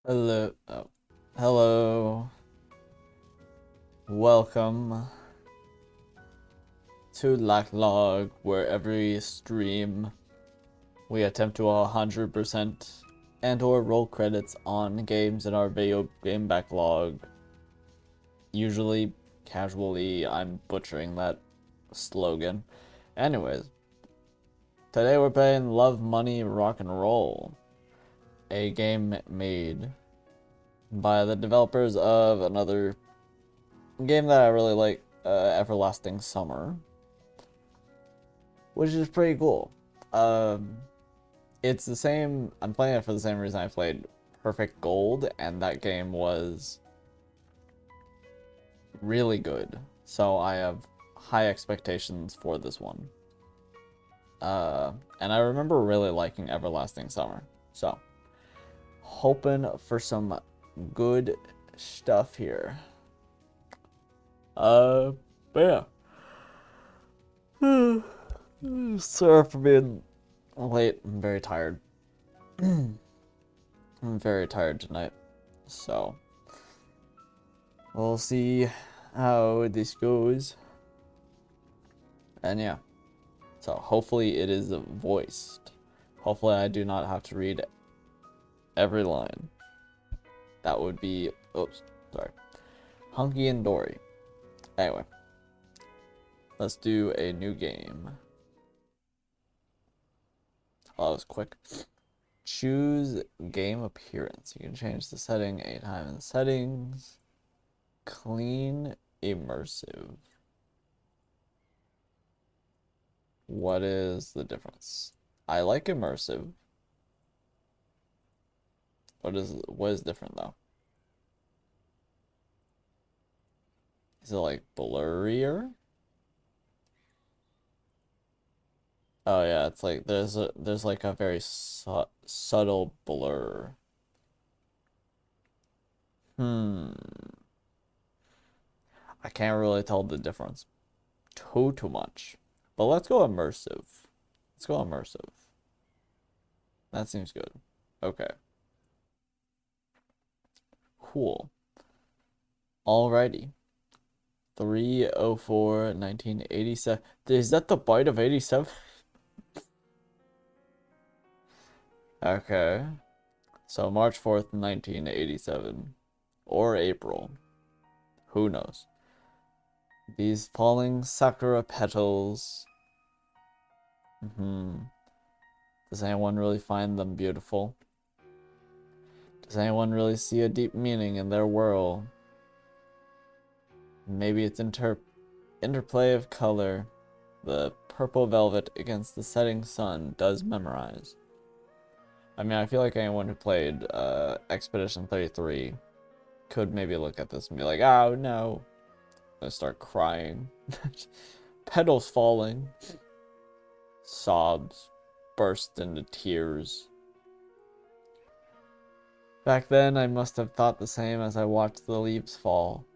Hello. Hello. Welcome to Lacklog, where every stream we attempt to 100% and/or roll credits on games in our video game backlog. Usually, casually, I'm butchering that slogan. Anyways, today we're playing Love, Money, Rock and Roll, a game made by the developers of another game that I really like, Everlasting Summer, which is pretty cool. It's the same. I'm playing it for the same reason I played Perfect Gold, and that game was really good. So I have high expectations for this one. And I remember really liking Everlasting Summer. So, hoping for some good stuff here. But yeah. Sorry for being late. I'm very tired. I'm very tired tonight. So, we'll see how this goes. And yeah. So, hopefully it is voiced. Hopefully I do not have to read every line. That would be... Oops. Sorry. Hunky and Dory. Anyway. Let's do a new game. Oh, that was quick. Choose game appearance. You can change the setting anytime in settings. Clean, immersive. What is the difference? I like immersive. What is different though? Is it like blurrier? Oh yeah, it's like there's like a very subtle blur. I can't really tell the difference too much. But let's go immersive. Let's go immersive. That seems good. Okay. Cool. Alrighty. 3/04/1987. Is that the bite of 87? Okay. So March 4th, 1987. Or April. Who knows? These falling sakura petals. Does anyone really find them beautiful? Does anyone really see a deep meaning in their whirl? Maybe it's interplay of color. The purple velvet against the setting sun does memorize. I mean, I feel like anyone who played Expedition 33 could maybe look at this and be like, oh no. I start crying. Petals falling. Sobs burst into tears. Back then, I must have thought the same as I watched the leaves fall.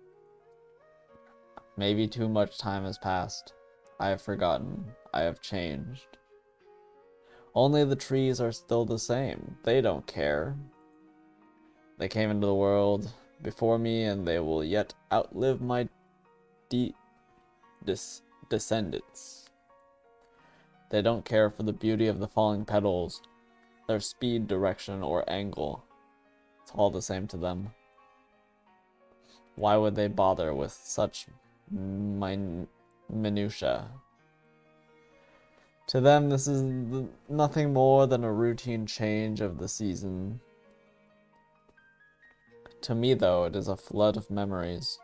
Maybe too much time has passed. I have forgotten. I have changed. Only the trees are still the same. They don't care. They came into the world before me, and they will yet outlive my descendants. They don't care for the beauty of the falling petals, their speed, direction, or angle. It's all the same to them. Why would they bother with such minutia? To them, this is nothing more than a routine change of the season. To me, though, it is a flood of memories.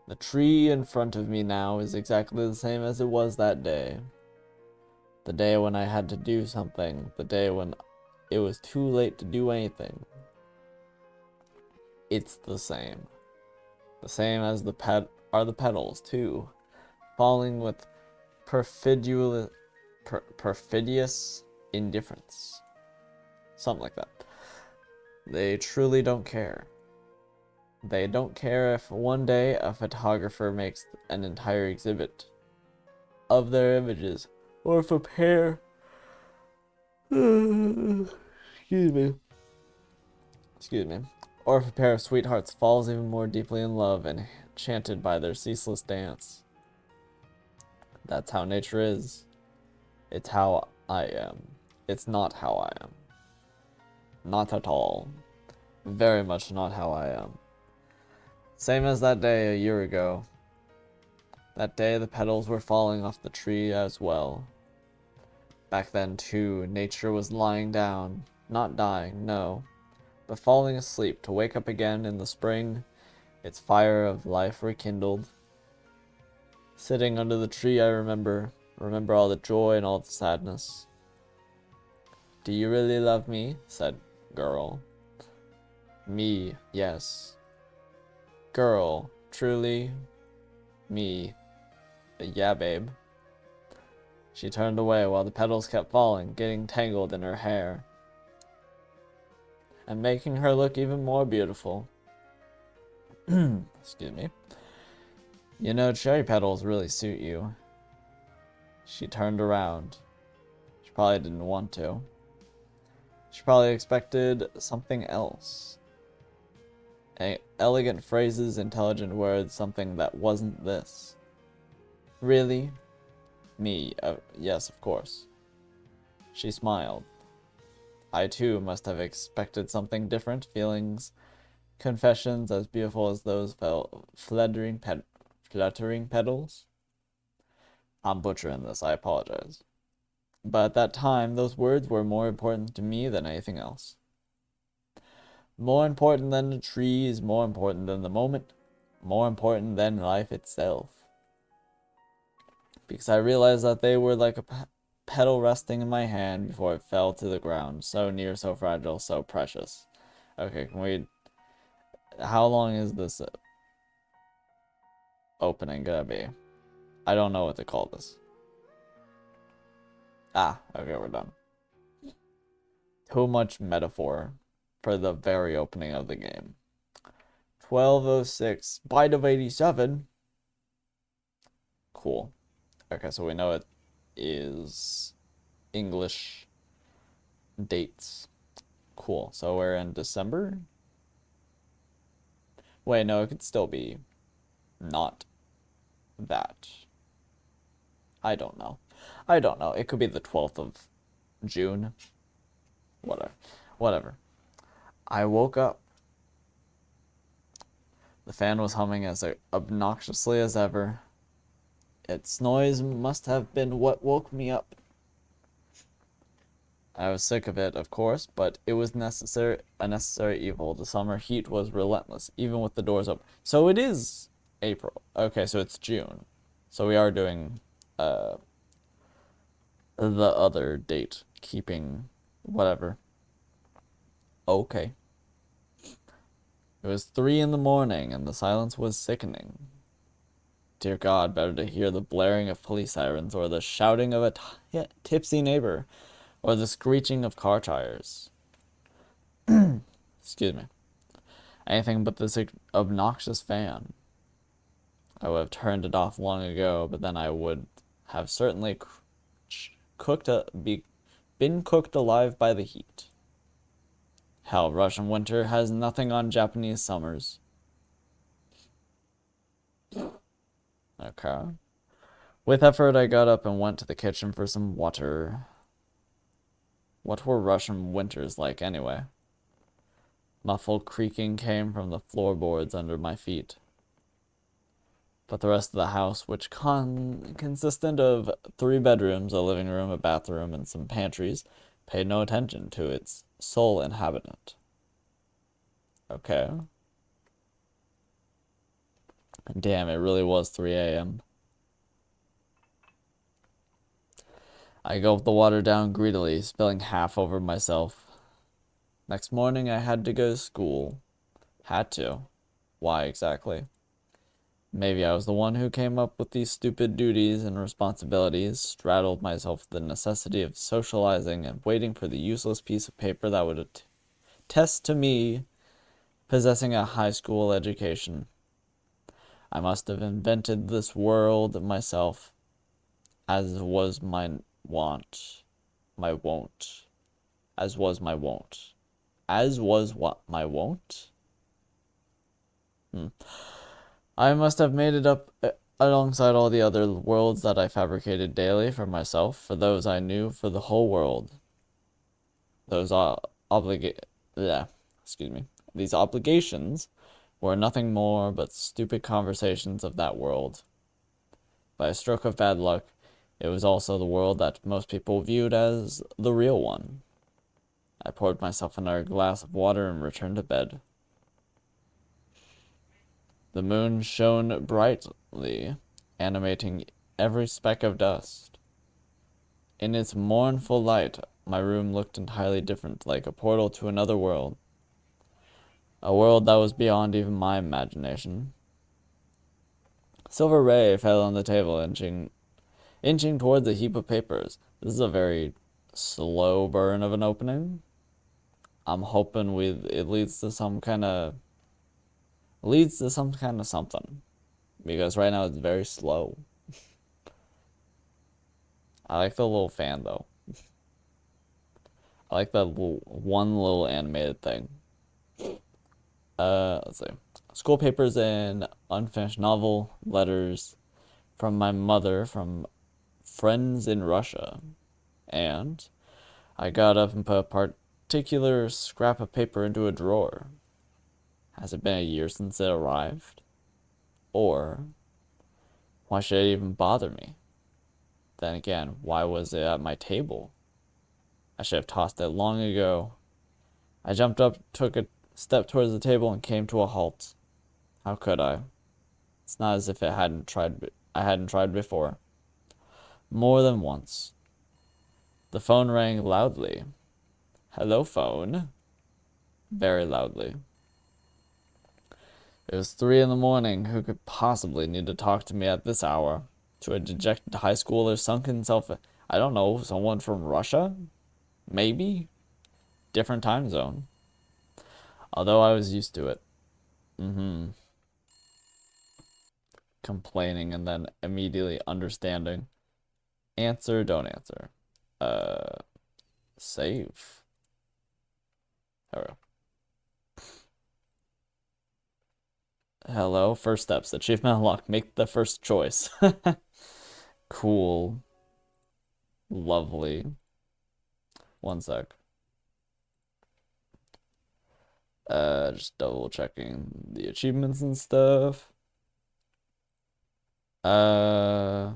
The tree in front of me now is exactly the same as it was that day. The day when I had to do something. The day when it was too late to do anything. It's the same. The same as the petals, too. Falling with perfidious indifference. Something like that. They truly don't care. They don't care if one day a photographer makes an entire exhibit of their images, or if a pair Excuse me. Excuse me. Or if a pair of sweethearts falls even more deeply in love and enchanted by their ceaseless dance. That's how nature is. It's how I am. It's not how I am. Not at all. Very much not how I am. Same as that day a year ago. That day the petals were falling off the tree as well. Back then, too, nature was lying down, not dying, no, but falling asleep to wake up again in the spring, its fire of life rekindled. Sitting under the tree, I remember all the joy and all the sadness. Do you really love me? Said girl. Me, yes. Girl, truly? Me, yeah, babe. She turned away while the petals kept falling, getting tangled in her hair, and making her look even more beautiful. Excuse me. You know, cherry petals really suit you. She turned around. She probably didn't want to. She probably expected something else. Elegant phrases, intelligent words, something that wasn't this. Really? Me, yes, of course. She smiled. I too must have expected something different, feelings, confessions as beautiful as those fluttering petals. I'm butchering this, I apologize. But at that time, those words were more important to me than anything else. More important than the trees, more important than the moment, more important than life itself. Because I realized that they were like a petal resting in my hand before it fell to the ground. So near, so fragile, so precious. Okay, can we... How long is this opening gonna be? I don't know what to call this. Ah, okay, we're done. Too much metaphor for the very opening of the game. 1206, byte of 87. Cool. Okay, so we know it is English dates. Cool. So we're in December? Wait, no, it could still be not that. I don't know. I don't know. It could be the 12th of June. Whatever. I woke up. The fan was humming as obnoxiously as ever. Its noise must have been what woke me up. I was sick of it, of course, but it was a necessary evil. The summer heat was relentless, even with the doors open. So it is April. Okay, so it's June. So we are doing the other date, keeping whatever. Okay. It was 3 in the morning, and the silence was sickening. Dear God, better to hear the blaring of police sirens, or the shouting of a tipsy neighbor, or the screeching of car tires. Excuse me. Anything but this obnoxious fan. I would have turned it off long ago, but then I would have certainly been cooked alive by the heat. Hell, Russian winter has nothing on Japanese summers. Okay. With effort, I got up and went to the kitchen for some water. What were Russian winters like, anyway? Muffled creaking came from the floorboards under my feet. But the rest of the house, which consisted of 3 bedrooms, a living room, a bathroom, and some pantries, paid no attention to its sole inhabitant. Okay. Damn, it really was 3 a.m. I gulped the water down greedily, spilling half over myself. Next morning, I had to go to school. Had to. Why exactly? Maybe I was the one who came up with these stupid duties and responsibilities, straddled myself with the necessity of socializing and waiting for the useless piece of paper that would attest to me possessing a high school education. I must have invented this world myself, as was my wont. as was my wont. As was what my wont? Hmm. I must have made it up alongside all the other worlds that I fabricated daily for myself, for those I knew, for the whole world. Those yeah, excuse me. These obligations were nothing more but stupid conversations of that world. By a stroke of bad luck, it was also the world that most people viewed as the real one. I poured myself another glass of water and returned to bed. The moon shone brightly, animating every speck of dust. In its mournful light, my room looked entirely different, like a portal to another world. A world that was beyond even my imagination. Silver Ray fell on the table, inching towards a heap of papers. This is a very slow burn of an opening. I'm hoping it leads to some kind of something. Because right now it's very slow. I like the little fan though. I like that one little animated thing. Let's see. School papers and unfinished novel, letters from my mother, from friends in Russia. And I got up and put a particular scrap of paper into a drawer. Has it been a year since it arrived? Or why should it even bother me? Then again, why was it at my table? I should have tossed it long ago. I jumped up, took a step towards the table, and came to a halt. How could I? It's not as if I hadn't tried before. More than once. The phone rang loudly. Hello, phone. Very loudly. It was 3 in the morning. Who could possibly need to talk to me at this hour? To a dejected high schooler sunk in self. I don't know, someone from Russia? Maybe? Different time zone. Although I was used to it. Mm-hmm. Complaining and then immediately understanding. Answer, don't answer. Save. There we go. Hello, first steps. Achievement unlocked. Make the first choice. Cool. Lovely. One sec. Just double checking the achievements and stuff. Uh,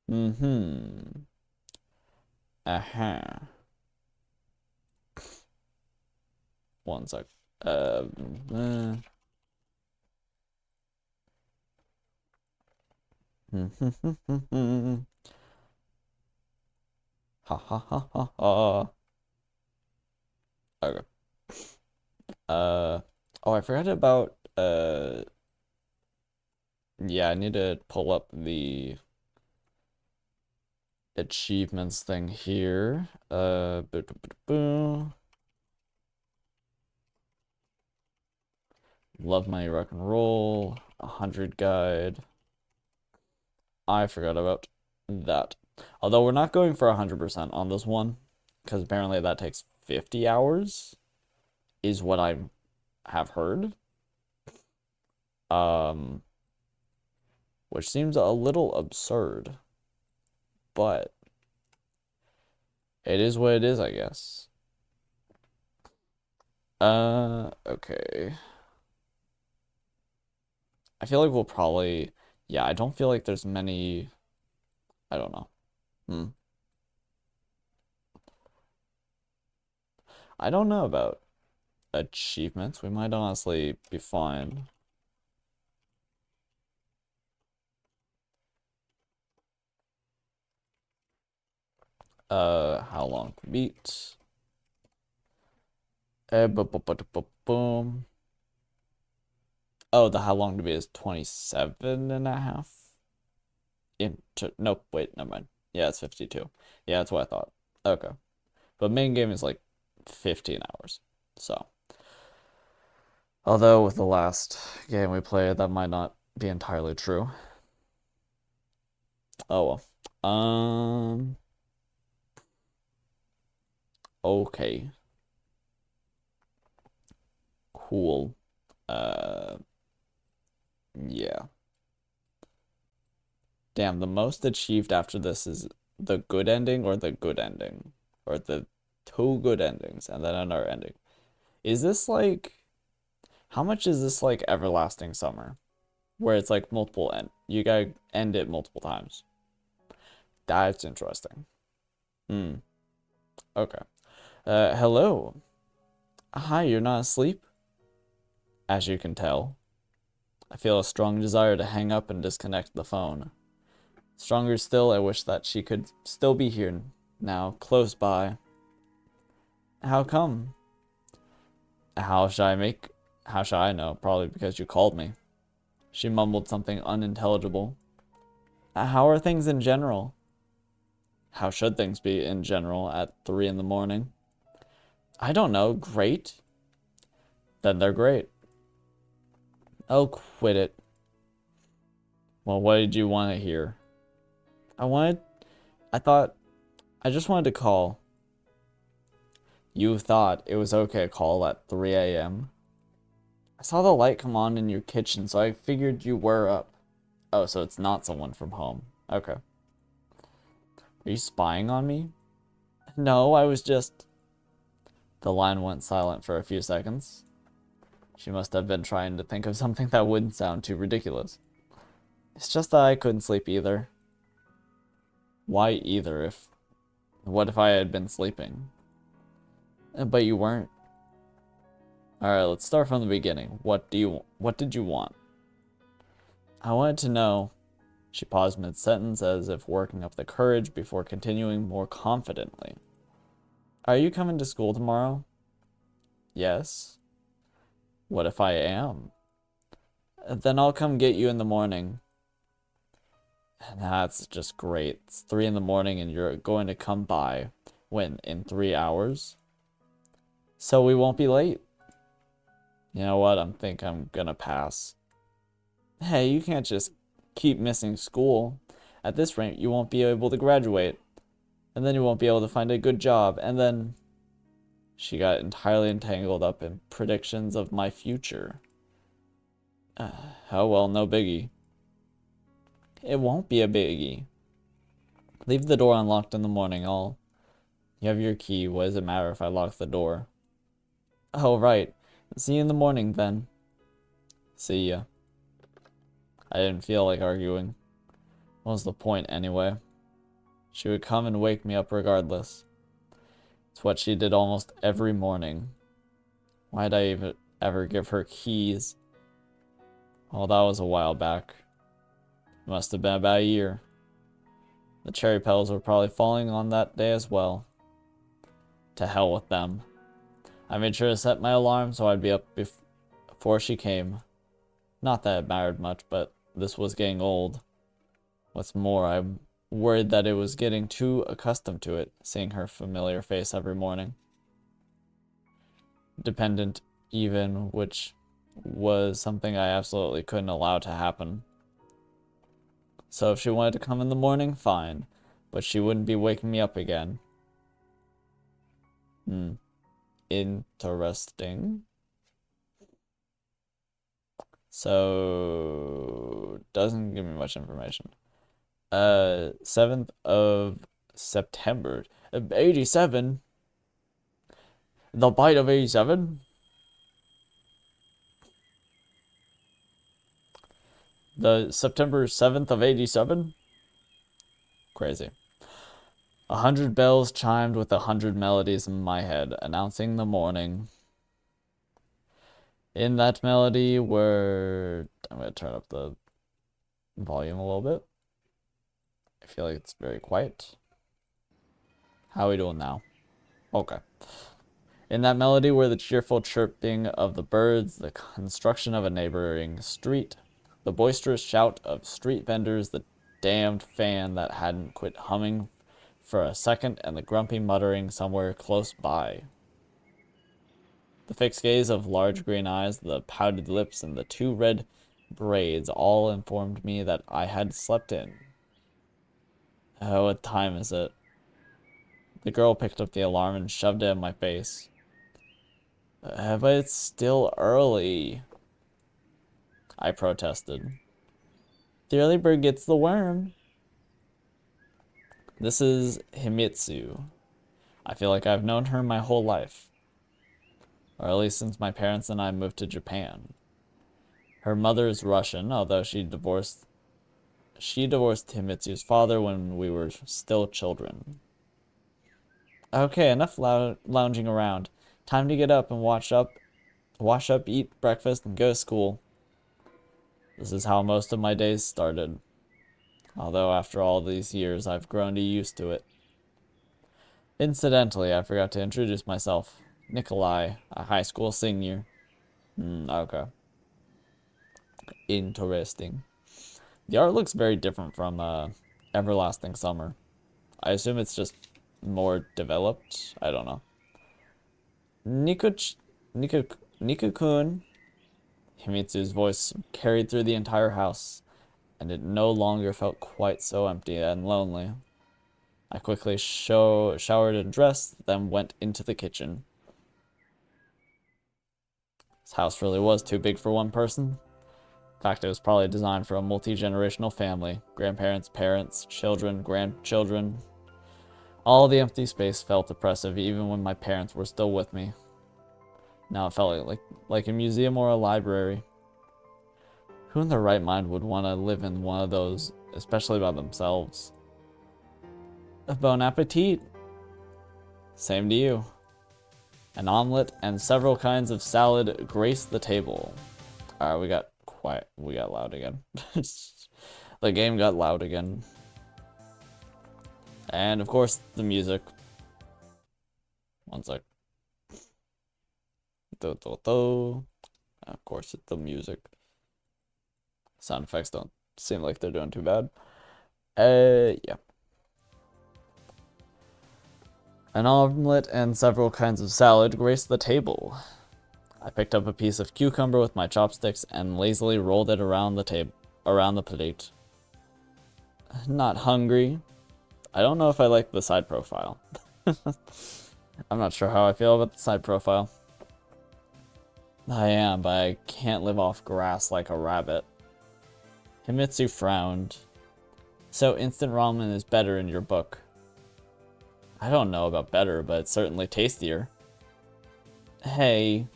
mm-hmm. Uh-huh. One sec. Uh, uh. Ha ha ha ha ha. Okay. Oh, I forgot about, yeah, I need to pull up the achievements thing here. Love my rock and roll. 100 guide. I forgot about that. Although we're not going for 100% on this one, because apparently that takes 50 hours, is what I have heard. Which seems a little absurd, but it is what it is, I guess. Okay. I feel like we'll probably, yeah, I don't feel like there's many, I don't know. I don't know about achievements. We might honestly be fine. How long to beat? Boom. Oh, the how long to beat is 27 and a half. Nope, wait, never mind. Yeah, it's 52. Yeah, that's what I thought. Okay. But main game is like 15 hours. So, although with the last game we played, that might not be entirely true. Oh well. Okay. Cool. Uh, yeah. Damn, the most achieved after this is the good ending or the good ending? Or the two good endings and then another ending. Is this like, how much is this like Everlasting Summer? Where it's like multiple end, you gotta end it multiple times. That's interesting. Hmm. Okay. Hello. Hi, you're not asleep? As you can tell, I feel a strong desire to hang up and disconnect the phone. Stronger still, I wish that she could still be here now, close by. How come? How should I make... How should I know? Probably because you called me. She mumbled something unintelligible. How are things in general? How should things be in general at 3 in the morning? I don't know. Great? Then they're great. Oh, quit it. Well, what did you want to hear? I wanted... I thought... I just wanted to call. You thought it was okay to call at 3 a.m.? I saw the light come on in your kitchen, so I figured you were up. Oh, so it's not someone from home. Okay. Are you spying on me? No, I was just... The line went silent for a few seconds. She must have been trying to think of something that wouldn't sound too ridiculous. It's just that I couldn't sleep either. Why either if... What if I had been sleeping? But you weren't. Alright, let's start from the beginning. What did you want? I wanted to know... She paused mid-sentence as if working up the courage before continuing more confidently. Are you coming to school tomorrow? Yes. What if I am? Then I'll come get you in the morning. That's just great. It's 3 in the morning and you're going to come by. When? In 3 hours? So we won't be late. You know what? think I'm gonna pass. Hey, you can't just keep missing school. At this rate, you won't be able to graduate. And then you won't be able to find a good job. And then... She got entirely entangled up in predictions of my future. Oh well, no biggie. It won't be a biggie. Leave the door unlocked in the morning. You have your key. What does it matter if I lock the door? Oh, right. See you in the morning, then. See ya. I didn't feel like arguing. What was the point, anyway? She would come and wake me up regardless. It's what she did almost every morning. Why'd I even ever give her keys? Well, that was a while back. It must have been about a year. The cherry petals were probably falling on that day as well. To hell with them. I made sure to set my alarm so I'd be up before she came. Not that it mattered much, but this was getting old. What's more, I'm worried that it was getting too accustomed to it, seeing her familiar face every morning. Dependent even, which was something I absolutely couldn't allow to happen. So if she wanted to come in the morning, fine. But she wouldn't be waking me up again. Interesting. So, doesn't give me much information. 7th of September. 87? The bite of 87? The September 7th of 87? Crazy. 100 bells chimed with 100 melodies in my head, announcing the morning. In that melody were... I'm going to turn up the volume a little bit. I feel like it's very quiet. How are we doing now? Okay. In that melody were the cheerful chirping of the birds, the construction of a neighboring street, the boisterous shout of street vendors, the damned fan that hadn't quit humming for a second, and the grumpy muttering somewhere close by. The fixed gaze of large green eyes, the pouted lips, and the 2 red braids all informed me that I had slept in. Oh, what time is it? The girl picked up the alarm and shoved it in my face. But it's still early, I protested. The early bird gets the worm. This is Himitsu. I feel like I've known her my whole life. Or at least since my parents and I moved to Japan. Her mother is Russian, although she divorced Himitsu's father when we were still children. Okay, enough lounging around. Time to get up and wash up, eat breakfast, and go to school. This is how most of my days started. Although after all these years, I've grown to used to it. Incidentally, I forgot to introduce myself. Nikolai, a high school senior. Okay. Interesting. The art looks very different from Everlasting Summer. I assume it's just more developed. I don't know. Niku-kun. Himitsu's voice carried through the entire house, and it no longer felt quite so empty and lonely. I quickly showered and dressed, then went into the kitchen. This house really was too big for one person. In fact, it was probably designed for a multi-generational family. Grandparents, parents, children, grandchildren. All the empty space felt oppressive even when my parents were still with me. Now it felt like a museum or a library. Who in their right mind would want to live in one of those, especially by themselves? Bon appetit! Same to you. An omelet and several kinds of salad graced the table. Alright, we got quiet. We got loud again. The game got loud again. And of course, the music. One sec. Of course, it's the music. Sound effects don't seem like they're doing too bad. Yeah. An omelet and several kinds of salad graced the table. I picked up a piece of cucumber with my chopsticks and lazily rolled it around the plate. Not hungry. I don't know if I like the side profile. I'm not sure how I feel about the side profile. I am, but I can't live off grass like a rabbit. Himitsu frowned. So instant ramen is better in your book. I don't know about better, but it's certainly tastier. Hey.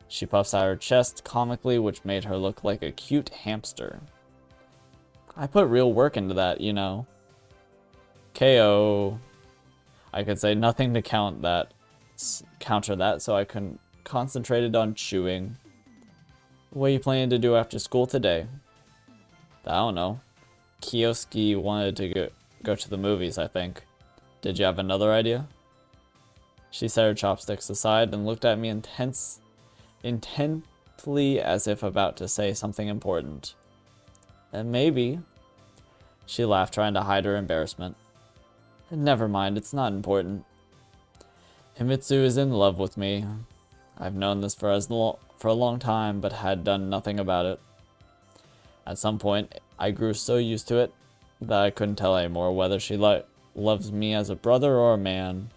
She puffs out her chest comically, which made her look like a cute hamster. I put real work into that, you know. KO. I could say nothing to counter that, so I concentrated on chewing. What are you planning to do after school today? I don't know. Kiyoski wanted to go to the movies, I think. Did you have another idea? She set her chopsticks aside and looked at me intently as if about to say something important. And maybe. She laughed, trying to hide her embarrassment. Never mind, it's not important. Himitsu is in love with me. I've known this for a long time, but had done nothing about it. At some point, I grew so used to it that I couldn't tell anymore whether she loves me as a brother or a man.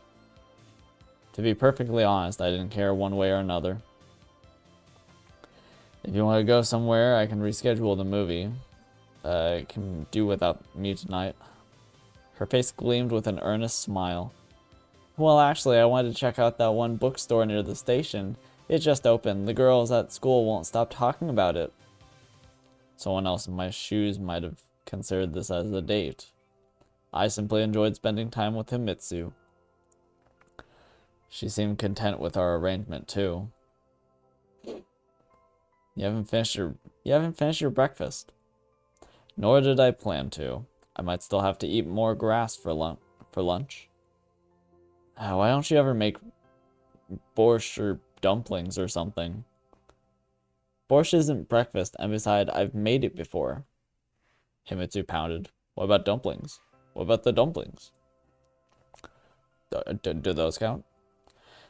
To be perfectly honest, I didn't care one way or another. If you want to go somewhere, I can reschedule the movie. I can do without me tonight. Her face gleamed with an earnest smile. Well, actually, I wanted to check out that one bookstore near the station. It just opened. The girls at school won't stop talking about it. Someone else in my shoes might have considered this as a date. I simply enjoyed spending time with Himitsu. She seemed content with our arrangement, too. You haven't finished your breakfast. Nor did I plan to. I might still have to eat more grass for lunch. Why don't you ever make borscht or dumplings or something? Borscht isn't breakfast, and besides, I've made it before. Himitsu pounded. What about dumplings? What about the dumplings? Do those count?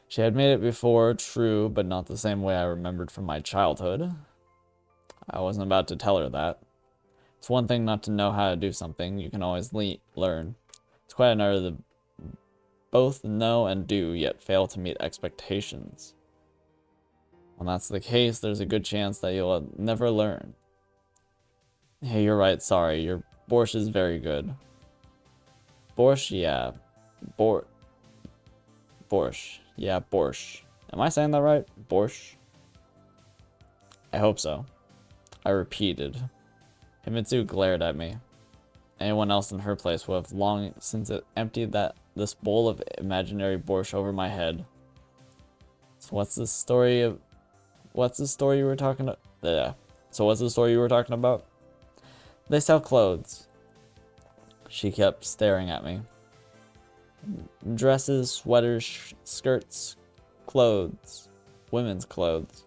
She had made it before, true, but not the same way I remembered from my childhood. I wasn't about to tell her that. It's one thing not to know how to do something. You can always learn. It's quite another both know and do, yet fail to meet expectations. When that's the case, there's a good chance that you'll never learn. Hey, you're right, sorry, your borscht is very good. Borscht, yeah. Borscht. Yeah, borscht. Am I saying that right? Borscht? I hope so. I repeated. Himitsu glared at me. Anyone else in her place would have long since emptied this bowl of imaginary borscht over my head. So what's the story you were talking about? Yeah. So what's the story you were talking about? They sell clothes. She kept staring at me. Dresses, sweaters, skirts, clothes. Women's clothes.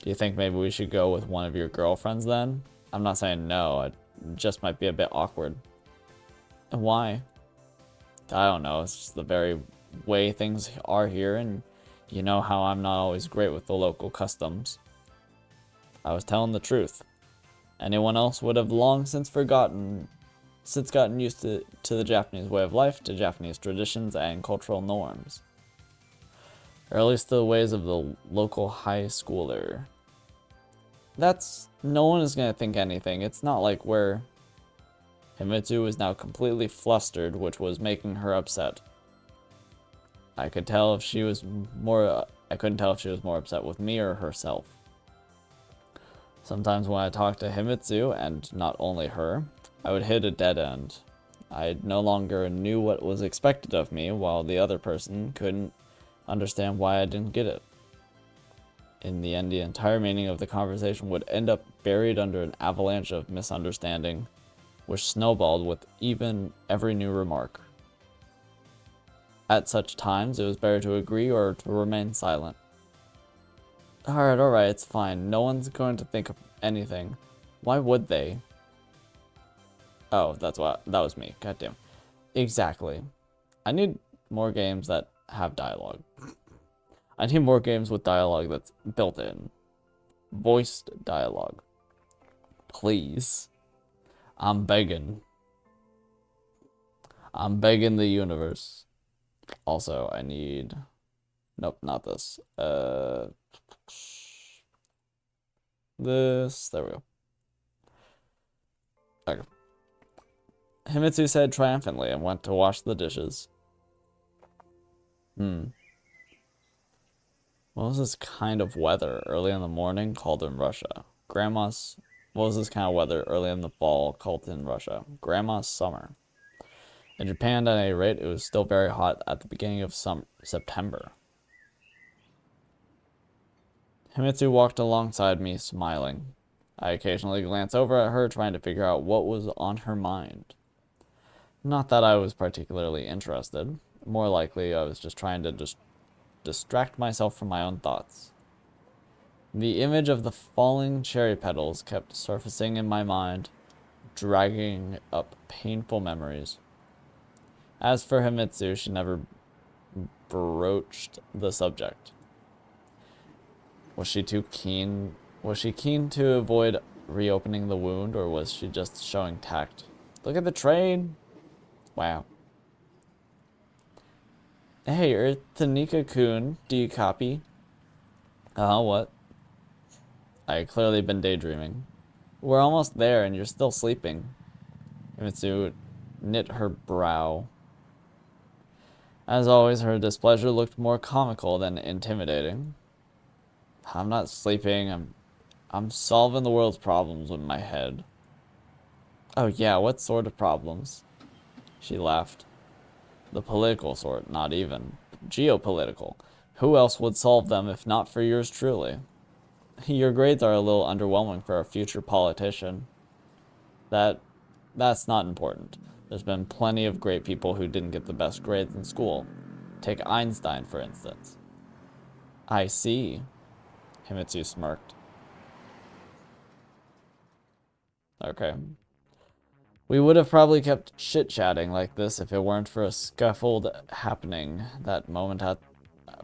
Do you think maybe we should go with one of your girlfriends then? I'm not saying no, it just might be a bit awkward. And why? I don't know, it's just the very way things are here, and you know how I'm not always great with the local customs. I was telling the truth. Anyone else would have long since gotten used to the Japanese way of life, to Japanese traditions and cultural norms. Or at least the ways of the local high schooler. No one is going to think anything. It's not like where Himitsu was now completely flustered, which was making her upset. I couldn't tell if she was more upset with me or herself. Sometimes when I talked to Himitsu, and not only her, I would hit a dead end. I no longer knew what was expected of me, while the other person couldn't understand why I didn't get it. In the end, the entire meaning of the conversation would end up buried under an avalanche of misunderstanding, which snowballed with even every new remark. At such times, it was better to agree or to remain silent. Alright, it's fine. No one's going to think of anything. Why would they? Oh, that was me. Goddamn. Exactly. I need more games that have dialogue. I need more games with dialogue that's built in. Voiced dialogue. Please. I'm begging. I'm begging the universe. Also, I need... Nope, not this. This. There we go. Okay. Himitsu said triumphantly and went to wash the dishes. What was this kind of weather early in the morning called in Russia? What was this kind of weather early in the fall called in Russia? Grandma's summer. In Japan, at any rate, it was still very hot at the beginning of September. Himitsu walked alongside me, smiling. I occasionally glanced over at her, trying to figure out what was on her mind. Not that I was particularly interested. More likely, I was just trying to distract myself from my own thoughts. The image of the falling cherry petals kept surfacing in my mind, dragging up painful memories. As for Himitsu, she never broached the subject. Was she keen to avoid reopening the wound, or was she just showing tact? Look at the train! Wow. Hey, Earth Tanika-kun, do you copy? What? I had clearly been daydreaming. We're almost there and you're still sleeping. Himitsu knit her brow. As always, her displeasure looked more comical than intimidating. I'm not sleeping, I'm solving the world's problems in my head. Oh yeah, what sort of problems? She laughed. The political sort, not even. Geopolitical. Who else would solve them if not for yours truly? Your grades are a little underwhelming for a future politician. That's not important. There's been plenty of great people who didn't get the best grades in school. Take Einstein, for instance. I see. Himitsu smirked. Okay. We would have probably kept chit-chatting like this if it weren't for a scuffle happening that moment at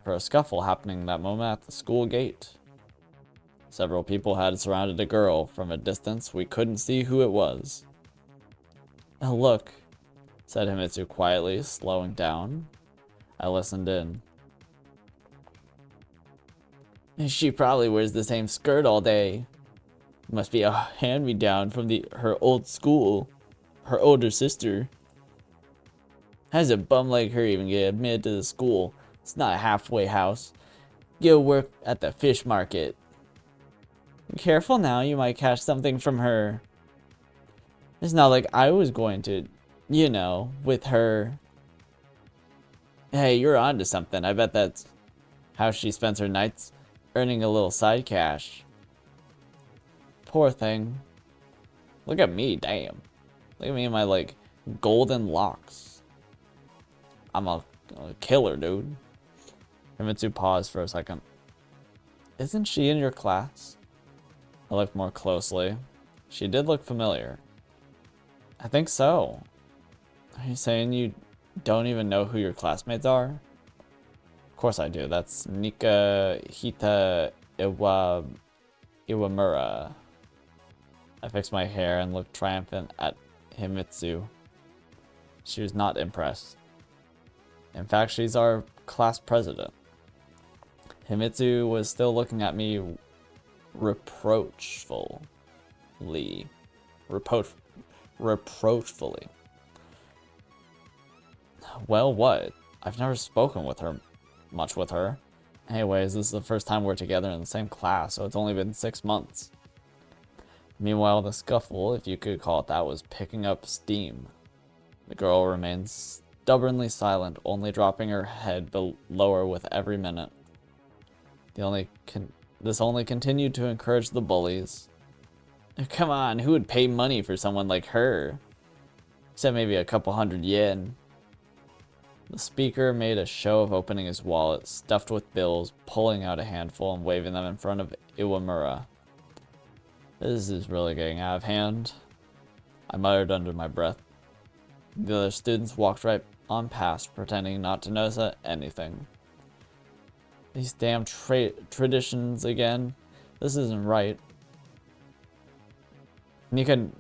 the school gate. Several people had surrounded a girl. From a distance, we couldn't see who it was. Oh, look. said Himitsu quietly, slowing down. I listened in. She probably wears the same skirt all day. Must be a hand-me-down from her old school. Her older sister. How does a bum like her even get admitted to the school? It's not a halfway house. Go work at the fish market. Be careful now, you might catch something from her. It's not like I was going to, you know, with her. Hey, you're onto something. I bet that's how she spends her nights, earning a little side cash. Poor thing. Look at me, damn. Look at me and my, like, golden locks. I'm a killer, dude. Himitsu paused for a second. Isn't she in your class? I looked more closely. She did look familiar. I think so. Are you saying you don't even know who your classmates are? Of course I do. That's Nika Hita Iwamura. I fixed my hair and looked triumphant at Himitsu. She was not impressed. In fact, she's our class president. Himitsu was still looking at me reproachfully. Reproachfully. Well, what? I've never spoken with her much with her. Anyways, this is the first time we're together in the same class, so it's only been 6 months. Meanwhile, the scuffle, if you could call it that, was picking up steam. The girl remained stubbornly silent, only dropping her head lower with every minute. This only continued to encourage the bullies. Come on, who would pay money for someone like her? Except maybe a couple hundred yen. The speaker made a show of opening his wallet, stuffed with bills, pulling out a handful and waving them in front of Iwamura. This is really getting out of hand, I muttered under my breath. The other students walked right on past, pretending not to notice anything. These damn traditions again. This isn't right. Nika-kun,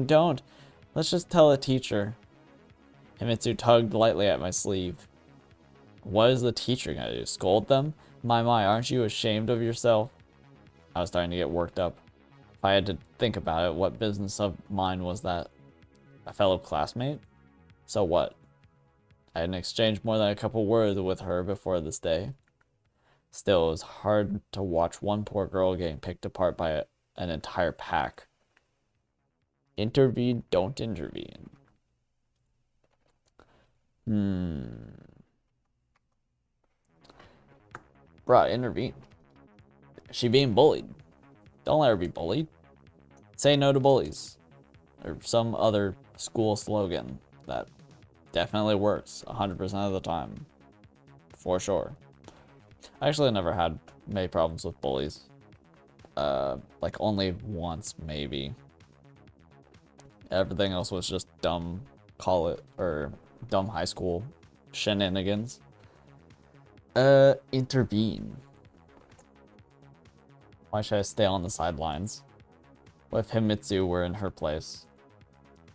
don't. Let's just tell a teacher. Himitsu tugged lightly at my sleeve. What is the teacher gonna do? Scold them? My, aren't you ashamed of yourself? I was starting to get worked up. If I had to think about it, what business of mine was that? A fellow classmate? So what? I hadn't exchanged more than a couple words with her before this day. Still, it was hard to watch one poor girl getting picked apart by an entire pack. Intervene, don't intervene. Bruh, intervene. She being bullied. Don't let her be bullied. Say no to bullies. Or some other school slogan that definitely works 100% of the time. For sure. I actually never had many problems with bullies. Like only once, maybe. Everything else was just dumb dumb high school shenanigans. Intervene. Why should I stay on the sidelines? What if Himitsu were in her place?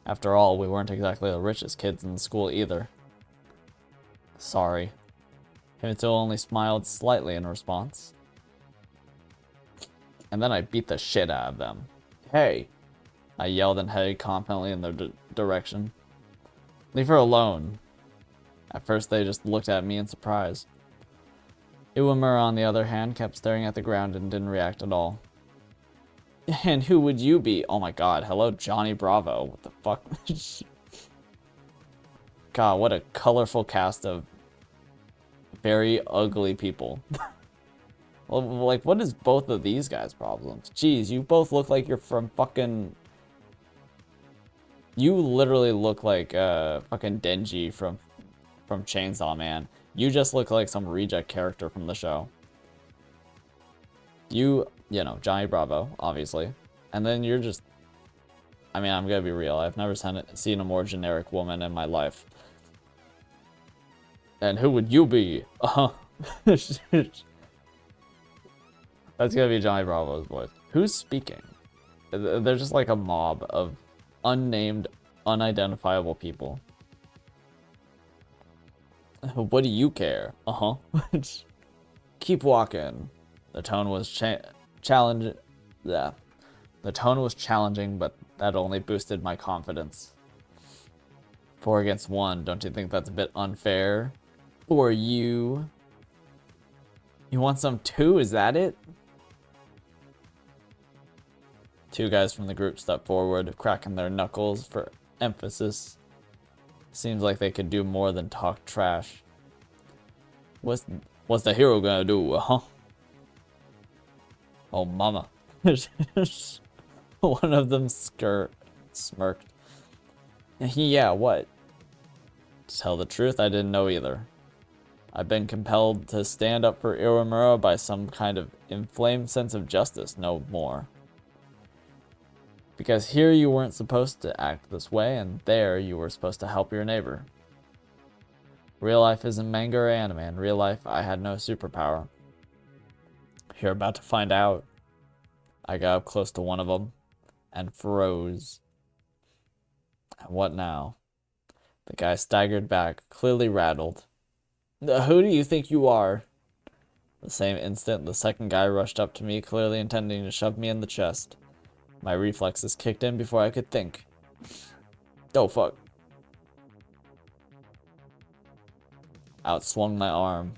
After all, we weren't exactly the richest kids in the school either. Sorry. Himitsu only smiled slightly in response. And then I beat the shit out of them. Hey! I yelled and headed confidently in their direction. Leave her alone. At first they just looked at me in surprise. Iwamura, on the other hand, kept staring at the ground and didn't react at all. And who would you be? Oh my god, hello Johnny Bravo. What the fuck? God, what a colorful cast of very ugly people. Well, like, what is both of these guys' problems? Jeez, you both look like you're from fucking... You literally look like fucking Denji from Chainsaw Man. You just look like some reject character from the show. You know, Johnny Bravo, obviously. And then you're just... I mean, I'm gonna be real. I've never seen a more generic woman in my life. And who would you be? That's gonna be Johnny Bravo's voice. Who's speaking? They're just like a mob of unnamed, unidentifiable people. What do you care? Uh-huh. Keep walking. The tone was challenge. Yeah. The tone was challenging, but that only boosted my confidence. 4 against 1. Don't you think that's a bit unfair? For you. You want some too? Is that it? 2 guys from the group stepped forward, cracking their knuckles for emphasis. Seems like they could do more than talk trash. What's the hero gonna do, huh? Oh, mama. One of them smirked. Yeah, what? To tell the truth, I didn't know either. I've been compelled to stand up for Iwamura by some kind of inflamed sense of justice, no more. Because here you weren't supposed to act this way, and there you were supposed to help your neighbor. Real life isn't manga or anime. In real life, I had no superpower. You're about to find out. I got up close to one of them and froze. And what now? The guy staggered back, clearly rattled. Who do you think you are? The same instant, the second guy rushed up to me, clearly intending to shove me in the chest. My reflexes kicked in before I could think. Oh, fuck. Out swung my arm.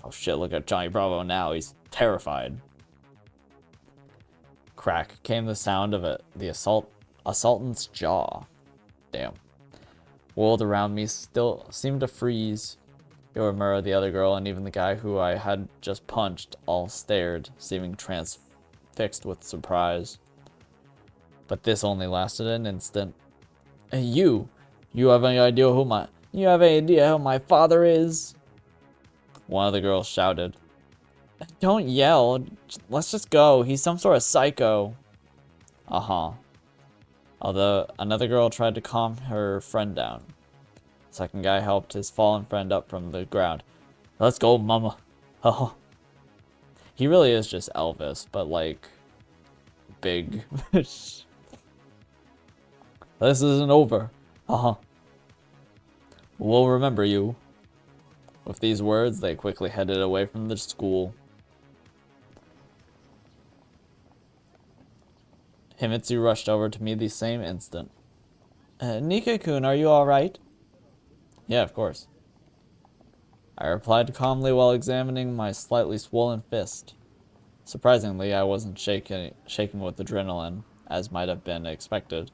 Oh shit, look at Johnny Bravo now. He's terrified. Crack came the sound of it. The assailant's jaw. Damn. World around me still seemed to freeze. Iwamura, the other girl, and even the guy who I had just punched all stared, seeming transfixed with surprise. But this only lasted an instant. Hey, you have any idea who my father is? One of the girls shouted. Don't yell. Let's just go. He's some sort of psycho. Uh-huh. Although another girl tried to calm her friend down. The second guy helped his fallen friend up from the ground. Let's go, mama. Oh. He really is just Elvis, but like big. This isn't over. Uh-huh. We'll remember you. With these words, they quickly headed away from the school. Himitsu rushed over to me the same instant. Nika-kun, are you alright? Yeah, of course. I replied calmly while examining my slightly swollen fist. Surprisingly, I wasn't shaking with adrenaline, as might have been expected.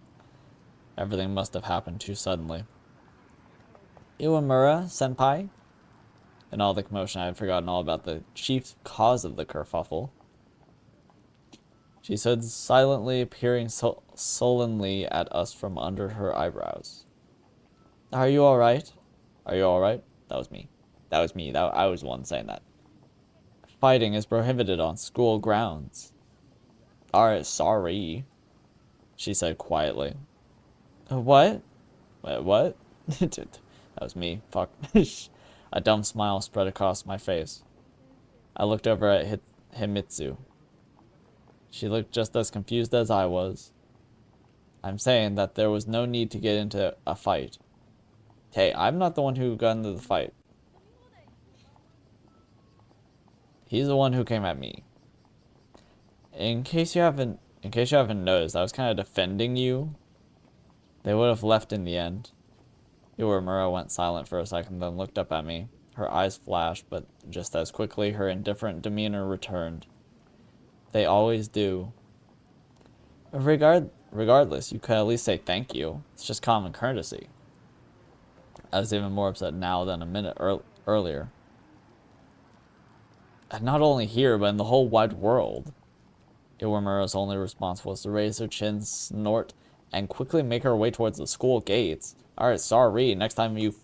Everything must have happened too suddenly. Iwamura, senpai? In all the commotion, I had forgotten all about the chief cause of the kerfuffle. She stood silently, peering sullenly at us from under her eyebrows. Are you alright? Are you alright? That was me. I was the one saying that. Fighting is prohibited on school grounds. Alright, sorry, she said quietly. What? Wait, what? That was me. Fuck. A dumb smile spread across my face. I looked over at Himitsu. She looked just as confused as I was. I'm saying that there was no need to get into a fight. Hey, I'm not the one who got into the fight. He's the one who came at me. In case you haven't noticed, I was kind of defending you. They would have left in the end. Iwamura went silent for a second, then looked up at me. Her eyes flashed, but just as quickly her indifferent demeanor returned. They always do. Regardless, you could at least say thank you. It's just common courtesy. I was even more upset now than a minute earlier. And not only here, but in the whole wide world. Iwamura's only response was to raise her chin, snort, and quickly make her way towards the school gates. Alright, sorry. Next time you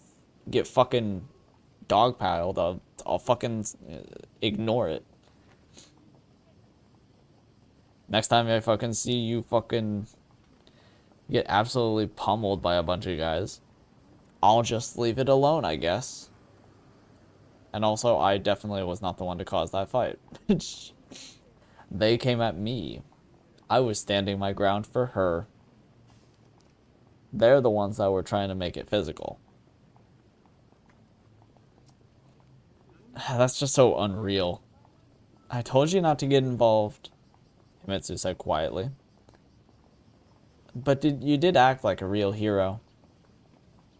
get fucking dogpiled, I'll fucking ignore it. Next time I fucking see you fucking get absolutely pummeled by a bunch of guys, I'll just leave it alone, I guess. And also, I definitely was not the one to cause that fight. They came at me. I was standing my ground for her. They're the ones that were trying to make it physical. That's just so unreal. I told you not to get involved, Himitsu said quietly. But you did act like a real hero.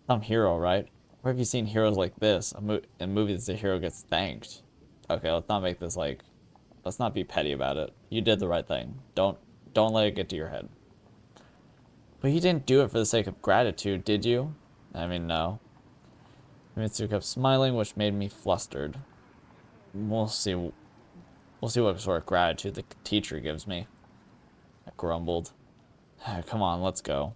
Some hero, right? Where have you seen heroes like this? In movies, the hero gets thanked. Okay, let's not make this like... Let's not be petty about it. You did the right thing. Don't let it get to your head. But you didn't do it for the sake of gratitude, did you? I mean, no. Mitsu kept smiling, which made me flustered. We'll see. We'll see what sort of gratitude the teacher gives me. I grumbled. Come on, let's go.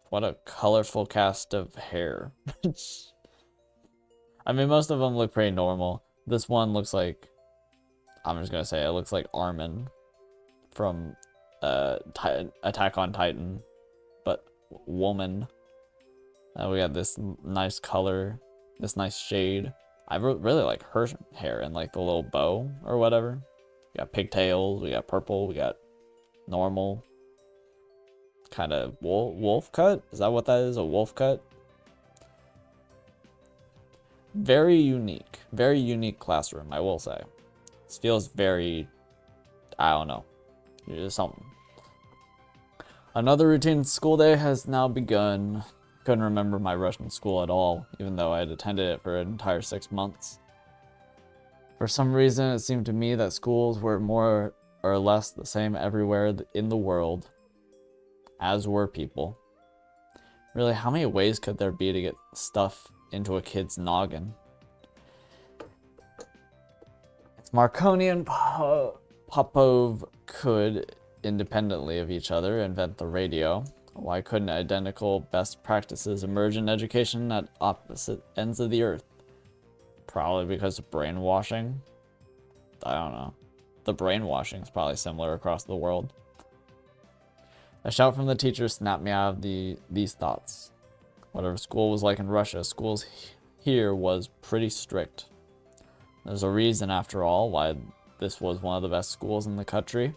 What a colorful cast of hair. I mean, most of them look pretty normal. This one looks like... I'm just gonna say it looks like Armin from Attack on Titan, but woman. We got this nice color, this nice shade. I really like her hair and like the little bow or whatever. We got pigtails, we got purple, we got normal. Kind of wolf cut? Is that what that is? A wolf cut? Very unique classroom, I will say. This feels very, I don't know, just something. Another routine school day has now begun. Couldn't remember my Russian school at all, even though I had attended it for an entire 6 months. For some reason, it seemed to me that schools were more or less the same everywhere in the world, as were people. Really, how many ways could there be to get stuff into a kid's noggin? If Marconi and Popov could, independently of each other, invent the radio, why couldn't identical best practices emerge in education at opposite ends of the earth? Probably because of brainwashing. I don't know. The brainwashing is probably similar across the world. A shout from the teacher snapped me out of these thoughts. Whatever school was like in Russia, schools here was pretty strict. There's a reason, after all, why this was one of the best schools in the country.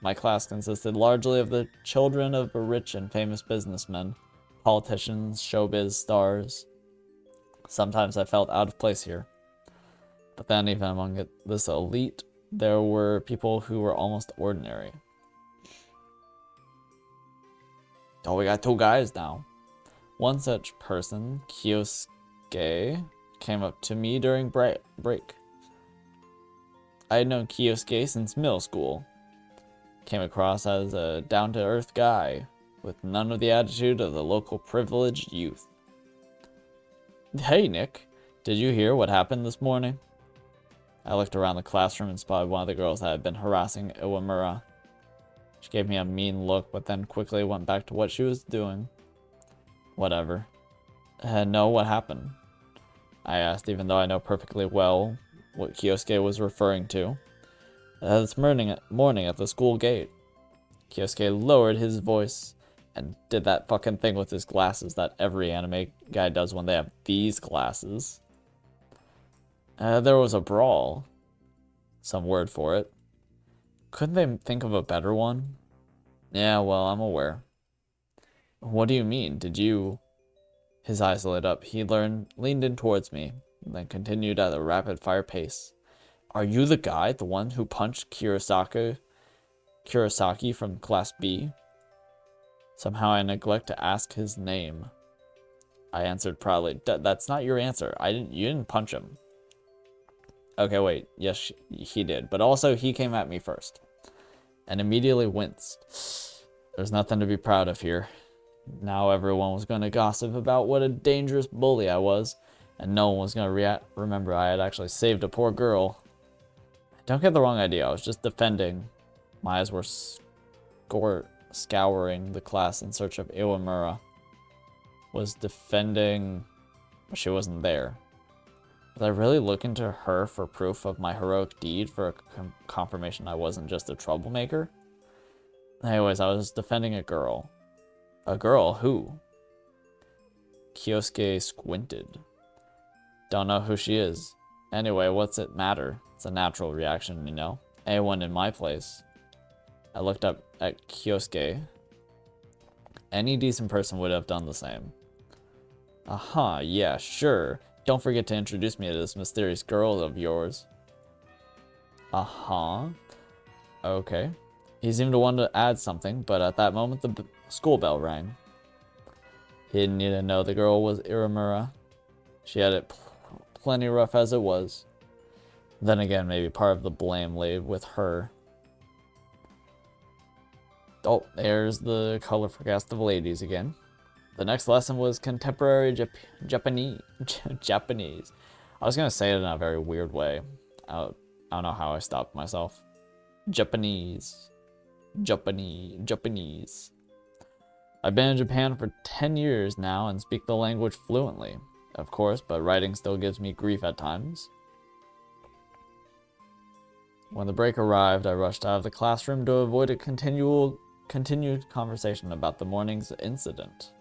My class consisted largely of the children of rich and famous businessmen, politicians, showbiz stars. Sometimes I felt out of place here. But then, even among this elite, there were people who were almost ordinary. Oh, we got 2 guys now. One such person, Kyosuke, came up to me during break. I had known Kyosuke since middle school. Came across as a down-to-earth guy, with none of the attitude of the local privileged youth. Hey, Nick, did you hear what happened this morning? I looked around the classroom and spotted one of the girls that had been harassing Iwamura. She gave me a mean look, but then quickly went back to what she was doing. Whatever. No, what happened? I asked, even though I know perfectly well what Kyosuke was referring to. This morning at the school gate. Kyosuke lowered his voice and did that fucking thing with his glasses that every anime guy does when they have these glasses. There was a brawl. Some word for it. Couldn't they think of a better one? Yeah, well, I'm aware. What do you mean? Did you... His eyes lit up. He leaned in towards me, and then continued at a rapid-fire pace. Are you the guy, the one who punched Kurosaki from Class B? Somehow I neglect to ask his name. I answered proudly. That's not your answer. You didn't punch him. Okay, wait. Yes, he did. But also, he came at me first. And immediately winced. There's nothing to be proud of here. Now everyone was going to gossip about what a dangerous bully I was. And no one was going to remember I had actually saved a poor girl. Don't get the wrong idea. I was just defending. My eyes were scouring the class in search of Iwamura. Was defending... But she wasn't there. Was I really looking to her for proof of my heroic deed, for a confirmation I wasn't just a troublemaker? Anyways, I was defending a girl. A girl? Who? Kyosuke squinted. Don't know who she is. Anyway, what's it matter? It's a natural reaction, you know. Anyone in my place. I looked up at Kyosuke. Any decent person would have done the same. Aha, yeah, sure. Don't forget to introduce me to this mysterious girl of yours. Uh-huh. Okay. He seemed to want to add something, but at that moment the school bell rang. He didn't need to know the girl was Irimura. She had it plenty rough as it was. Then again, maybe part of the blame lay with her. Oh, there's the colorful cast of ladies again. The next lesson was contemporary Japanese. Japanese. I was gonna say it in a very weird way. I don't know how I stopped myself. Japanese. Japanese. I've been in Japan for 10 years now and speak the language fluently, of course, but writing still gives me grief at times. When the break arrived, I rushed out of the classroom to avoid a continued conversation about the morning's incident.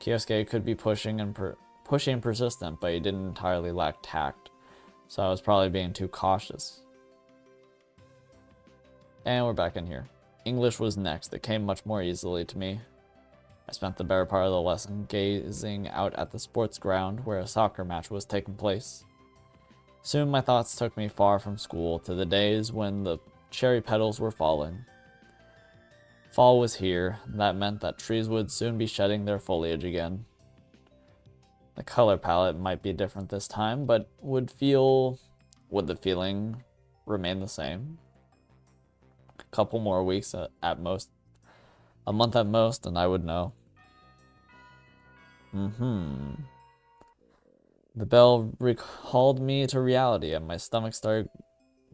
Kyosuke could be pushy and persistent, but he didn't entirely lack tact, so I was probably being too cautious. And we're back in here. English was next. It came much more easily to me. I spent the better part of the lesson gazing out at the sports ground where a soccer match was taking place. Soon my thoughts took me far from school to the days when the cherry petals were falling. Fall was here, and that meant that trees would soon be shedding their foliage again. The color palette might be different this time, but would the feeling remain the same? A couple more weeks at most, a month at most, and I would know. The bell recalled me to reality, and my stomach started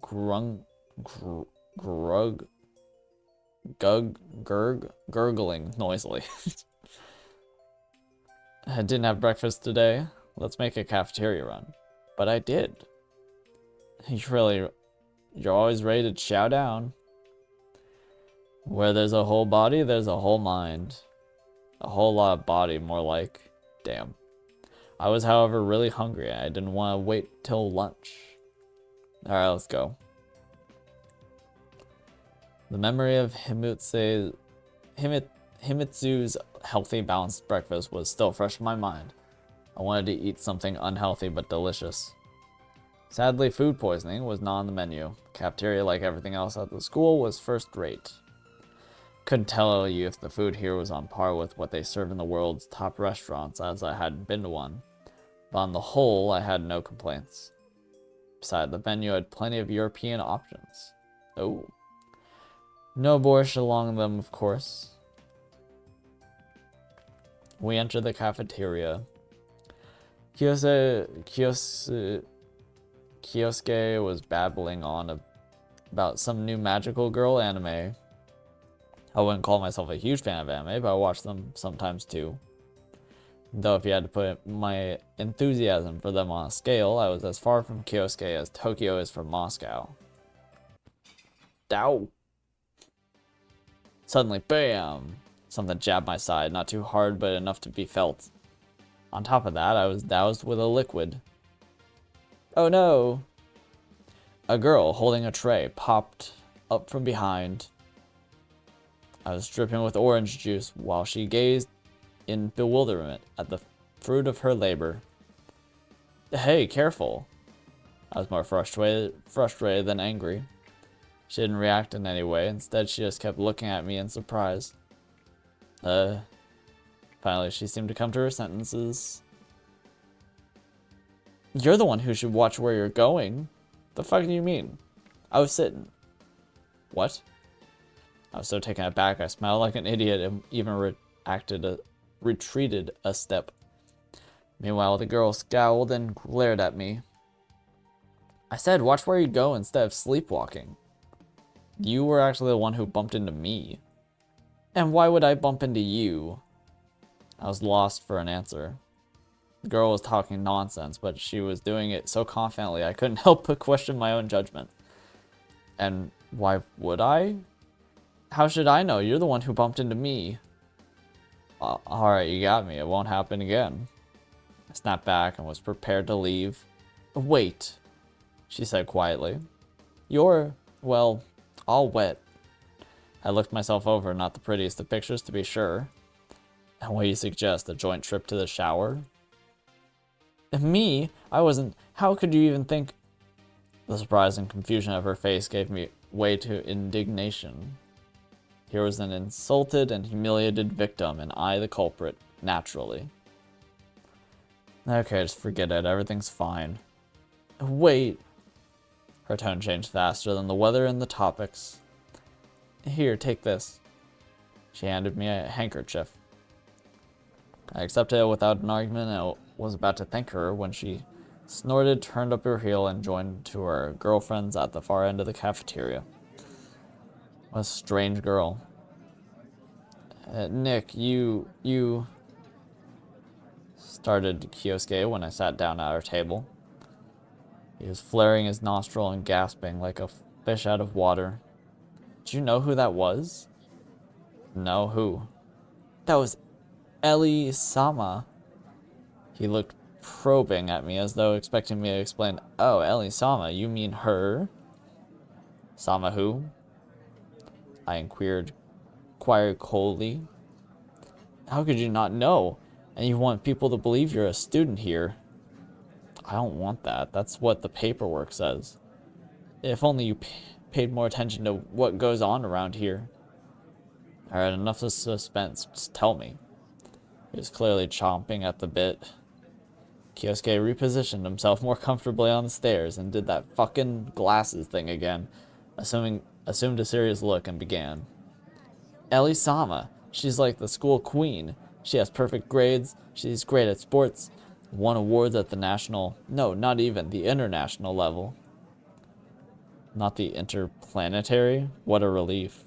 gurgling noisily. I didn't have breakfast today. Let's make a cafeteria run. But I did. You're always ready to chow down. Where there's a whole body, there's a whole mind. A whole lot of body, more like. Damn. I was, however, really hungry, and I didn't want to wait till lunch. Alright, let's go. The memory of Himitsu's healthy, balanced breakfast was still fresh in my mind. I wanted to eat something unhealthy but delicious. Sadly, food poisoning was not on the menu. The cafeteria, like everything else at the school, was first rate. Couldn't tell you if the food here was on par with what they serve in the world's top restaurants, as I hadn't been to one. But on the whole, I had no complaints. Besides, the menu had plenty of European options. Oh. No borscht along them, of course. We entered the cafeteria. Kyosuke was babbling on about some new magical girl anime. I wouldn't call myself a huge fan of anime, but I watch them sometimes too. Though if you had to put my enthusiasm for them on a scale, I was as far from Kyosuke as Tokyo is from Moscow. Dow! Suddenly, bam! Something jabbed my side, not too hard, but enough to be felt. On top of that, I was doused with a liquid. Oh no! A girl holding a tray popped up from behind. I was dripping with orange juice while she gazed in bewilderment at the fruit of her labor. Hey, careful! I was more frustrated than angry. She didn't react in any way. Instead, she just kept looking at me in surprise. Finally, she seemed to come to her sentences. You're the one who should watch where you're going. The fuck do you mean? I was sitting. What? I was so taken aback, I smiled like an idiot and even retreated a step. Meanwhile, the girl scowled and glared at me. I said, watch where you go instead of sleepwalking. You were actually the one who bumped into me. And why would I bump into you? I was lost for an answer. The girl was talking nonsense, but she was doing it so confidently I couldn't help but question my own judgment. And why would I? How should I know? You're the one who bumped into me. Alright, you got me. It won't happen again. I snapped back and was prepared to leave. Wait, she said quietly. You're, well, all wet. I looked myself over, not the prettiest of pictures to be sure. And what do you suggest, a joint trip to the shower? Me? I wasn't. How could you even think? The surprise and confusion of her face gave me way to indignation. Here was an insulted and humiliated victim, and I the culprit, naturally. Okay, just forget it. Everything's fine. Wait. Her tone changed faster than the weather and the topics. Here, take this. She handed me a handkerchief. I accepted it without an argument and was about to thank her when she snorted, turned up her heel, and joined to her girlfriends at the far end of the cafeteria. What a strange girl. Nick, you... started Kyosuke when I sat down at our table. He was flaring his nostril and gasping like a fish out of water. Do you know who that was? No, who? That was Ellie-sama. He looked probing at me as though expecting me to explain, oh, Ellie-sama, you mean her? Sama who? I inquired coldly. How could you not know? And you want people to believe you're a student here. I don't want that. That's what the paperwork says. If only you paid more attention to what goes on around here. Alright, enough of suspense. Just tell me. He was clearly chomping at the bit. Kyosuke repositioned himself more comfortably on the stairs and did that fucking glasses thing again, assumed a serious look and began. Ellie-sama, she's like the school queen. She has perfect grades, she's great at sports, won awards at the national, no, not even, the international level. Not the interplanetary? What a relief.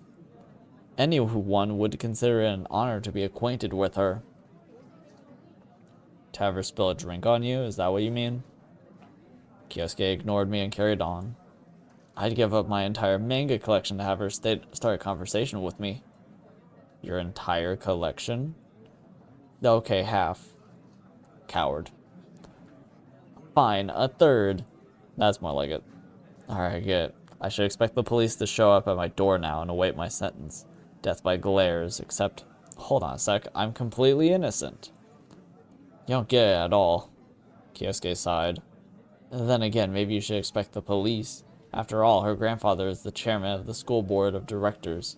Anyone would consider it an honor to be acquainted with her. To have her spill a drink on you, is that what you mean? Kyosuke ignored me and carried on. I'd give up my entire manga collection to have her start a conversation with me. Your entire collection? Okay, half. Coward. Fine, a third. That's more like it. Alright, good. I should expect the police to show up at my door now and await my sentence. Death by glares, except... Hold on a sec, I'm completely innocent. You don't get it at all. Kyosuke sighed. Then again, maybe you should expect the police. After all, her grandfather is the chairman of the school board of directors.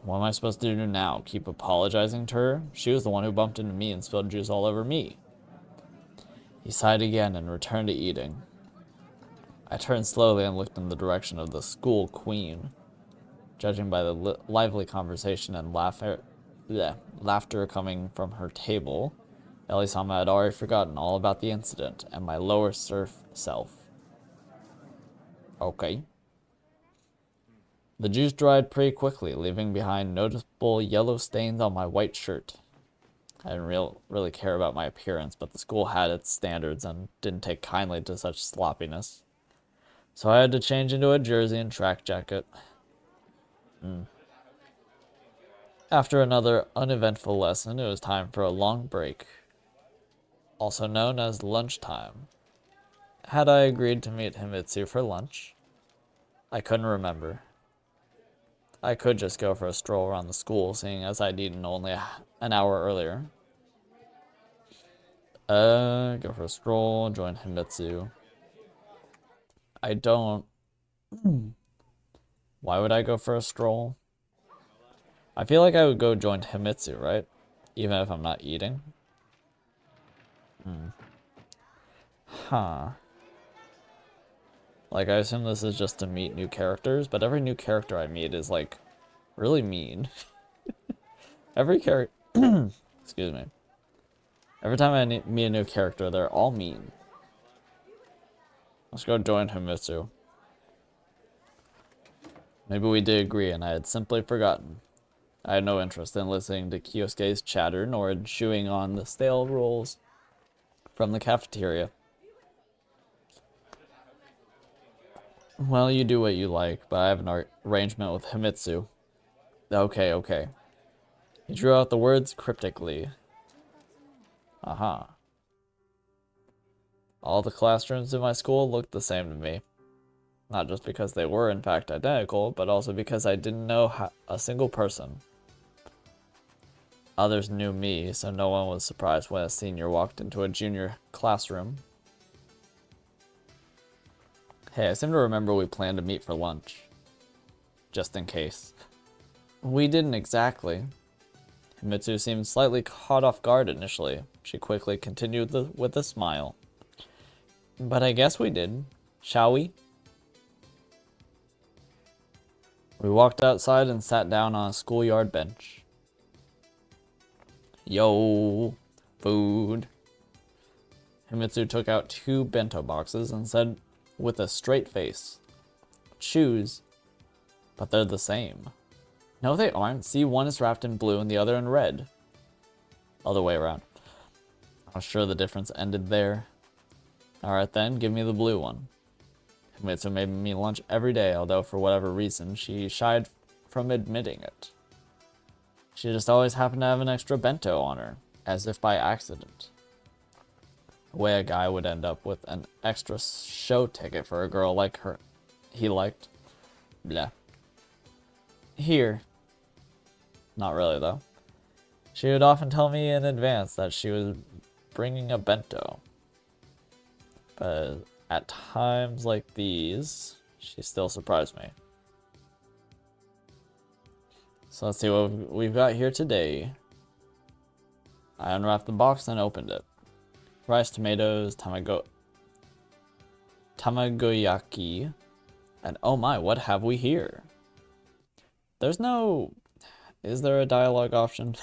What am I supposed to do now? Keep apologizing to her? She was the one who bumped into me and spilled juice all over me. He sighed again and returned to eating. I turned slowly and looked in the direction of the school queen. Judging by the lively conversation and laughter coming from her table, Ellie-sama had already forgotten all about the incident and my lower serf self. Okay. The juice dried pretty quickly, leaving behind noticeable yellow stains on my white shirt. I didn't really care about my appearance, but the school had its standards and didn't take kindly to such sloppiness. So I had to change into a jersey and track jacket. After another uneventful lesson, it was time for a long break, also known as lunchtime. Had I agreed to meet Himitsu for lunch? I couldn't remember. I could just go for a stroll around the school, seeing as I'd eaten only an hour earlier. Go for a stroll, join Himitsu. I don't... Why would I go for a stroll? I feel like I would go join Himitsu, right? Even if I'm not eating. Huh. Like, I assume this is just to meet new characters, but every new character I meet is, like, really mean. Every character... Excuse me. Every time I meet a new character, they're all mean. Let's go join Himitsu. Maybe we did agree and I had simply forgotten. I had no interest in listening to Kyosuke's chatter, nor in chewing on the stale rolls from the cafeteria. Well, you do what you like, but I have an arrangement with Himitsu. Okay. He drew out the words cryptically. All the classrooms in my school looked the same to me. Not just because they were in fact identical, but also because I didn't know a single person. Others knew me, so no one was surprised when a senior walked into a junior classroom. Hey, I seem to remember we planned to meet for lunch. Just in case. We didn't exactly. Himitsu seemed slightly caught off guard initially. She quickly continued with a smile. But I guess we did. Shall we? We walked outside and sat down on a schoolyard bench. Yo, food. Himitsu took out 2 bento boxes and said with a straight face, choose, but they're the same. No, they aren't. See, one is wrapped in blue and the other in red. Other way around. I was sure the difference ended there. Alright then, give me the blue one. Himitsu made me lunch every day, although for whatever reason, she shied from admitting it. She just always happened to have an extra bento on her, as if by accident. The way a guy would end up with an extra show ticket for a girl like her he liked. Blah. Here. Not really, though. She would often tell me in advance that she was bringing a bento. But at times like these, she still surprised me. So let's see what we've got here today. I unwrapped the box and opened it. Rice, tomatoes, tamagoyaki, and oh my, what have we here? There's no... Is there a dialogue option?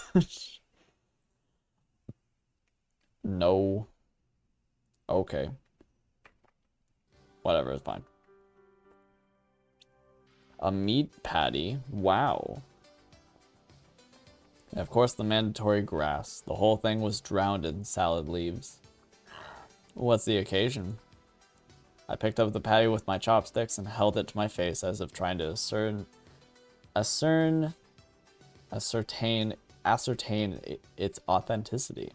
No. Okay. Whatever, it's fine. A meat patty? Wow. And of course the mandatory grass. The whole thing was drowned in salad leaves. What's the occasion? I picked up the patty with my chopsticks and held it to my face as if trying to ascertain its authenticity.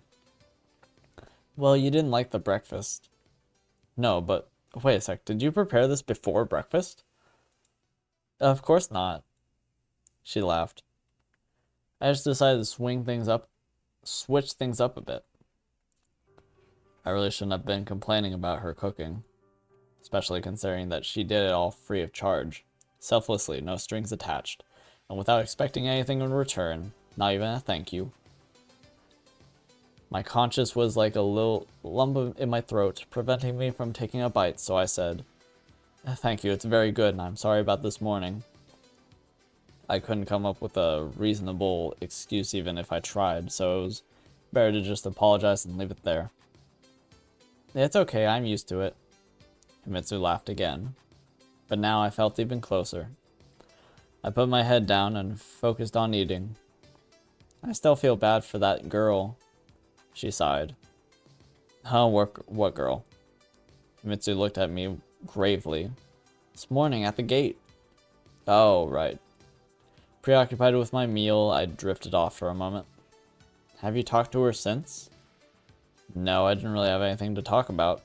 Well, you didn't like the breakfast. No, but wait a sec, did you prepare this before breakfast? Of course not. She laughed. I just decided to switch things up a bit. I really shouldn't have been complaining about her cooking, especially considering that she did it all free of charge, selflessly, no strings attached, and without expecting anything in return, not even a thank you. My conscience was like a little lump in my throat, preventing me from taking a bite, so I said, "Thank you, it's very good, and I'm sorry about this morning." I couldn't come up with a reasonable excuse even if I tried, so it was better to just apologize and leave it there. It's okay, I'm used to it. Himitsu laughed again, but now I felt even closer. I put my head down and focused on eating. I still feel bad for that girl, she sighed. Huh, what girl? Himitsu looked at me gravely. This morning at the gate. Oh, right. Preoccupied with my meal, I drifted off for a moment. Have you talked to her since? No, I didn't really have anything to talk about.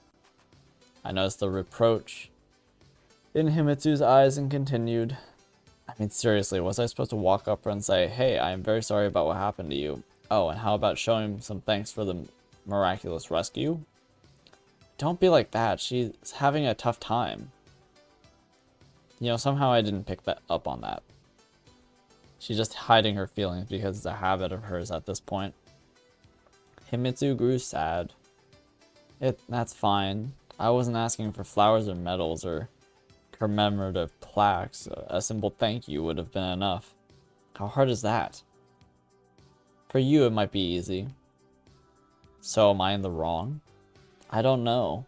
I noticed the reproach in Himitsu's eyes and continued. I mean, seriously, was I supposed to walk up and say, "Hey, I am very sorry about what happened to you. Oh, and how about showing some thanks for the miraculous rescue?" Don't be like that. She's having a tough time. You know, somehow I didn't pick up on that. She's just hiding her feelings because it's a habit of hers at this point. Himitsu grew sad. That's fine. I wasn't asking for flowers or medals or commemorative plaques. A simple thank you would have been enough. How hard is that? For you, it might be easy. So am I in the wrong? I don't know.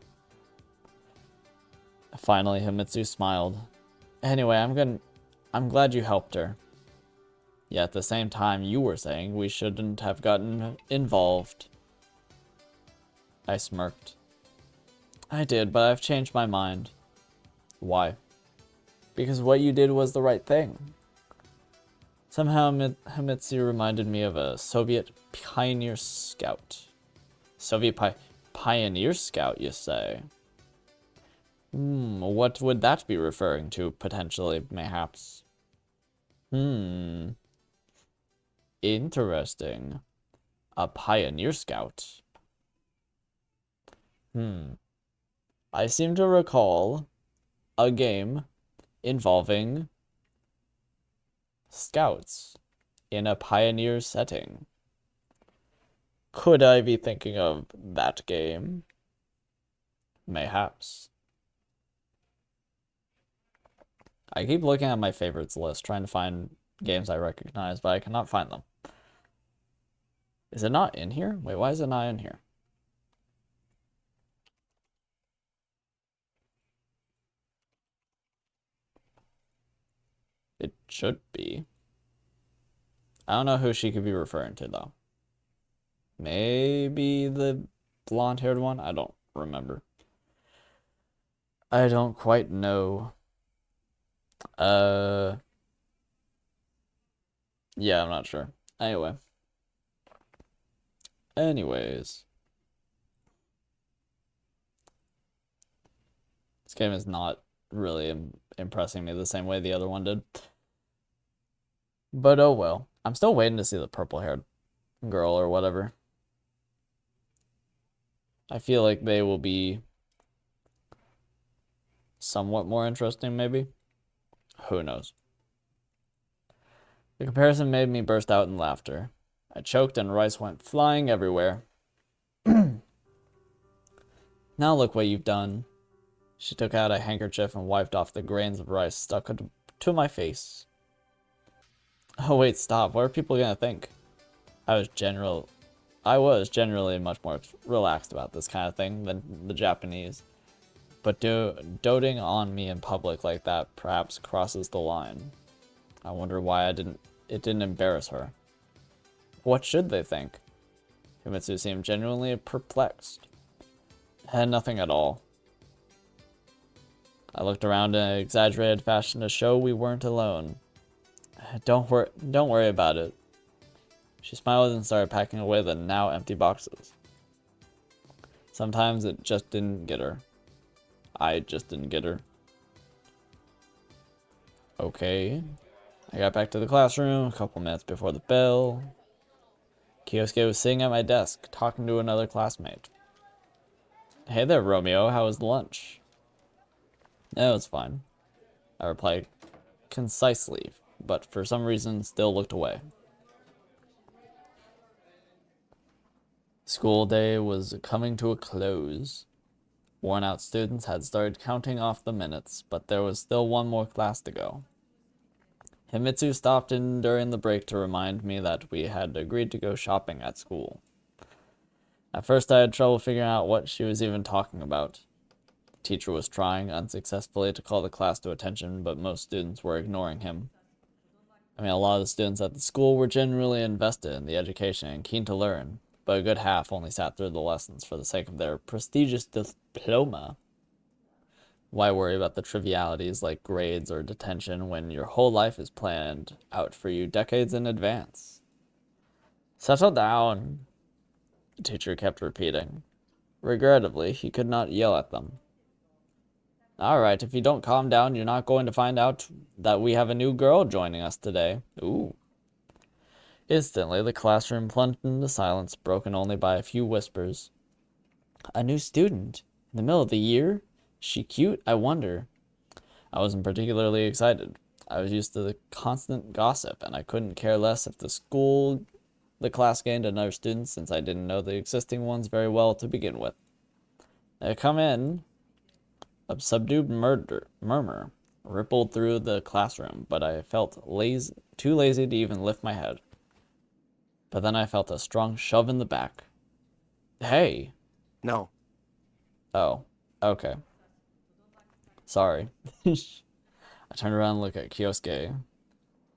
Finally, Himitsu smiled. Anyway, I'm glad you helped her. Yet at the same time, you were saying we shouldn't have gotten involved. I smirked. I did, but I've changed my mind. Why? Because what you did was the right thing. Somehow Himitsu reminded me of a Soviet pioneer scout. Soviet pioneer scout, you say? What would that be referring to, potentially, mayhaps? Interesting. A pioneer scout. I seem to recall a game involving scouts in a pioneer setting. Could I be thinking of that game? Mayhaps. I keep looking at my favorites list, trying to find games I recognize, but I cannot find them. Is it not in here? Wait, why is it not in here? It should be. I don't know who she could be referring to, though. Maybe the blonde-haired one? I don't remember. I don't quite know. Yeah, I'm not sure. Anyways. This game is not really impressing me the same way the other one did. But oh well. I'm still waiting to see the purple-haired girl or whatever. I feel like they will be somewhat more interesting, maybe. Who knows? The comparison made me burst out in laughter. I choked and rice went flying everywhere. Now look what you've done. She took out a handkerchief and wiped off the grains of rice stuck to my face. Oh wait, stop. What are people gonna think? I was generally much more relaxed about this kind of thing than the Japanese. But doting on me in public like that perhaps crosses the line. I wonder why it didn't embarrass her. What should they think? Himitsu seemed genuinely perplexed. Had nothing at all. I looked around in an exaggerated fashion to show we weren't alone. Don't worry about it. She smiled and started packing away the now empty boxes. Sometimes it just didn't get her. I just didn't get her. Okay. I got back to the classroom a couple minutes before the bell. Kyosuke was sitting at my desk, talking to another classmate. Hey there, Romeo. How was lunch? No, it's fine. I replied concisely, but for some reason still looked away. School day was coming to a close. Worn-out students had started counting off the minutes, but there was still one more class to go. Himitsu stopped in during the break to remind me that we had agreed to go shopping at school. At first I had trouble figuring out what she was even talking about. The teacher was trying, unsuccessfully, to call the class to attention, but most students were ignoring him. I mean, a lot of the students at the school were generally invested in the education and keen to learn, but a good half only sat through the lessons for the sake of their prestigious diploma. Why worry about the trivialities like grades or detention when your whole life is planned out for you decades in advance? Settle down, the teacher kept repeating. Regrettably, he could not yell at them. Alright, if you don't calm down, you're not going to find out that we have a new girl joining us today. Ooh. Instantly, the classroom plunged into silence, broken only by a few whispers. A new student? In the middle of the year? Is she cute? I wonder. I wasn't particularly excited. I was used to the constant gossip, and I couldn't care less if the class gained another student, since I didn't know the existing ones very well to begin with. Come in. A subdued murmur rippled through the classroom, but I felt too lazy to even lift my head. But then I felt a strong shove in the back. Hey! No. Oh, okay. Sorry. I turned around and looked at Kyosuke.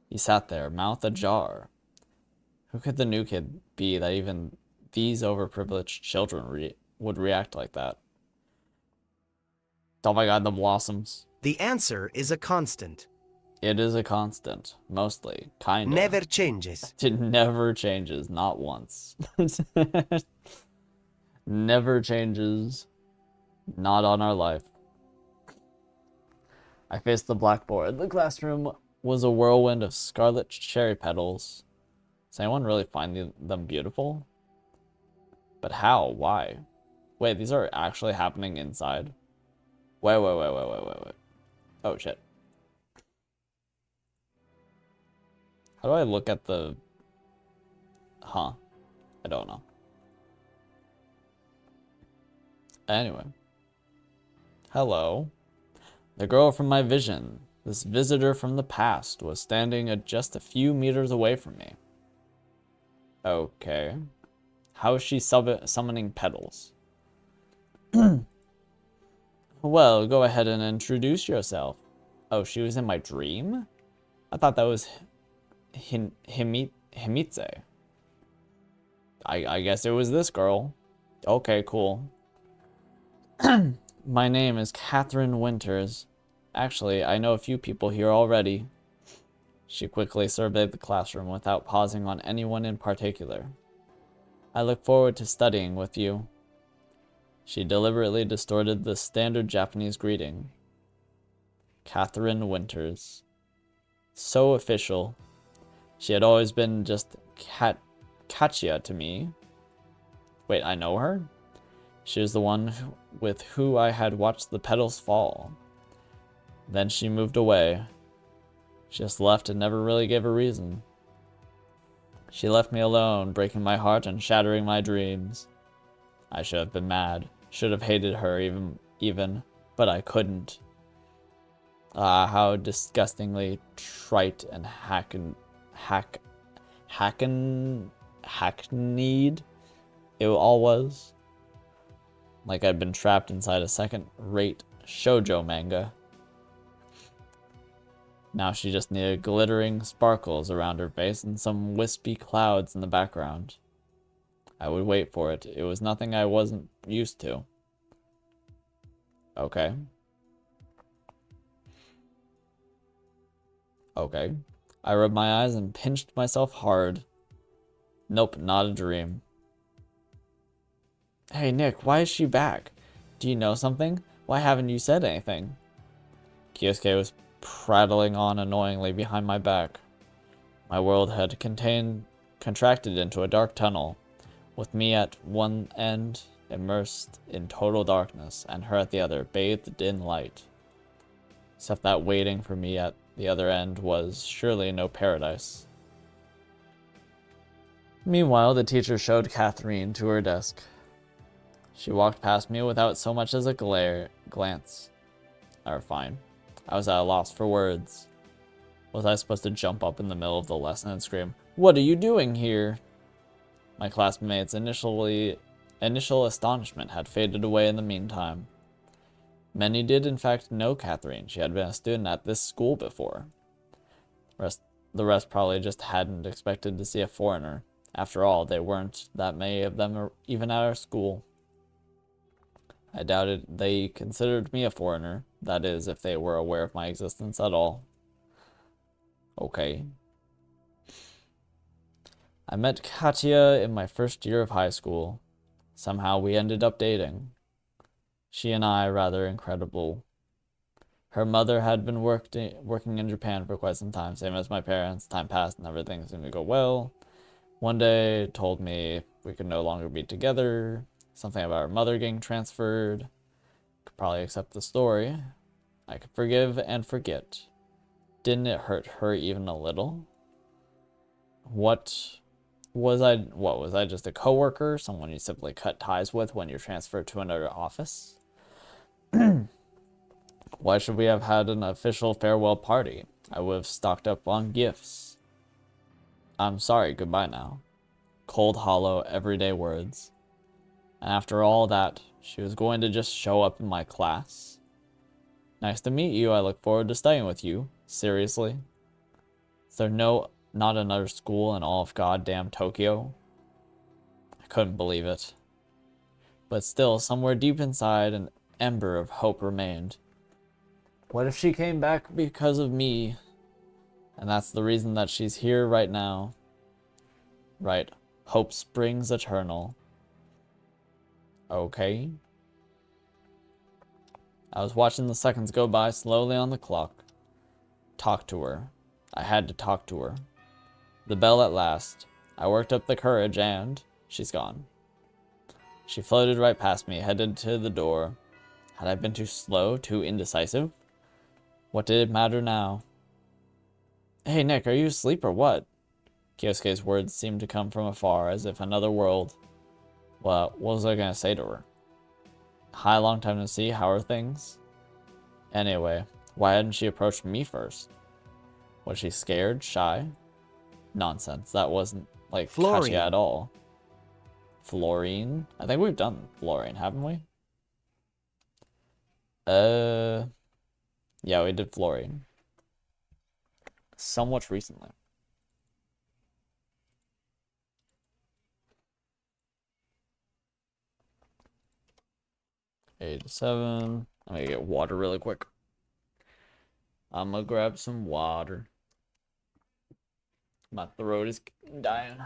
He sat there, mouth ajar. Who could the new kid be that even these overprivileged children would react like that? Oh my god, the blossoms. The answer is a constant. It is a constant, mostly, kind of. Never changes. It never changes, not once. Never changes, not on our life. I faced the blackboard. The classroom was a whirlwind of scarlet cherry petals. Does anyone really find them beautiful? But how? Why? Wait, these are actually happening inside? Wait. Oh, shit. How do I look at the... Huh. I don't know. Anyway. Hello. The girl from my vision, this visitor from the past, was standing at just a few meters away from me. Okay. How is she summoning petals? Well, go ahead and introduce yourself. Oh, she was in my dream? I thought that was Himitze. I guess it was this girl. Okay, cool. My name is Catherine Winters. Actually, I know a few people here already. She quickly surveyed the classroom without pausing on anyone in particular. I look forward to studying with you. She deliberately distorted the standard Japanese greeting. Catherine Winters. So official. She had always been just Katya to me. Wait, I know her? She was the one with who I had watched the petals fall. Then she moved away. She just left and never really gave a reason. She left me alone, breaking my heart and shattering my dreams. I should have been mad, should have hated her even, but I couldn't. Ah, how disgustingly trite and hackneyed it all was. Like I'd been trapped inside a second-rate shoujo manga. Now she just needed glittering sparkles around her face and some wispy clouds in the background. I would wait for it. It was nothing I wasn't used to. Okay. Okay. I rubbed my eyes and pinched myself hard. Nope, not a dream. Hey, Nick, why is she back? Do you know something? Why haven't you said anything? Kyosuke was prattling on annoyingly behind my back. My world had contracted into a dark tunnel, with me at one end, immersed in total darkness, and her at the other, bathed in light. Except that waiting for me at the other end was surely no paradise. Meanwhile, the teacher showed Catherine to her desk. She walked past me without so much as a glance. Fine. I was at a loss for words. Was I supposed to jump up in the middle of the lesson and scream, "What are you doing here?" My classmates' initial astonishment had faded away in the meantime. Many did in fact know Catherine. She had been a student at this school before. The rest probably just hadn't expected to see a foreigner. After all, there weren't that many of them even at our school. I doubted they considered me a foreigner. That is, if they were aware of my existence at all. Okay. I met Katya in my first year of high school. Somehow we ended up dating. She and I, rather incredible. Her mother had been working in Japan for quite some time, same as my parents. Time passed and everything seemed to go well. One day told me we could no longer be together. Something about her mother getting transferred. Could probably accept the story. I could forgive and forget. Didn't it hurt her even a little? What was I just a coworker? Someone you simply cut ties with when you're transferred to another office? Why should we have had an official farewell party? I would have stocked up on gifts. I'm sorry, goodbye now. Cold, hollow, everyday words. And after all that, she was going to just show up in my class? Nice to meet you. I look forward to studying with you. Seriously? Is there not another school in all of goddamn Tokyo? I couldn't believe it. But still, somewhere deep inside, an ember of hope remained. What if she came back because of me? And that's the reason that she's here right now. Right. Hope springs eternal. Okay. I was watching the seconds go by slowly on the clock. Talk to her. I had to talk to her. The bell at last. I worked up the courage and she's gone. She floated right past me, headed to the door. Had I been too slow, too indecisive? What did it matter now? Hey, Nick, are you asleep or what? Kyosuke's words seemed to come from afar, as if another world. Well, what was I gonna say to her? Hi, long time no see, how are things? Anyway, why hadn't she approached me first? Was she scared, shy? Nonsense, that wasn't, like, Fluorine. Katya at all. Fluorine? I think we've done fluorine, haven't we? Yeah, we did fluorine. Somewhat recently. 87. I'm gonna get water really quick. I'm gonna grab some water. My throat is dying.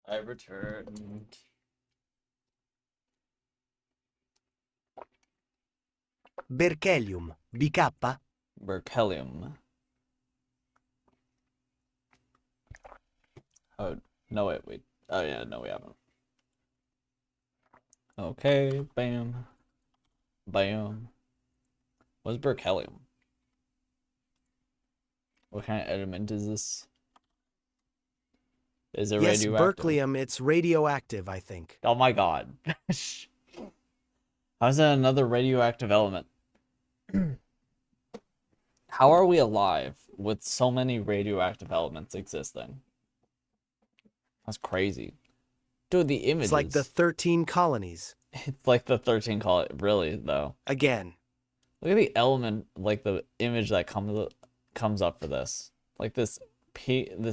I returned. Berkelium. BK. Berkelium. Oh, no, wait. Oh, yeah, no, we haven't. Okay, bam. Bam. What's berkelium? What kind of element is this? Is it Yes, radioactive? berkelium, it's radioactive, I think. Oh my god. How is that another radioactive element? How are we alive with so many radioactive elements existing? That's crazy. Dude, the It's like the images. 13 colonies. It's like the 13 call it, really, though. Again. Look at the element, like the image that comes up for this. Like this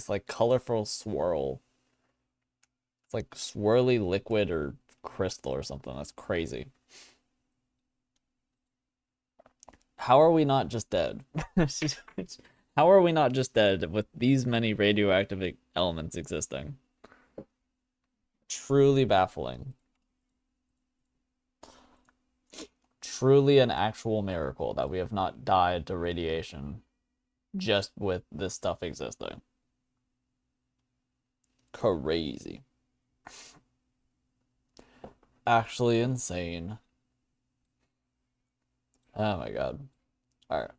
like colorful swirl. It's like swirly liquid or crystal or something. That's crazy. How are we not just dead? How are we not just dead with these many radioactive elements existing? Truly baffling. Truly an actual miracle that we have not died to radiation just with this stuff existing. Crazy. Actually insane. Oh my god. Alright.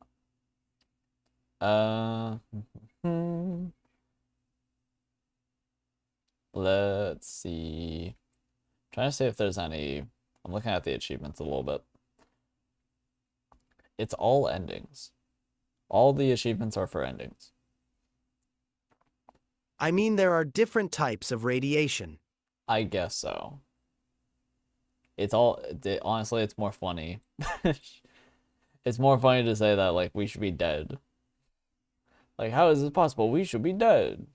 Let's see. Trying to see if there's any. I'm looking at the achievements a little bit. It's all endings. All the achievements are for endings. I mean, there are different types of radiation. I guess so. Honestly, it's more funny. It's more funny to say that, like, we should be dead. Like, how is this possible? We should be dead.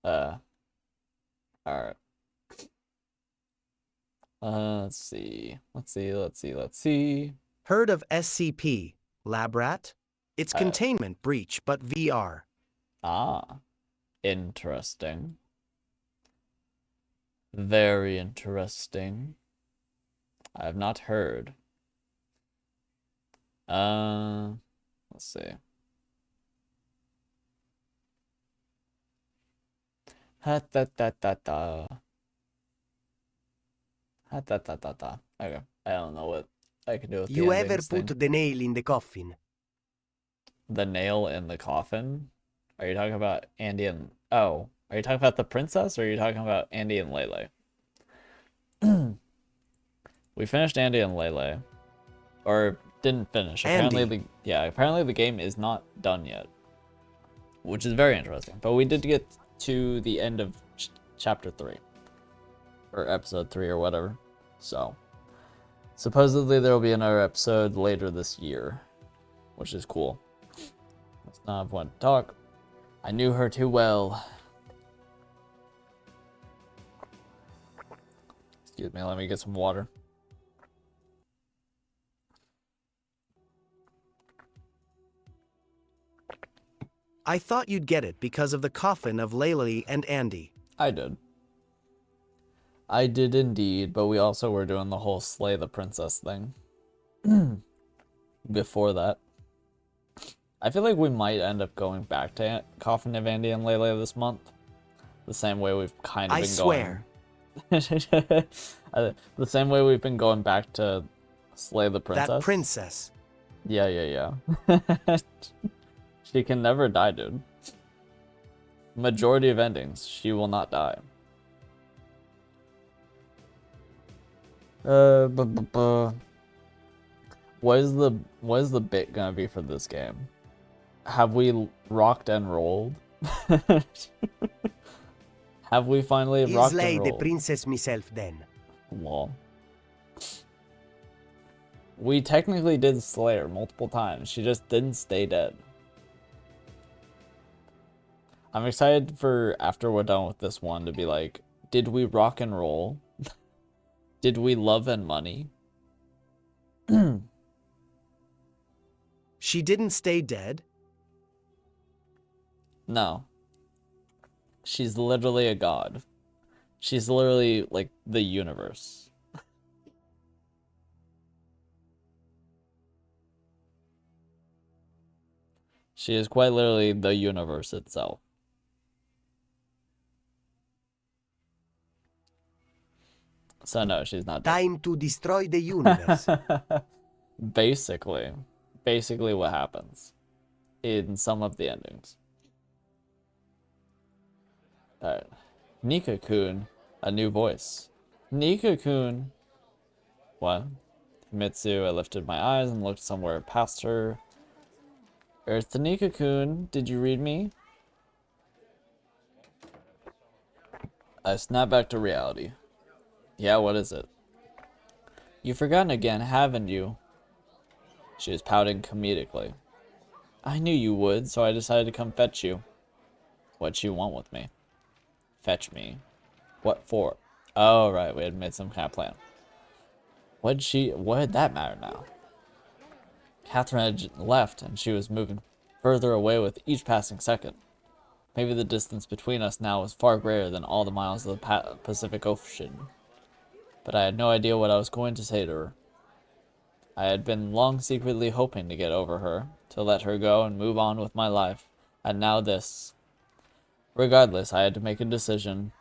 Alright. Let's see. Let's see. Heard of SCP, Lab Rat? It's containment breach, but VR. Ah, interesting. Very interesting. I have not heard. Let's see. Ha da da da da. Ha da da da da. Okay. I don't know what I can do with the You ever endings put thing. the nail in the coffin? The nail in the coffin? Are you talking about Andy and... Oh. Are you talking about the princess or are you talking about Andy and Lele? We finished Andy and Lele. Or didn't finish. Apparently Andy. apparently the game is not done yet. Which is very interesting. But we did get to the end of chapter 3. Or episode 3 or whatever. So supposedly there will be another episode later this year. Which is cool. Let's not have one to talk. I knew her too well. Excuse me, let me get some water. I thought you'd get it because of the coffin of Laylee and Andy. I did. I did indeed, but we also were doing the whole slay the princess thing. Before that. I feel like we might end up going back to Coffin of Andy and Lele this month. The same way we've kind of I been swear. going. The same way we've been going back to slay the princess. That princess. Yeah. She can never die, dude. Majority of endings, she will not die. What is the bit gonna be for this game? Have we rocked and rolled? Have we finally rocked and Slay the rolled? princess myself then. Lol. We technically did slay her multiple times. She just didn't stay dead. I'm excited for after we're done with this one to be like, did we rock and roll? Did we love and money? She didn't stay dead? No. She's literally a god. She's literally like the universe. She is quite literally the universe itself. So no, she's not dead. Time to destroy the universe. Basically what happens in some of the endings. Alright. Nika-kun, a new voice. Nika-kun. What? Mitsu, I lifted my eyes and looked somewhere past her. Earth to Nika-kun, did you read me? I snapped back to reality. Yeah, what is it? You've forgotten again, haven't you? She was pouting comedically. I knew you would, so I decided to come fetch you. What'd you want with me? Fetch me. What for? Oh, right, we had made some kind of plan. What did that matter now? Catherine had left, and she was moving further away with each passing second. Maybe the distance between us now was far greater than all the miles of the Pacific Ocean. But I had no idea what I was going to say to her. I had been long secretly hoping to get over her, to let her go and move on with my life, and now this. Regardless, I had to make a decision.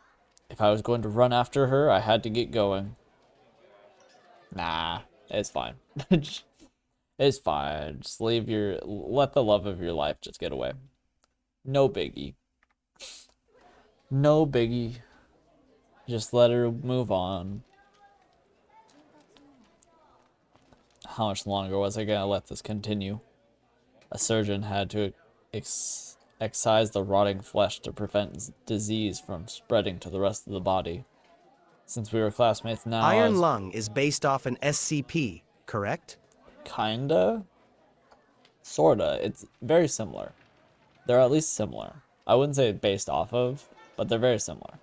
If I was going to run after her, I had to get going. Nah, it's fine. It's fine. Just let the love of your life just get away. No biggie. No biggie. Just let her move on. How much longer was I gonna let this continue? A surgeon had to excise the rotting flesh to prevent disease from spreading to the rest of the body. Since we were classmates now, Iron Lung is based off an SCP, correct? Kinda? Sorta. It's very similar. They're at least similar. I wouldn't say based off of, but they're very similar.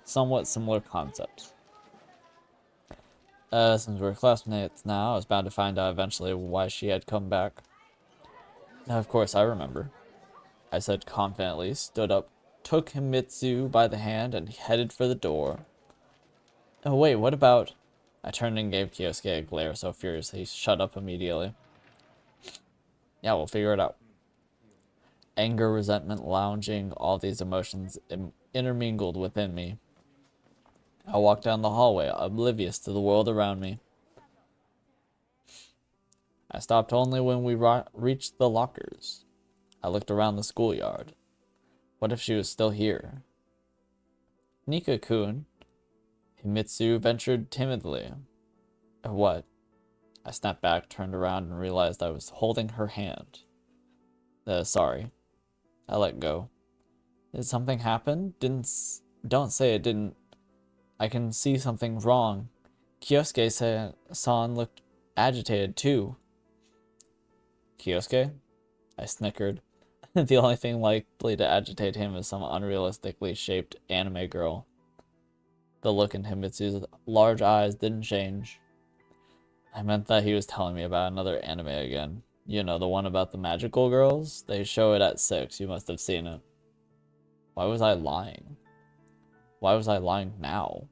Somewhat similar concepts. Since we're classmates now, I was bound to find out eventually why she had come back. Now, of course, I remember. I said confidently, stood up, took Himitsu by the hand, and headed for the door. Oh, wait, what about... I turned and gave Kyosuke a glare so furious he shut up immediately. Yeah, we'll figure it out. anger, resentment, lounging, all these emotions intermingled within me. I walked down the hallway, oblivious to the world around me. I stopped only when we reached the lockers. I looked around the schoolyard. What if she was still here? Nika-kun, Himitsu ventured timidly. What? I snapped back, turned around, and realized I was holding her hand. Sorry. I let go. Did something happen? Don't say it didn't. I can see something wrong. Kyosuke-san looked agitated too. Kyosuke? I snickered. The only thing likely to agitate him is some unrealistically shaped anime girl. The look in Himitsu's large eyes didn't change. I meant that he was telling me about another anime again. You know, the one about the magical girls? They show it at 6. You must have seen it. Why was I lying? Why was I lying now?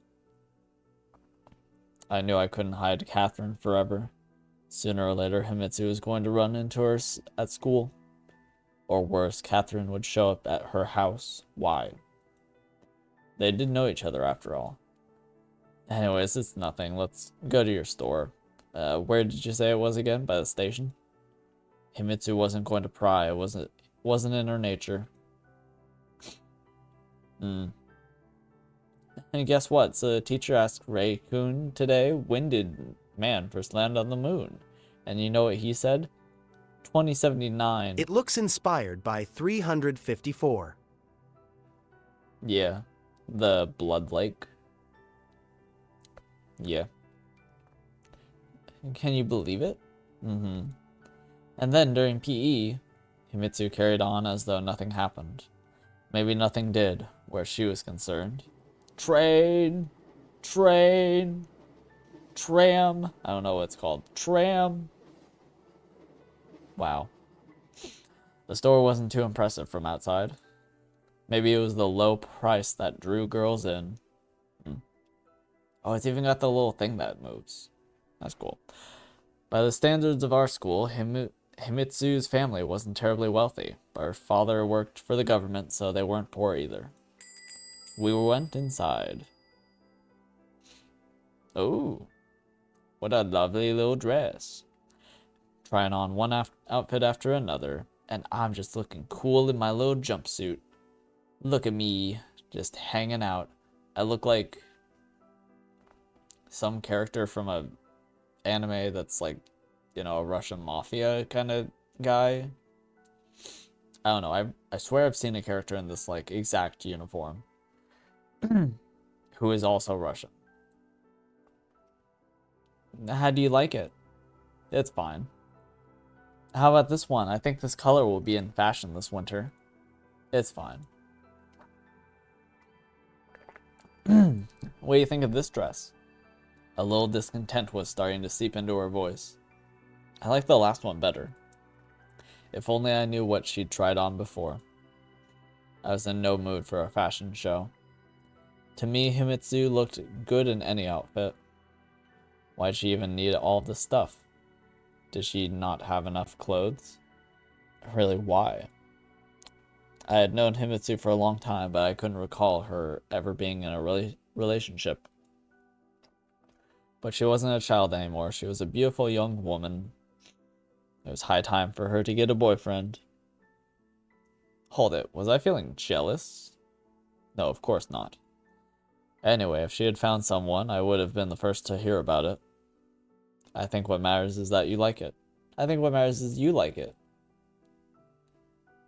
I knew I couldn't hide Catherine forever. Sooner or later, Himitsu was going to run into her at school. Or worse, Catherine would show up at her house. Why? They did know each other after all. Anyways, it's nothing. Let's go to your store. Where did you say it was again? By the station? Himitsu wasn't going to pry. It wasn't in her nature. And guess what? So the teacher asked Ray-kun today, when did man first land on the moon? And you know what he said? 2079. It looks inspired by 354. Yeah. The Blood Lake. Yeah. Can you believe it? And then during PE, Himitsu carried on as though nothing happened. Maybe nothing did, where she was concerned. Train! Train! Tram! I don't know what it's called. Tram! Wow. The store wasn't too impressive from outside. Maybe it was the low price that drew girls in. Oh, it's even got the little thing that moves. That's cool. By the standards of our school, Himitsu's family wasn't terribly wealthy, but her father worked for the government, so they weren't poor either. We went inside. Oh, what a lovely little dress. Trying on one outfit after another, and I'm just looking cool in my little jumpsuit. Look at me, just hanging out. I look like some character from a anime that's like, you know, a Russian mafia kind of guy. I don't know. I swear I've seen a character in this like exact uniform who is also Russian. How do you like it? It's fine. How about this one? I think this color will be in fashion this winter. It's fine. What do you think of this dress? A little discontent was starting to seep into her voice. I like the last one better. If only I knew what she'd tried on before. I was in no mood for a fashion show. To me, Himitsu looked good in any outfit. Why'd she even need all this stuff? Did she not have enough clothes? Really, why? I had known Himitsu for a long time, but I couldn't recall her ever being in a relationship. But she wasn't a child anymore. She was a beautiful young woman. It was high time for her to get a boyfriend. Hold it, was I feeling jealous? No, of course not. Anyway, if she had found someone, I would have been the first to hear about it. I think what matters is that you like it. I think what matters is you like it.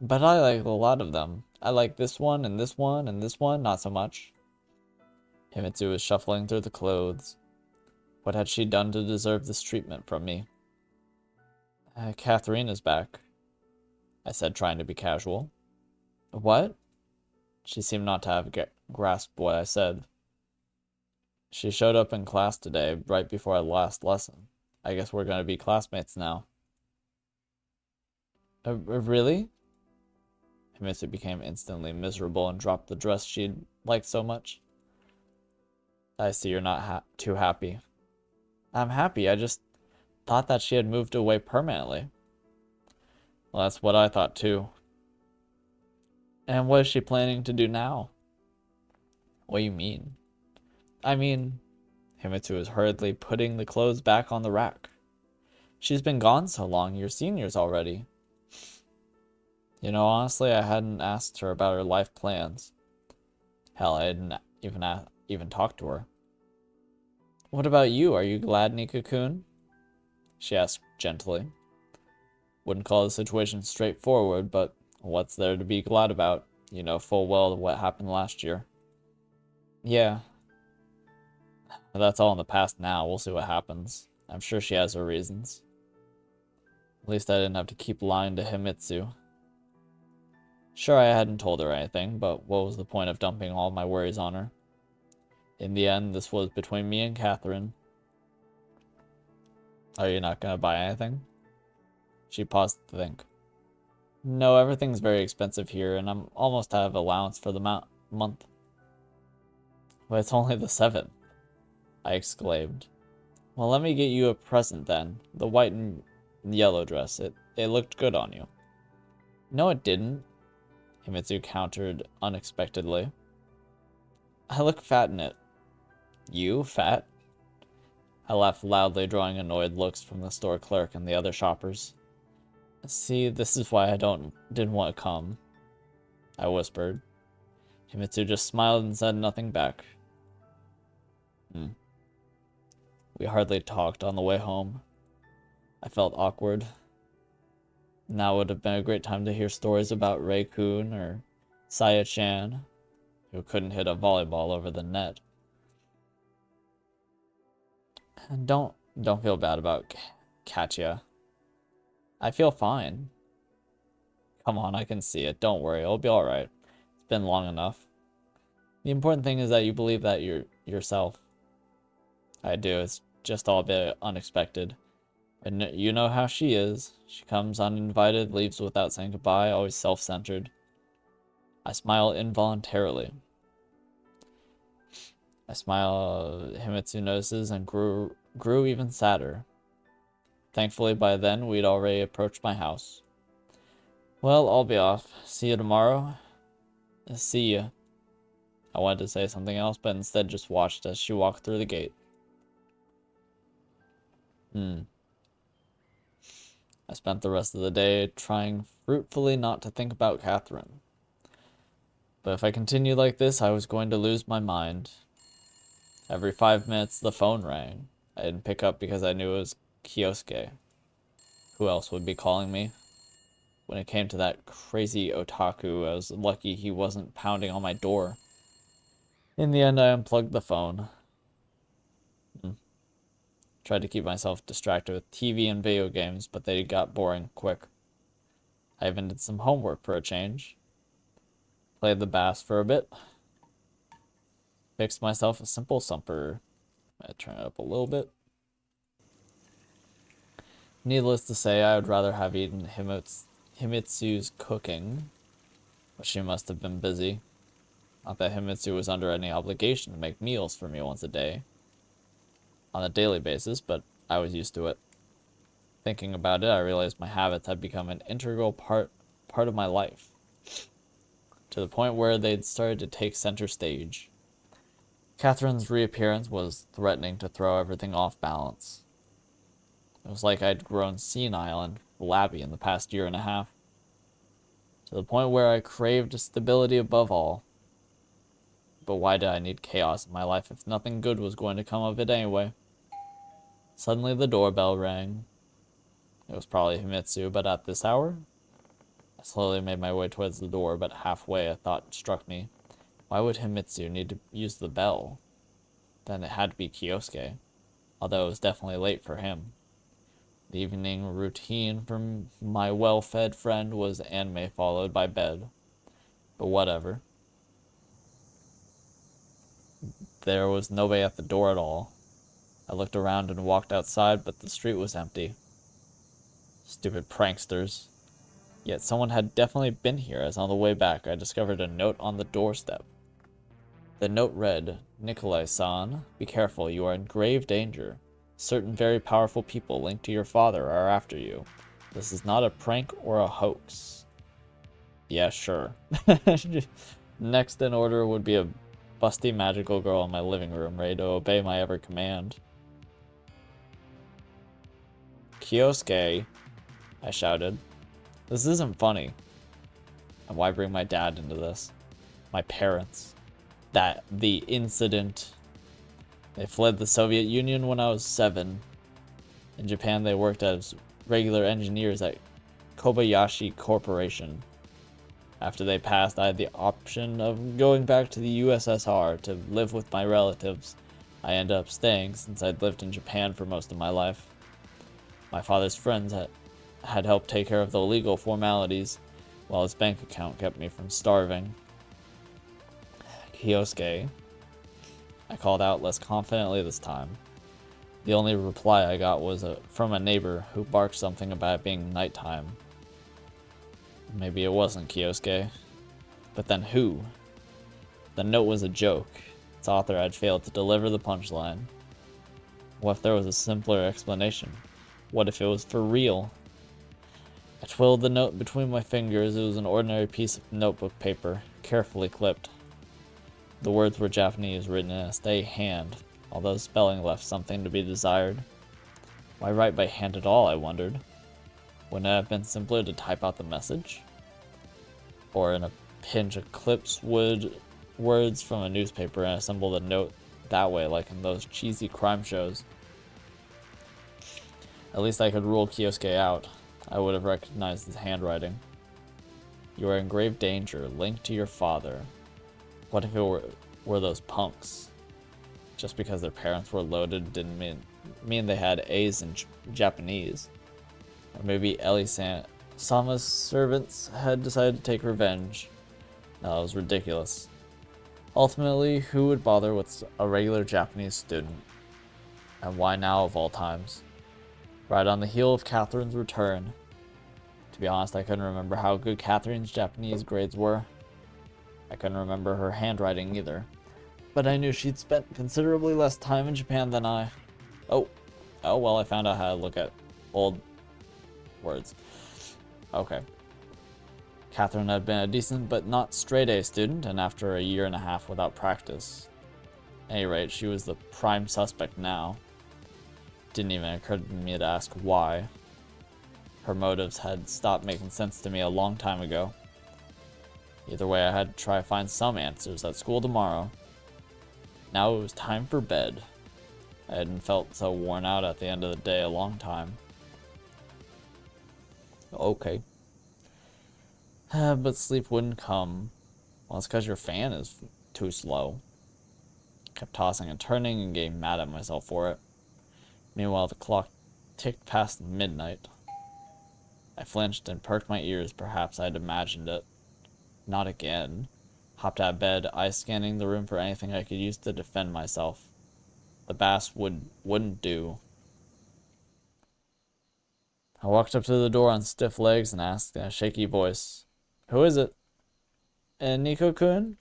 But I like a lot of them. I like this one, and this one, and this one, not so much. Himitsu was shuffling through the clothes. What had she done to deserve this treatment from me? Catherine is back, I said, trying to be casual. What? She seemed not to have grasped what I said. She showed up in class today, right before our last lesson. I guess we're going to be classmates now. Really? Himitsu became instantly miserable and dropped the dress she'd liked so much. I see you're not too happy. I'm happy, I just thought that she had moved away permanently. Well, that's what I thought too. And what is she planning to do now? What do you mean? I mean, Himitsu is hurriedly putting the clothes back on the rack. She's been gone so long, you're seniors already. You know, honestly, I hadn't asked her about her life plans. Hell, I didn't even talk to her. What about you? Are you glad, Nikko-kun? She asked gently. Wouldn't call the situation straightforward, but what's there to be glad about? You know full well what happened last year. Yeah. That's all in the past now. We'll see what happens. I'm sure she has her reasons. At least I didn't have to keep lying to Himitsu. Sure, I hadn't told her anything, but what was the point of dumping all my worries on her? In the end, this was between me and Catherine. Are you not gonna buy anything? She paused to think. No, everything's very expensive here, and I'm almost out of allowance for the month. But it's only the 7th, I exclaimed. Well, let me get you a present then. The white and yellow dress. It looked good on you. No, it didn't, Himitsu countered unexpectedly. I look fat in it. You, fat? I laughed loudly, drawing annoyed looks from the store clerk and the other shoppers. See, this is why I didn't want to come, I whispered. Himitsu just smiled and said nothing back. We hardly talked on the way home. I felt awkward. Now would have been a great time to hear stories about Rei-kun or Saya-chan, who couldn't hit a volleyball over the net. And don't feel bad about Katya. I feel fine. Come on, I can see it. Don't worry, it'll be alright. It's been long enough. The important thing is that you believe that you're yourself. I do, it's just all a bit unexpected. And you know how she is. She comes uninvited, leaves without saying goodbye, always self-centered. I smile involuntarily. I smile, Himitsu notices, and grew even sadder. Thankfully, by then, we'd already approached my house. Well, I'll be off. See you tomorrow. See ya. I wanted to say something else, but instead just watched as she walked through the gate. I spent the rest of the day trying fruitfully not to think about Catherine. But if I continued like this, I was going to lose my mind. Every 5 minutes, the phone rang. I didn't pick up because I knew it was Kyosuke. Who else would be calling me? When it came to that crazy otaku, I was lucky he wasn't pounding on my door. In the end, I unplugged the phone. Tried to keep myself distracted with TV and video games, but they got boring quick. I even did some homework for a change. Played the bass for a bit. Fixed myself a simple supper. I turn it up a little bit. Needless to say, I would rather have eaten Himitsu's cooking, but she must have been busy. Not that Himitsu was under any obligation to make meals for me once a day. On a daily basis, but I was used to it. Thinking about it, I realized my habits had become an integral part of my life, to the point where they'd started to take center stage. Catherine's reappearance was threatening to throw everything off balance. It was like I'd grown senile and flabby in the past year and a half, to the point where I craved stability above all. But why did I need chaos in my life if nothing good was going to come of it anyway? Suddenly the doorbell rang. It was probably Himitsu, but at this hour? I slowly made my way towards the door, but halfway a thought struck me. Why would Himitsu need to use the bell? Then it had to be Kyosuke, although it was definitely late for him. The evening routine for my well-fed friend was anime followed by bed. But whatever. There was nobody at the door at all. I looked around and walked outside, but the street was empty. Stupid pranksters. Yet someone had definitely been here, as on the way back I discovered a note on the doorstep. The note read, Nikolai-san, be careful, you are in grave danger. Certain very powerful people linked to your father are after you. This is not a prank or a hoax. Yeah, sure. Next in order would be a busty magical girl in my living room, ready to obey my every command. Kyosuke, I shouted. This isn't funny. And why bring my dad into this? My parents. The incident. They fled the Soviet Union when I was 7. In Japan, they worked as regular engineers at Kobayashi Corporation. After they passed, I had the option of going back to the USSR to live with my relatives. I ended up staying since I'd lived in Japan for most of my life. My father's friends had helped take care of the legal formalities, while his bank account kept me from starving. Kyosuke, I called out less confidently this time. The only reply I got was from a neighbor who barked something about it being nighttime. Maybe it wasn't Kyosuke. But then who? The note was a joke. Its author had failed to deliver the punchline. What if there was a simpler explanation? What if it was for real? I twirled the note between my fingers. It was an ordinary piece of notebook paper, carefully clipped. The words were Japanese, written in a steady hand, although spelling left something to be desired. Why write by hand at all, I wondered. Wouldn't it have been simpler to type out the message? Or in a pinch, eclipse words from a newspaper and assemble the note that way, like in those cheesy crime shows. At least I could rule Kyosuke out. I would have recognized his handwriting. You are in grave danger, linked to your father. What if it were those punks? Just because their parents were loaded didn't mean they had A's in Japanese. Or maybe Sama's servants had decided to take revenge. No, that was ridiculous. Ultimately, who would bother with a regular Japanese student? And why now of all times? Right on the heel of Catherine's return. To be honest, I couldn't remember how good Catherine's Japanese grades were. I couldn't remember her handwriting either. But I knew she'd spent considerably less time in Japan than I. Oh well, I found out how to look at old words. Okay. Catherine had been a decent but not straight-A student, and after a year and a half without practice. At any rate, she was the prime suspect now. Didn't even occur to me to ask why. Her motives had stopped making sense to me a long time ago. Either way, I had to try to find some answers at school tomorrow. Now it was time for bed. I hadn't felt so worn out at the end of the day a long time. Okay. But sleep wouldn't come. Well, it's because your fan is too slow. Kept tossing and turning and getting mad at myself for it. Meanwhile, the clock ticked past midnight. I flinched and perked my ears. Perhaps I'd imagined it. Not again. Hopped out of bed, eyes scanning the room for anything I could use to defend myself. The bass wouldn't do. I walked up to the door on stiff legs and asked in a shaky voice, "Who is it?" "Nico-kun?"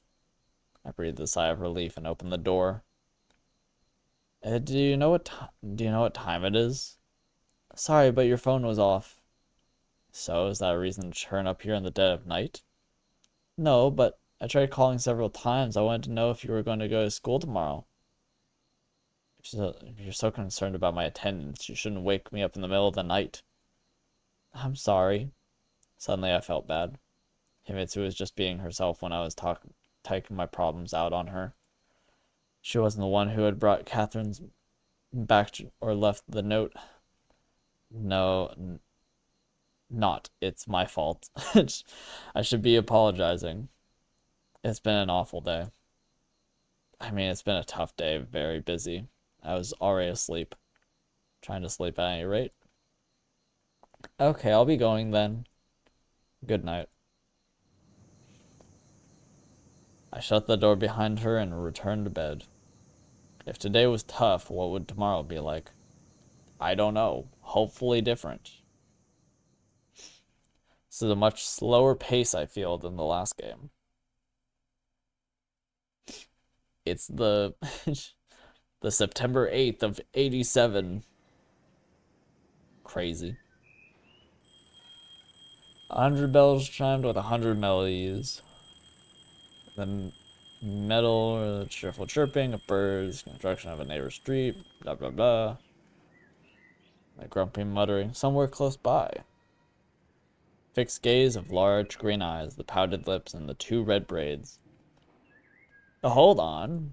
I breathed a sigh of relief and opened the door. Do you know what time it is?" "Sorry, but your phone was off." "So, is that a reason to turn up here in the dead of night?" "No, but I tried calling several times. I wanted to know if you were going to go to school tomorrow." If you're so concerned about my attendance, you shouldn't wake me up in the middle of the night." "I'm sorry." Suddenly I felt bad. Himitsu was just being herself when I was taking my problems out on her. She wasn't the one who had brought Catherine's back or left the note. No, not. It's my fault. I should be apologizing. It's been an awful day. I mean, it's been a tough day, very busy. I was already asleep. Trying to sleep at any rate. Okay, I'll be going then. Good night. I shut the door behind her and returned to bed. If today was tough, what would tomorrow be like? I don't know. Hopefully different. This is a much slower pace, I feel, than the last game. It's the the September 8th of 87. Crazy. 100 bells chimed with 100 melodies. The metal, cheerful chirping of birds, construction of a neighbor's street, blah blah blah. A grumpy muttering somewhere close by. Fixed gaze of large green eyes, the pouted lips, and the 2 red braids. Hold on.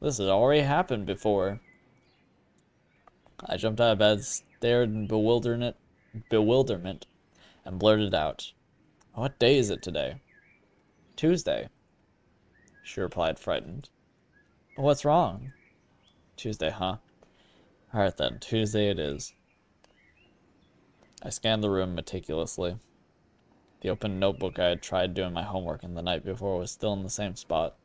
This has already happened before. I jumped out of bed, stared in bewilderment, and blurted out, "What day is it today?" "Tuesday," she replied, frightened. "What's wrong?" "Tuesday, huh? Alright then, Tuesday it is." I scanned the room meticulously. The open notebook I had tried doing my homework in the night before was still in the same spot,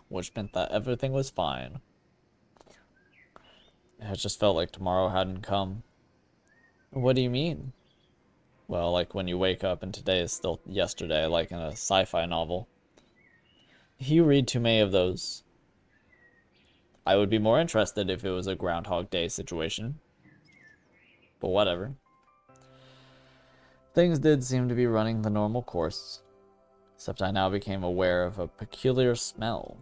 which meant that everything was fine. It just felt like tomorrow hadn't come. "What do you mean?" "Well, like when you wake up and today is still yesterday, like in a sci-fi novel." "You read too many of those." "I would be more interested if it was a Groundhog Day situation. But whatever." Things did seem to be running the normal course, except I now became aware of a peculiar smell.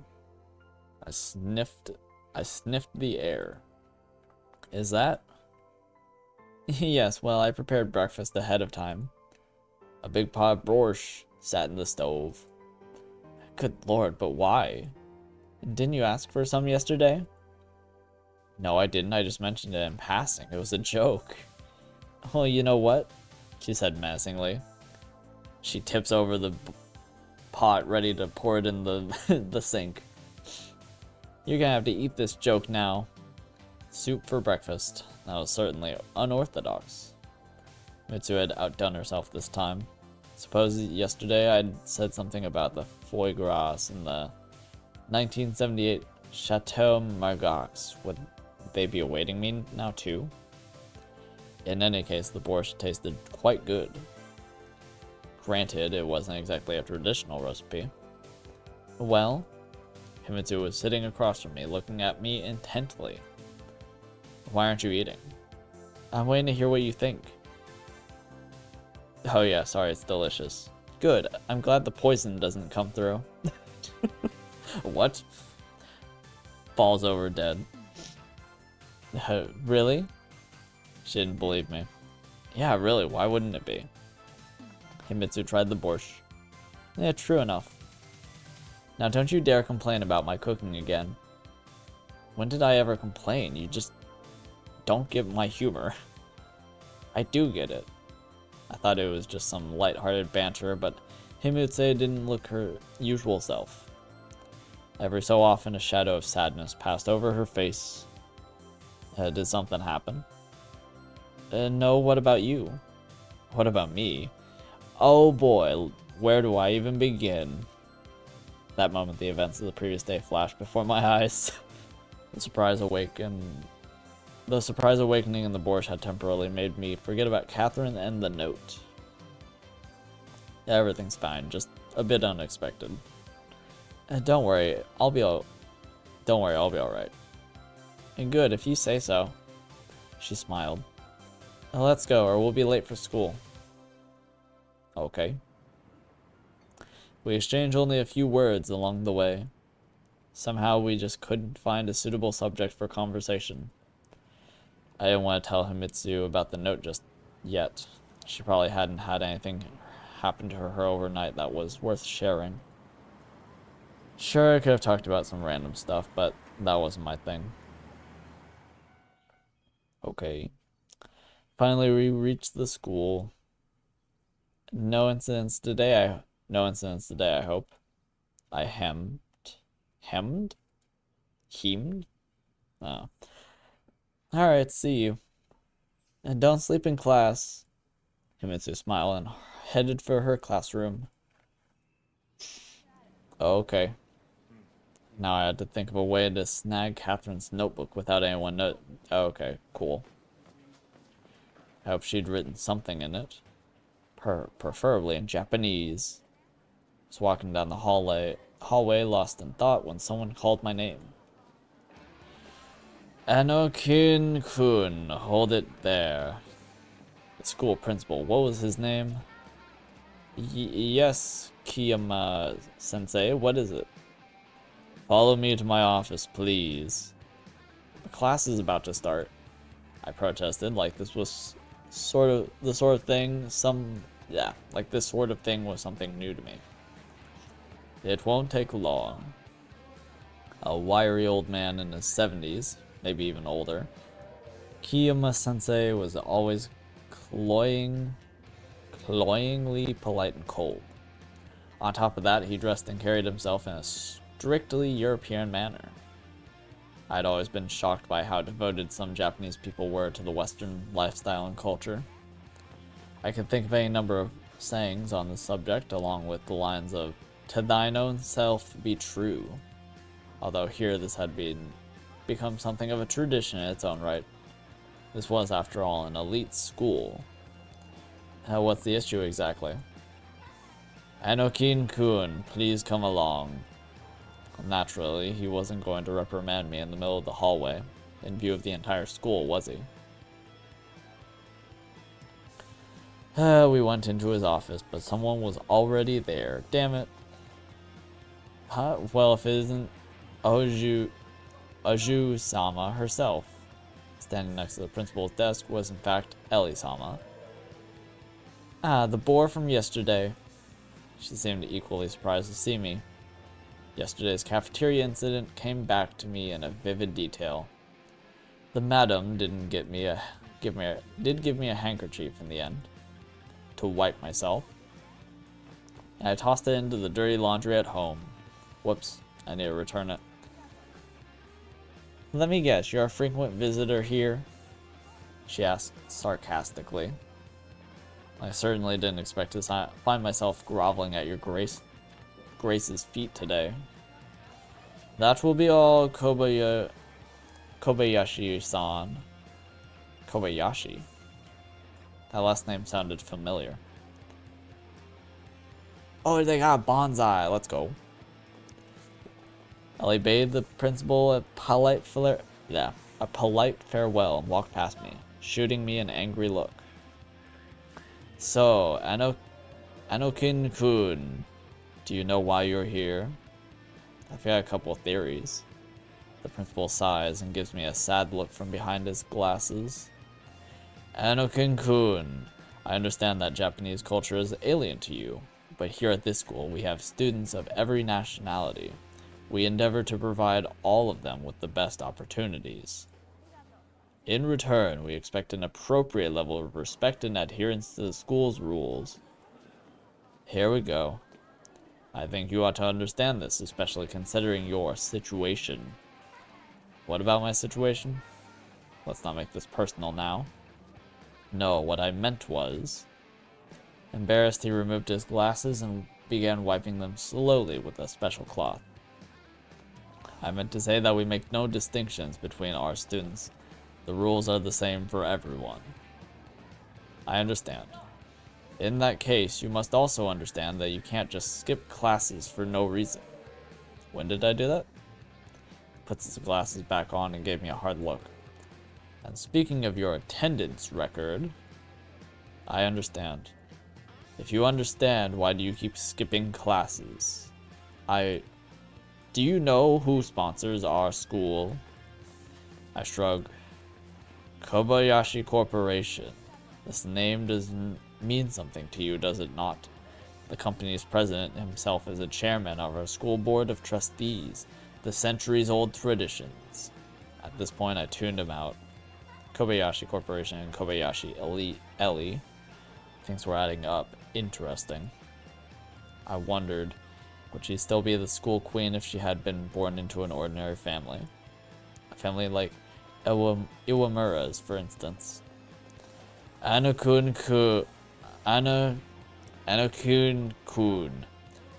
I sniffed the air. "Is that?" "Yes, well, I prepared breakfast ahead of time. A big pot of borscht sat in the stove." "Good lord, but why? Didn't you ask for some yesterday?" "No, I didn't. I just mentioned it in passing. It was a joke." "Well, you know what?" she said menacingly. She tips over the pot, ready to pour it in the the sink. "You're gonna have to eat this joke now." Soup for breakfast. That was certainly unorthodox. Mitsu had outdone herself this time. Suppose yesterday I'd said something about the foie gras in the 1978 Chateau Margaux. Would they be awaiting me now too? In any case, the borscht tasted quite good. Granted, it wasn't exactly a traditional recipe. "Well?" Himitsu was sitting across from me, looking at me intently. "Why aren't you eating?" "I'm waiting to hear what you think." "Oh yeah, sorry, it's delicious." "Good, I'm glad the poison doesn't come through." "What?" Falls over dead. "Really?" She didn't believe me. "Yeah, really, why wouldn't it be?" Himitsu tried the borscht. "Yeah, true enough. Now don't you dare complain about my cooking again." "When did I ever complain? You just don't get my humor." "I do get it." I thought it was just some light-hearted banter, but Himitsu didn't look her usual self. Every so often a shadow of sadness passed over her face. Did something happen? No, what about you?" "What about me? Oh boy, where do I even begin?" That moment, the events of the previous day flashed before my eyes. The surprise awakening in the borscht had temporarily made me forget about Catherine and the note. Everything's fine, just a bit unexpected. Don't worry, I'll be alright." "And good, if you say so." She smiled. "Let's go, or we'll be late for school." "Okay." We exchanged only a few words along the way. Somehow we just couldn't find a suitable subject for conversation. I didn't want to tell Himitsu about the note just yet. She probably hadn't had anything happen to her overnight that was worth sharing. Sure, I could have talked about some random stuff, but that wasn't my thing. Okay. Finally, we reached the school. No incidents today, I hope. I hemmed? Hemmed? Hemed? Oh. Alright, see you. And don't sleep in class. Himitsu smiled and headed for her classroom. Okay. Now I had to think of a way to snag Catherine's notebook without anyone know. Okay, cool. I hope she'd written something in it. Preferably in Japanese. I was walking down the hallway, lost in thought, when someone called my name. "Anakin-kun, hold it there." The school principal. What was his name? Yes, Kiyama-sensei. What is it? Follow me to my office, please. The class is about to start. I protested, like this was sort of the sort of thing like this sort of thing was something new to me. It won't take long. A wiry old man in his 70s, maybe even older. Kiyama-sensei was always cloyingly polite and cold. On top of that, he dressed and carried himself in a strictly European manner. I'd always been shocked by how devoted some Japanese people were to the Western lifestyle and culture. I could think of any number of sayings on the subject, along with the lines of, "To thine own self be true." Although here this had become something of a tradition in its own right. This was, after all, an elite school. What's the issue exactly? Anokin-kun, please come along. Naturally, he wasn't going to reprimand me in the middle of the hallway, in view of the entire school, was he? We went into his office, but someone was already there. Damn it. Huh? Well, if it isn't Aju-sama herself. Standing next to the principal's desk was, in fact, Ellie-sama. Ah, the boar from yesterday. She seemed equally surprised to see me. Yesterday's cafeteria incident came back to me in a vivid detail. The madam did give me a handkerchief in the end to wipe myself, and I tossed it into the dirty laundry at home. Whoops, I need to return it. Let me guess, you're a frequent visitor here? She asked sarcastically. I certainly didn't expect to find myself groveling at your Grace's feet today. That will be all, Kobayashi-san. Kobayashi? That last name sounded familiar. Oh, they got a bonsai. Let's go. Ellie bade the principal a polite farewell and walked past me, shooting me an angry look. So, Anokin-kun, do you know why you're here? I've got a couple of theories. The principal sighs and gives me a sad look from behind his glasses. Anokin-kun, I understand that Japanese culture is alien to you, but here at this school we have students of every nationality. We endeavor to provide all of them with the best opportunities. In return, we expect an appropriate level of respect and adherence to the school's rules. Here we go. I think you ought to understand this, especially considering your situation. What about my situation? Let's not make this personal now. No, what I meant was... Embarrassed, he removed his glasses and began wiping them slowly with a special cloth. I meant to say that we make no distinctions between our students. The rules are the same for everyone. I understand. In that case, you must also understand that you can't just skip classes for no reason. When did I do that? Puts his glasses back on and gave me a hard look. And speaking of your attendance record, I understand. If you understand, why do you keep skipping classes? Do you know who sponsors our school? I shrug. Kobayashi Corporation. This name does mean something to you, does it not? The company's president himself is a chairman of our school board of trustees, the centuries-old traditions. At this point, I tuned him out. Kobayashi Corporation and Kobayashi Ellie. Things were adding up. Interesting. I wondered, would she still be the school queen if she had been born into an ordinary family? A family like Iwamura's, for instance. Anokun-kun.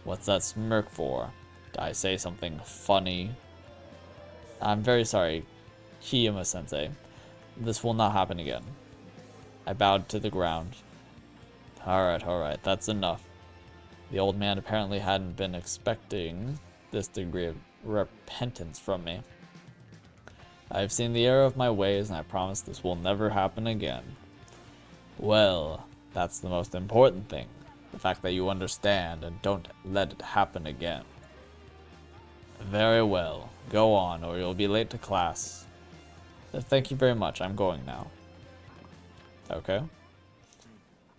What's that smirk for? Did I say something funny? I'm very sorry, Kiyama-sensei. This will not happen again. I bowed to the ground. Alright, that's enough. The old man apparently hadn't been expecting this degree of repentance from me. I have seen the error of my ways, and I promise this will never happen again. Well, that's the most important thing. The fact that you understand and don't let it happen again. Very well. Go on, or you'll be late to class. Thank you very much. I'm going now. Okay.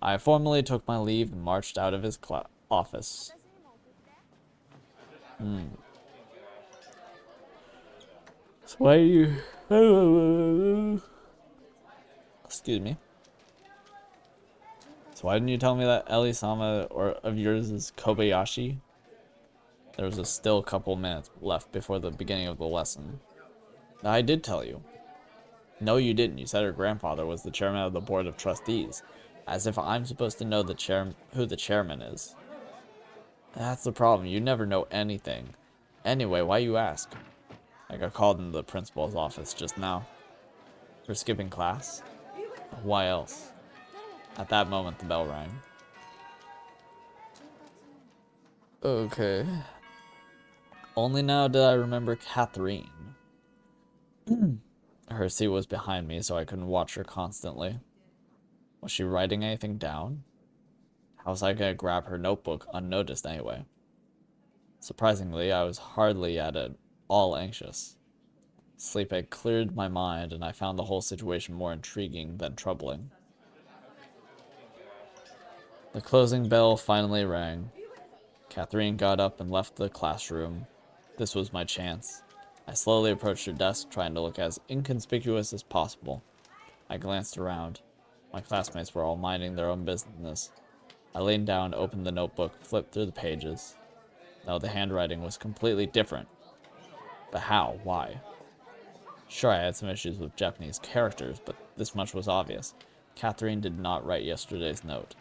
I formally took my leave and marched out of his office. So why do you... Excuse me. So why didn't you tell me that Eli-sama or of yours is Kobayashi? There was still a couple minutes left before the beginning of the lesson. I did tell you. No, you didn't. You said her grandfather was the chairman of the board of trustees. As if I'm supposed to know who the chairman is. That's the problem. You never know anything. Anyway, why you ask? I got called into the principal's office just now. For skipping class? Why else? At that moment, the bell rang. Okay. Only now did I remember Catherine. Her seat was behind me, so I couldn't watch her constantly. Was she writing anything down? How was I gonna grab her notebook unnoticed anyway? Surprisingly, I was hardly at all anxious. Sleep had cleared my mind, and I found the whole situation more intriguing than troubling. The closing bell finally rang. Catherine got up and left the classroom. This was my chance. I slowly approached her desk, trying to look as inconspicuous as possible. I glanced around. My classmates were all minding their own business. I leaned down, opened the notebook, flipped through the pages. No, the handwriting was completely different. But how? Why? Sure, I had some issues with Japanese characters, but this much was obvious. Catherine did not write yesterday's note.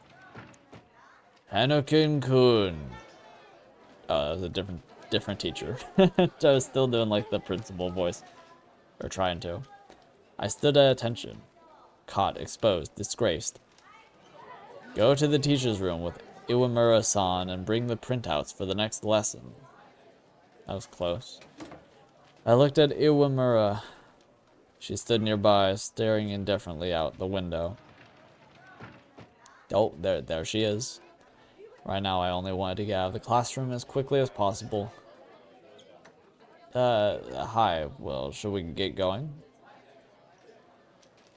Hanakin-kun. Oh, that was a different teacher. I was still doing like the principal voice. Or trying to. I stood at attention. Caught, exposed, disgraced. Go to the teacher's room with Iwamura-san and bring the printouts for the next lesson. That was close. I looked at Iwamura. She stood nearby, staring indifferently out the window. Oh, there she is. Right now, I only wanted to get out of the classroom as quickly as possible. Hi. Well, should we get going?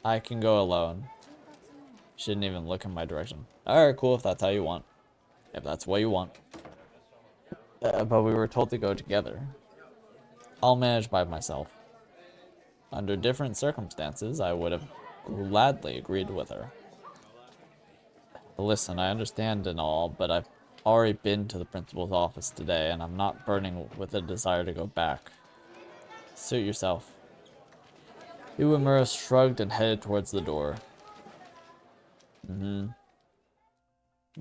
I can go alone. She didn't even look in my direction. Alright, cool, if that's how you want. If that's what you want. But we were told to go together. I'll manage by myself. Under different circumstances, I would have gladly agreed with her. Listen, I understand and all, but I've already been to the principal's office today, and I'm not burning with a desire to go back. Suit yourself. Iwamura shrugged and headed towards the door. The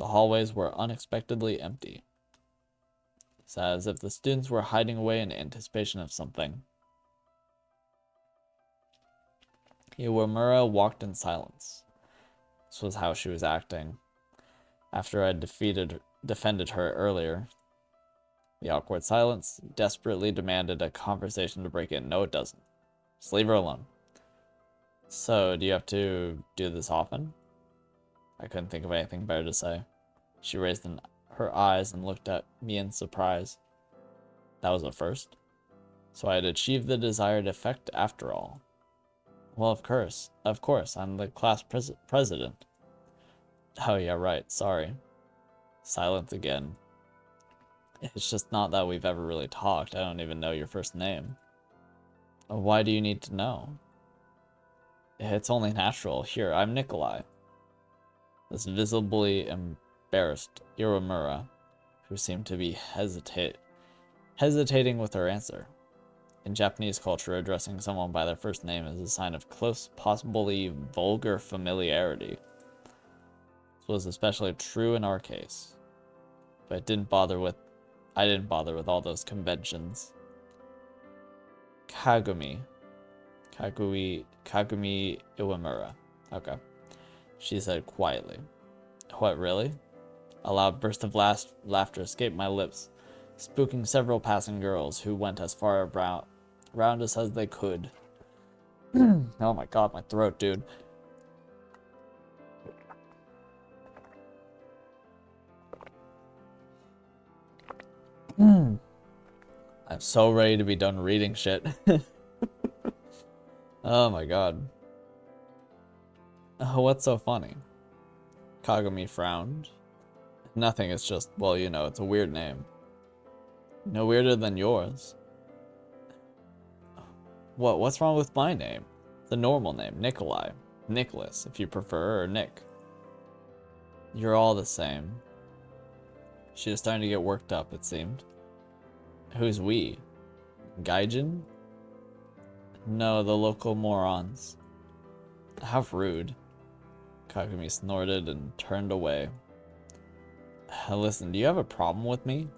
hallways were unexpectedly empty. It's as if the students were hiding away in anticipation of something. Iwamura walked in silence. This was how she was acting. After I defended her earlier. The awkward silence desperately demanded a conversation to break in. No, it doesn't. Just leave her alone. So, do you have to do this often? I couldn't think of anything better to say. She raised her eyes and looked at me in surprise. That was a first. So I had achieved the desired effect after all. Well, of course, I'm the class president. Oh yeah, right, sorry. Silence again. It's just not that we've ever really talked. I don't even know your first name. Why do you need to know? It's only natural. Here, I'm Nikolai. This visibly embarrassed Iwamura, who seemed to be hesitating with her answer. In Japanese culture, addressing someone by their first name is a sign of close, possibly vulgar familiarity. This was especially true in our case. But I didn't bother with all those conventions. Kagumi Iwamura. Okay. She said quietly. What, really? A loud burst of laughter escaped my lips, spooking several passing girls who went as far around us as they could. Oh my god, my throat, dude. I'm so ready to be done reading shit. Oh my god. Oh, what's so funny? Kagami frowned. Nothing, it's just, well, you know, it's a weird name. No weirder than yours. What's wrong with my name? It's a normal name, Nikolai. Nicholas, if you prefer, or Nick. You're all the same. She was starting to get worked up, it seemed. Who's we? Gaijin? No, the local morons. How rude. Kagami snorted and turned away. Listen, do you have a problem with me?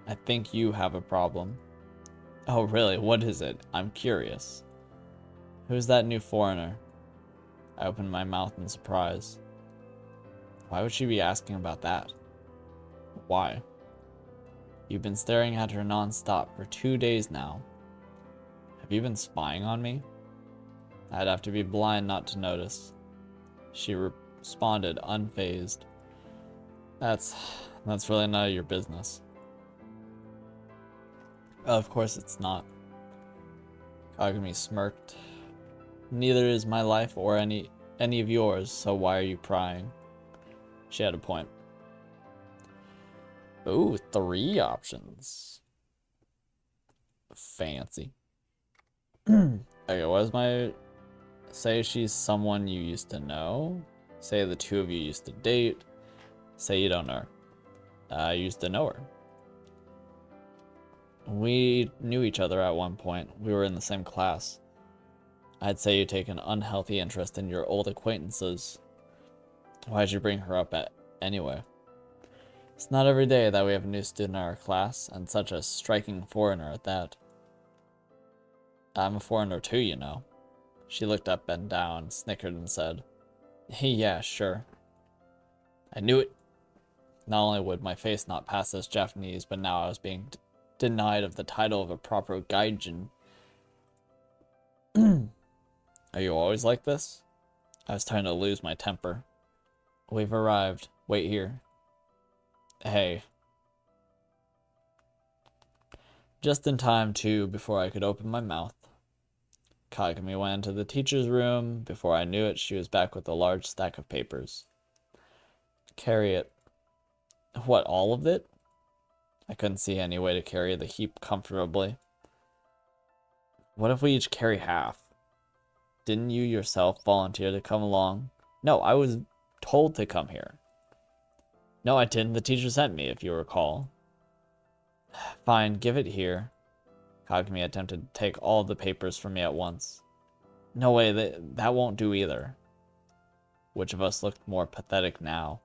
I think you have a problem. Oh, really? What is it? I'm curious. Who's that new foreigner? I opened my mouth in surprise. Why would she be asking about that? Why? You've been staring at her non-stop for 2 days now. Have you been spying on me? I'd have to be blind not to notice. She responded, unfazed. That's really none of your business. Of course it's not. Kagami smirked. Neither is my life or any of yours, so why are you prying? She had a point. Ooh, 3 options. Fancy. Okay, what is my... Say she's someone you used to know. Say the two of you used to date. Say you don't know her. I used to know her. We knew each other at one point. We were in the same class. I'd say you take an unhealthy interest in your old acquaintances. Why'd you bring her up anyway? It's not every day that we have a new student in our class, and such a striking foreigner at that. I'm a foreigner too, you know. She looked up and down, snickered, and said, Yeah, sure. I knew it. Not only would my face not pass as Japanese, but now I was being denied of the title of a proper gaijin. Are you always like this? I was starting to lose my temper. We've arrived. Wait here. Hey. Just in time, too, before I could open my mouth. Kagami went into the teacher's room. Before I knew it, she was back with a large stack of papers. Carry it. What, all of it? I couldn't see any way to carry the heap comfortably. What if we each carry half? Didn't you yourself volunteer to come along? No, I was told to come here. No, I didn't. The teacher sent me, if you recall. Fine, give it here. Kagami attempted to take all the papers from me at once. No way, that won't do either. Which of us looked more pathetic now?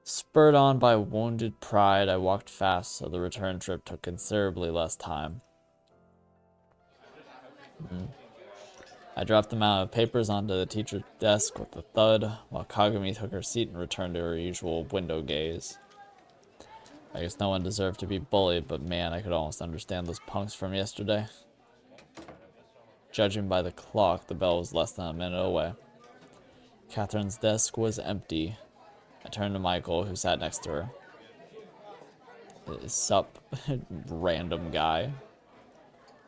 Spurred on by wounded pride, I walked fast, so the return trip took considerably less time. I dropped the amount of papers onto the teacher's desk with a thud, while Kagami took her seat and returned to her usual window gaze. I guess no one deserved to be bullied, but man, I could almost understand those punks from yesterday. Judging by the clock, the bell was less than a minute away. Catherine's desk was empty. I turned to Michael, who sat next to her. Sup, random guy.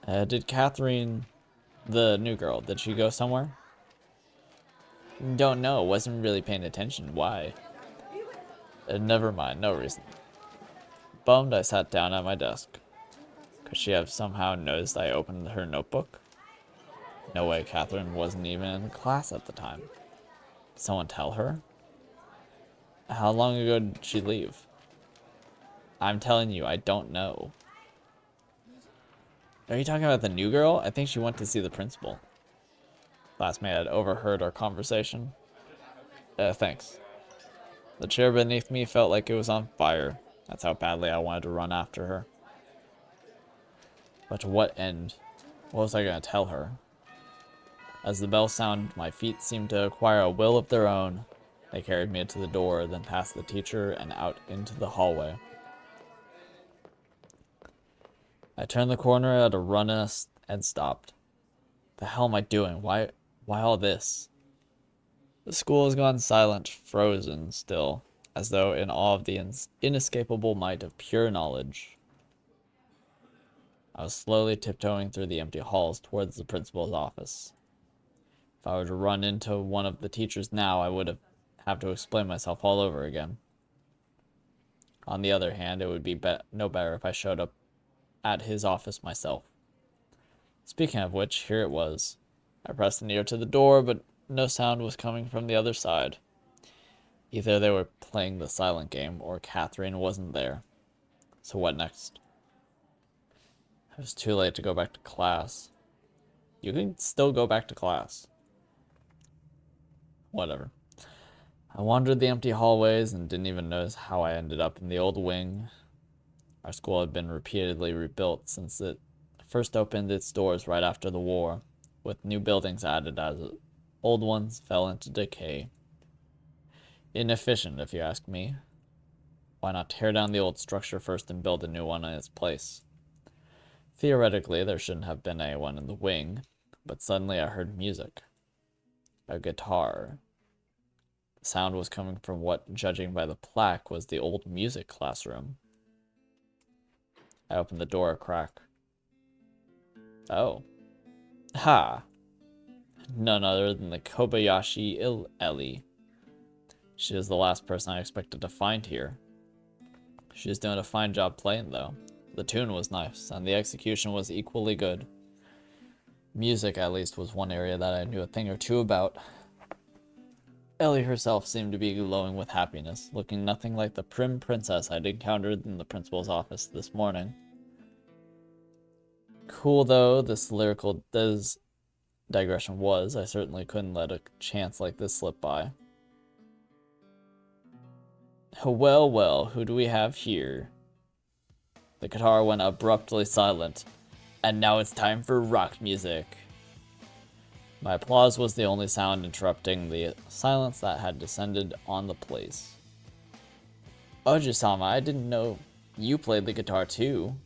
Did Catherine, the new girl, did she go somewhere? Don't know, wasn't really paying attention. Why? Never mind, no reason. Bummed, I sat down at my desk. Could she have somehow noticed I opened her notebook? No way, Catherine wasn't even in class at the time. Did someone tell her? How long ago did she leave? I'm telling you, I don't know. Are you talking about the new girl? I think she went to see the principal. Classmate had overheard our conversation. Thanks. The chair beneath me felt like it was on fire. That's how badly I wanted to run after her. But to what end? What was I going to tell her? As the bell sounded, my feet seemed to acquire a will of their own. They carried me to the door, then past the teacher and out into the hallway. I turned the corner at a run and stopped. The hell am I doing? Why all this? The school has gone silent, frozen still. as though in awe of the inescapable might of pure knowledge. I was slowly tiptoeing through the empty halls towards the principal's office. If I were to run into one of the teachers now, I would have to explain myself all over again. On the other hand, it would be no better if I showed up at his office myself. Speaking of which, here it was. I pressed an ear to the door, but no sound was coming from the other side. Either they were playing the silent game, or Catherine wasn't there. So what next? It was too late to go back to class. You can still go back to class. Whatever. I wandered the empty hallways and didn't even notice how I ended up in the old wing. Our school had been repeatedly rebuilt since it first opened its doors right after the war, with new buildings added as old ones fell into decay. Inefficient, if you ask me. Why not tear down the old structure first and build a new one in its place? Theoretically, there shouldn't have been anyone in the wing, but suddenly I heard music. A guitar. The sound was coming from what, judging by the plaque, was the old music classroom. I opened the door a crack. Oh. Ha! None other than the Kobayashi Ellie. She is the last person I expected to find here. She is doing a fine job playing, though. The tune was nice, and the execution was equally good. Music, at least, was one area that I knew a thing or two about. Ellie herself seemed to be glowing with happiness, looking nothing like the prim princess I'd encountered in the principal's office this morning. Cool though this lyrical digression was, I certainly couldn't let a chance like this slip by. Well, well, who do we have here? The guitar went abruptly silent, and now it's time for rock music. My applause was the only sound interrupting the silence that had descended on the place. Oju-sama, I didn't know you played the guitar too.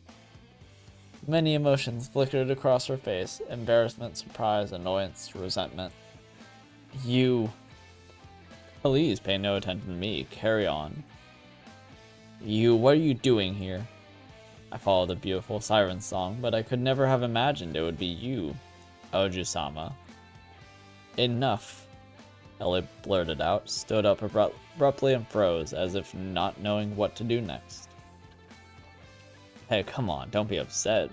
Many emotions flickered across her face: embarrassment, surprise, annoyance, resentment. You. Please pay no attention to me. Carry on. You, what are you doing here? I followed a beautiful siren song, but I could never have imagined it would be you, Oju-sama. Enough, Ellie blurted out, stood up abruptly and froze, as if not knowing what to do next. Hey, come on, don't be upset.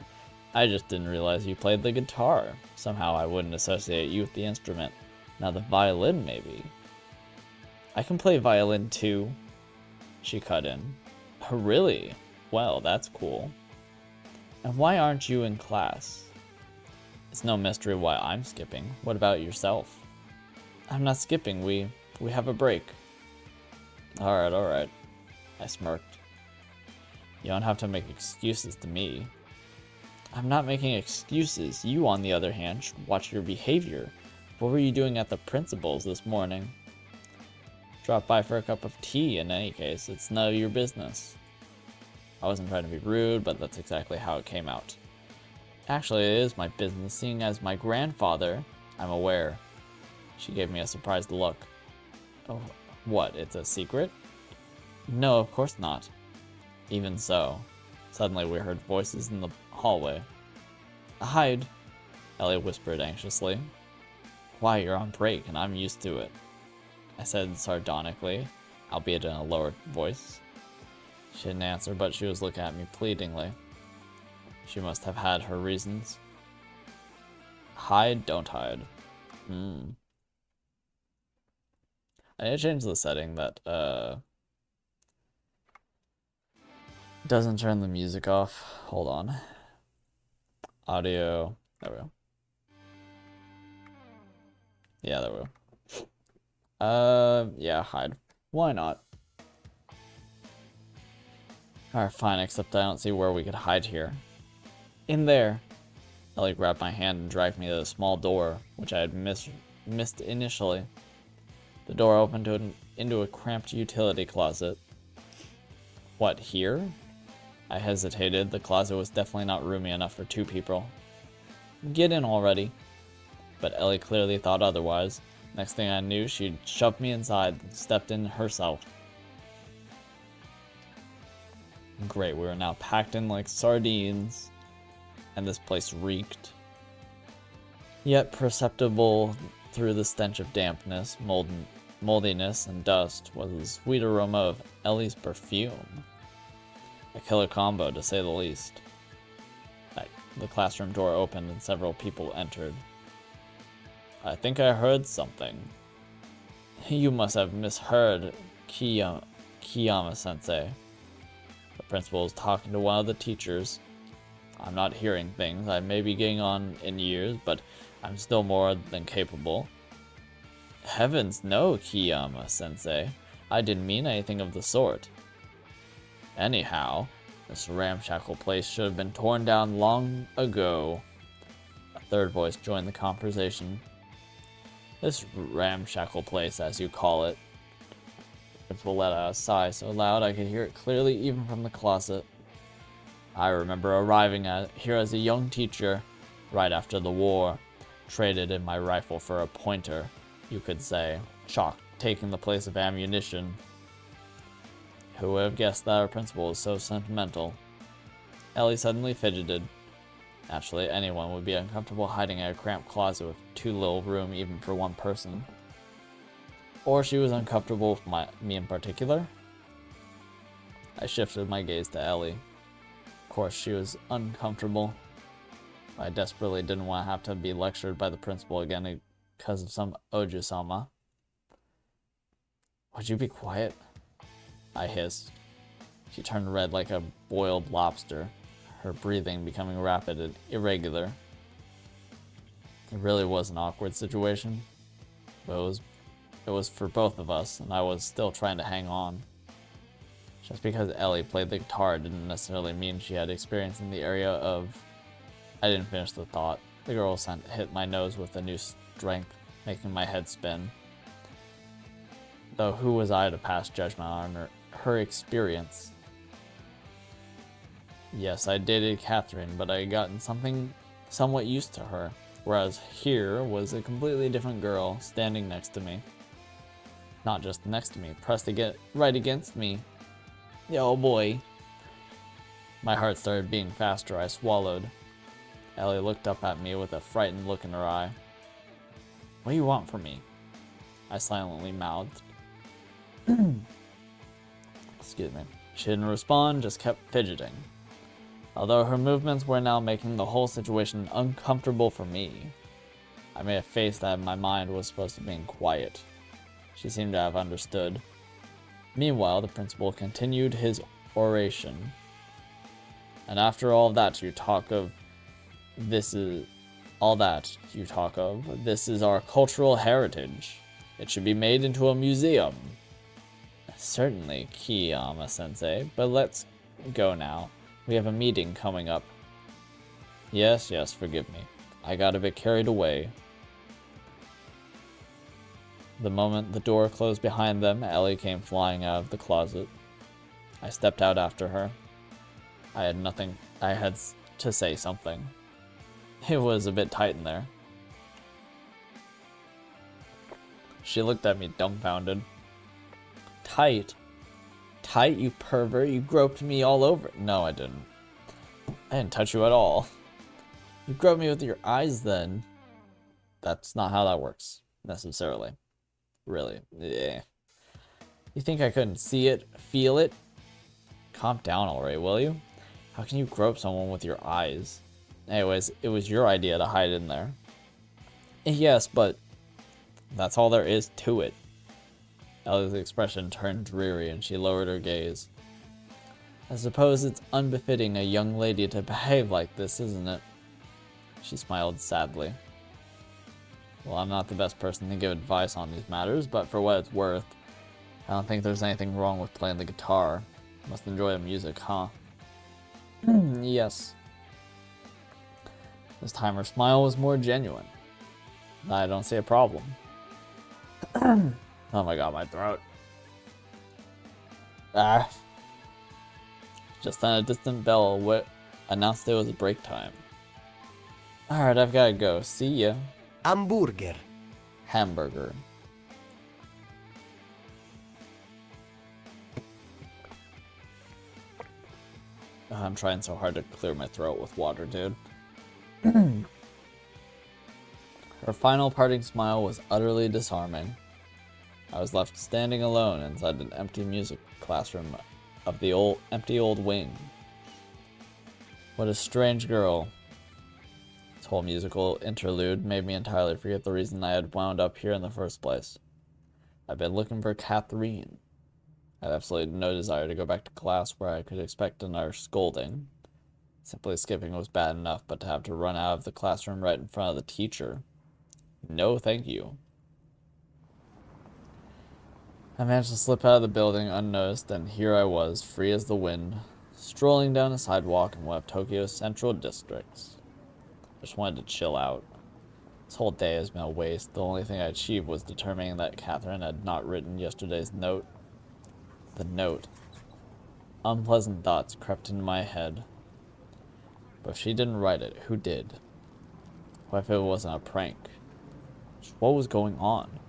I just didn't realize you played the guitar. Somehow I wouldn't associate you with the instrument. Now the violin, maybe. I can play violin too, she cut in. Oh, really? Well, that's cool. And why aren't you in class? It's no mystery why I'm skipping. What about yourself? I'm not skipping, we have a break. Alright. I smirked. You don't have to make excuses to me. I'm not making excuses. You, on the other hand, should watch your behavior. What were you doing at the principal's this morning? Dropped by for a cup of tea in any case. It's none of your business. I wasn't trying to be rude, but that's exactly how it came out. Actually, it is my business, seeing as my grandfather... I'm aware. She gave me a surprised look. Oh, what, it's a secret? No, of course not. Even so. Suddenly we heard voices in the hallway. Hide, Ellie whispered anxiously. Why, you're on break, and I'm used to it, I said sardonically, albeit in a lower voice. She didn't answer, but she was looking at me pleadingly. She must have had her reasons. Hide, don't hide. I need to change the setting that, doesn't turn the music off. Hold on. Audio. There we go. Yeah, there we go. Yeah, hide. Why not? Alright, fine, except I don't see where we could hide here. In there. Ellie grabbed my hand and dragged me to the small door, which I had missed initially. The door opened into a cramped utility closet. What, here? I hesitated. The closet was definitely not roomy enough for two people. Get in already. But Ellie clearly thought otherwise. Next thing I knew, she'd shoved me inside and stepped in herself. Great, we were now packed in like sardines, and this place reeked. Yet perceptible through the stench of dampness, moldiness, and dust was the sweet aroma of Ellie's perfume. A killer combo, to say the least. The classroom door opened and several people entered. I think I heard something. You must have misheard Kiyama-sensei. The principal was talking to one of the teachers. I'm not hearing things. I may be getting on in years, but I'm still more than capable. Heavens no, Kiyama-sensei. I didn't mean anything of the sort. Anyhow, this ramshackle place should have been torn down long ago. A third voice joined the conversation. This ramshackle place, as you call it. The principal let out a sigh so loud I could hear it clearly even from the closet. I remember arriving here as a young teacher, right after the war. Traded in my rifle for a pointer, you could say. Chalk taking the place of ammunition. Who would have guessed that our principal was so sentimental? Ellie suddenly fidgeted. Naturally, anyone would be uncomfortable hiding in a cramped closet with too little room even for one person. Or she was uncomfortable with me in particular. I shifted my gaze to Ellie. Of course, she was uncomfortable. I desperately didn't want to have to be lectured by the principal again because of some Oju-sama. Would you be quiet? I hissed. She turned red like a boiled lobster, her breathing becoming rapid and irregular. It really was an awkward situation, but it was for both of us, and I was still trying to hang on. Just because Ellie played the guitar didn't necessarily mean she had experience in the area of... I didn't finish the thought. The girl scent hit my nose with a new strength, making my head spin. Though who was I to pass judgment on her experience? Yes, I dated Catherine, but I had gotten somewhat used to her, whereas here was a completely different girl standing next to me. Not just next to me, pressed right against me. Oh boy. My heart started beating faster. I swallowed. Ellie looked up at me with a frightened look in her eye. What do you want from me? I silently mouthed. Excuse me. She didn't respond, just kept fidgeting. Although her movements were now making the whole situation uncomfortable for me. I made a face that my mind was supposed to be quiet. She seemed to have understood. Meanwhile, the principal continued his oration. And after all that you talk of, this is our cultural heritage. It should be made into a museum. Certainly, Kiyama-sensei, but let's go now. We have a meeting coming up. Yes, forgive me. I got a bit carried away. The moment the door closed behind them, Ellie came flying out of the closet. I stepped out after her. I had to say something. It was a bit tight in there. She looked at me dumbfounded. Tight? Tight, you pervert? You groped me all over. No, I didn't. I didn't touch you at all. You groped me with your eyes then. That's not how that works, necessarily. Really. Yeah. You think I couldn't see it, feel it? Calm down already, will you? How can you grope someone with your eyes? Anyways, it was your idea to hide in there. Yes, but that's all there is to it. Ellie's expression turned dreary and she lowered her gaze. I suppose it's unbefitting a young lady to behave like this, isn't it? She smiled sadly. Well, I'm not the best person to give advice on these matters, but for what it's worth, I don't think there's anything wrong with playing the guitar. Must enjoy the music, huh? Yes. This time her smile was more genuine. I don't see a problem. Oh my god, my throat. Just then a distant bell announced it was break time. Alright, I've gotta go. See ya. Hamburger. Hamburger. I'm trying so hard to clear my throat with water, dude. Her final parting smile was utterly disarming. I was left standing alone inside an empty music classroom of the empty old wing. What a strange girl. This whole musical interlude made me entirely forget the reason I had wound up here in the first place. I've been looking for Catherine. I had absolutely no desire to go back to class where I could expect another scolding. Simply skipping was bad enough, but to have to run out of the classroom right in front of the teacher. No, thank you. I managed to slip out of the building unnoticed, and here I was, free as the wind, strolling down a sidewalk in one of Tokyo's central districts. I just wanted to chill out. This whole day has been a waste. The only thing I achieved was determining that Catherine had not written yesterday's note. The note. Unpleasant thoughts crept into my head. But if she didn't write it, who did? What if it wasn't a prank? What was going on?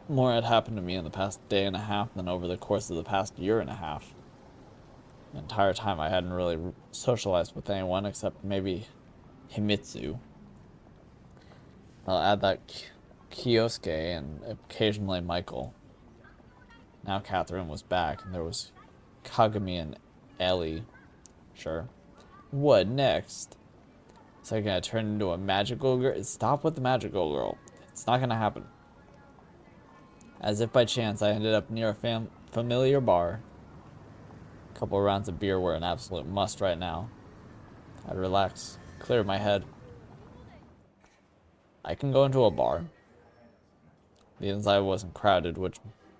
More had happened to me in the past day and a half than over the course of the past year and a half. The entire time I hadn't really socialized with anyone except maybe Himitsu. I'll add that Kyosuke and occasionally Michael. Now Catherine was back, and there was Kagami and Ellie. Sure. What next? Is I gonna turn into a magical girl? Stop with the magical girl. It's not gonna happen. As if by chance, I ended up near a familiar bar. A couple of rounds of beer were an absolute must right now. I'd relax, clear my head. I can go into a bar. The inside wasn't crowded, which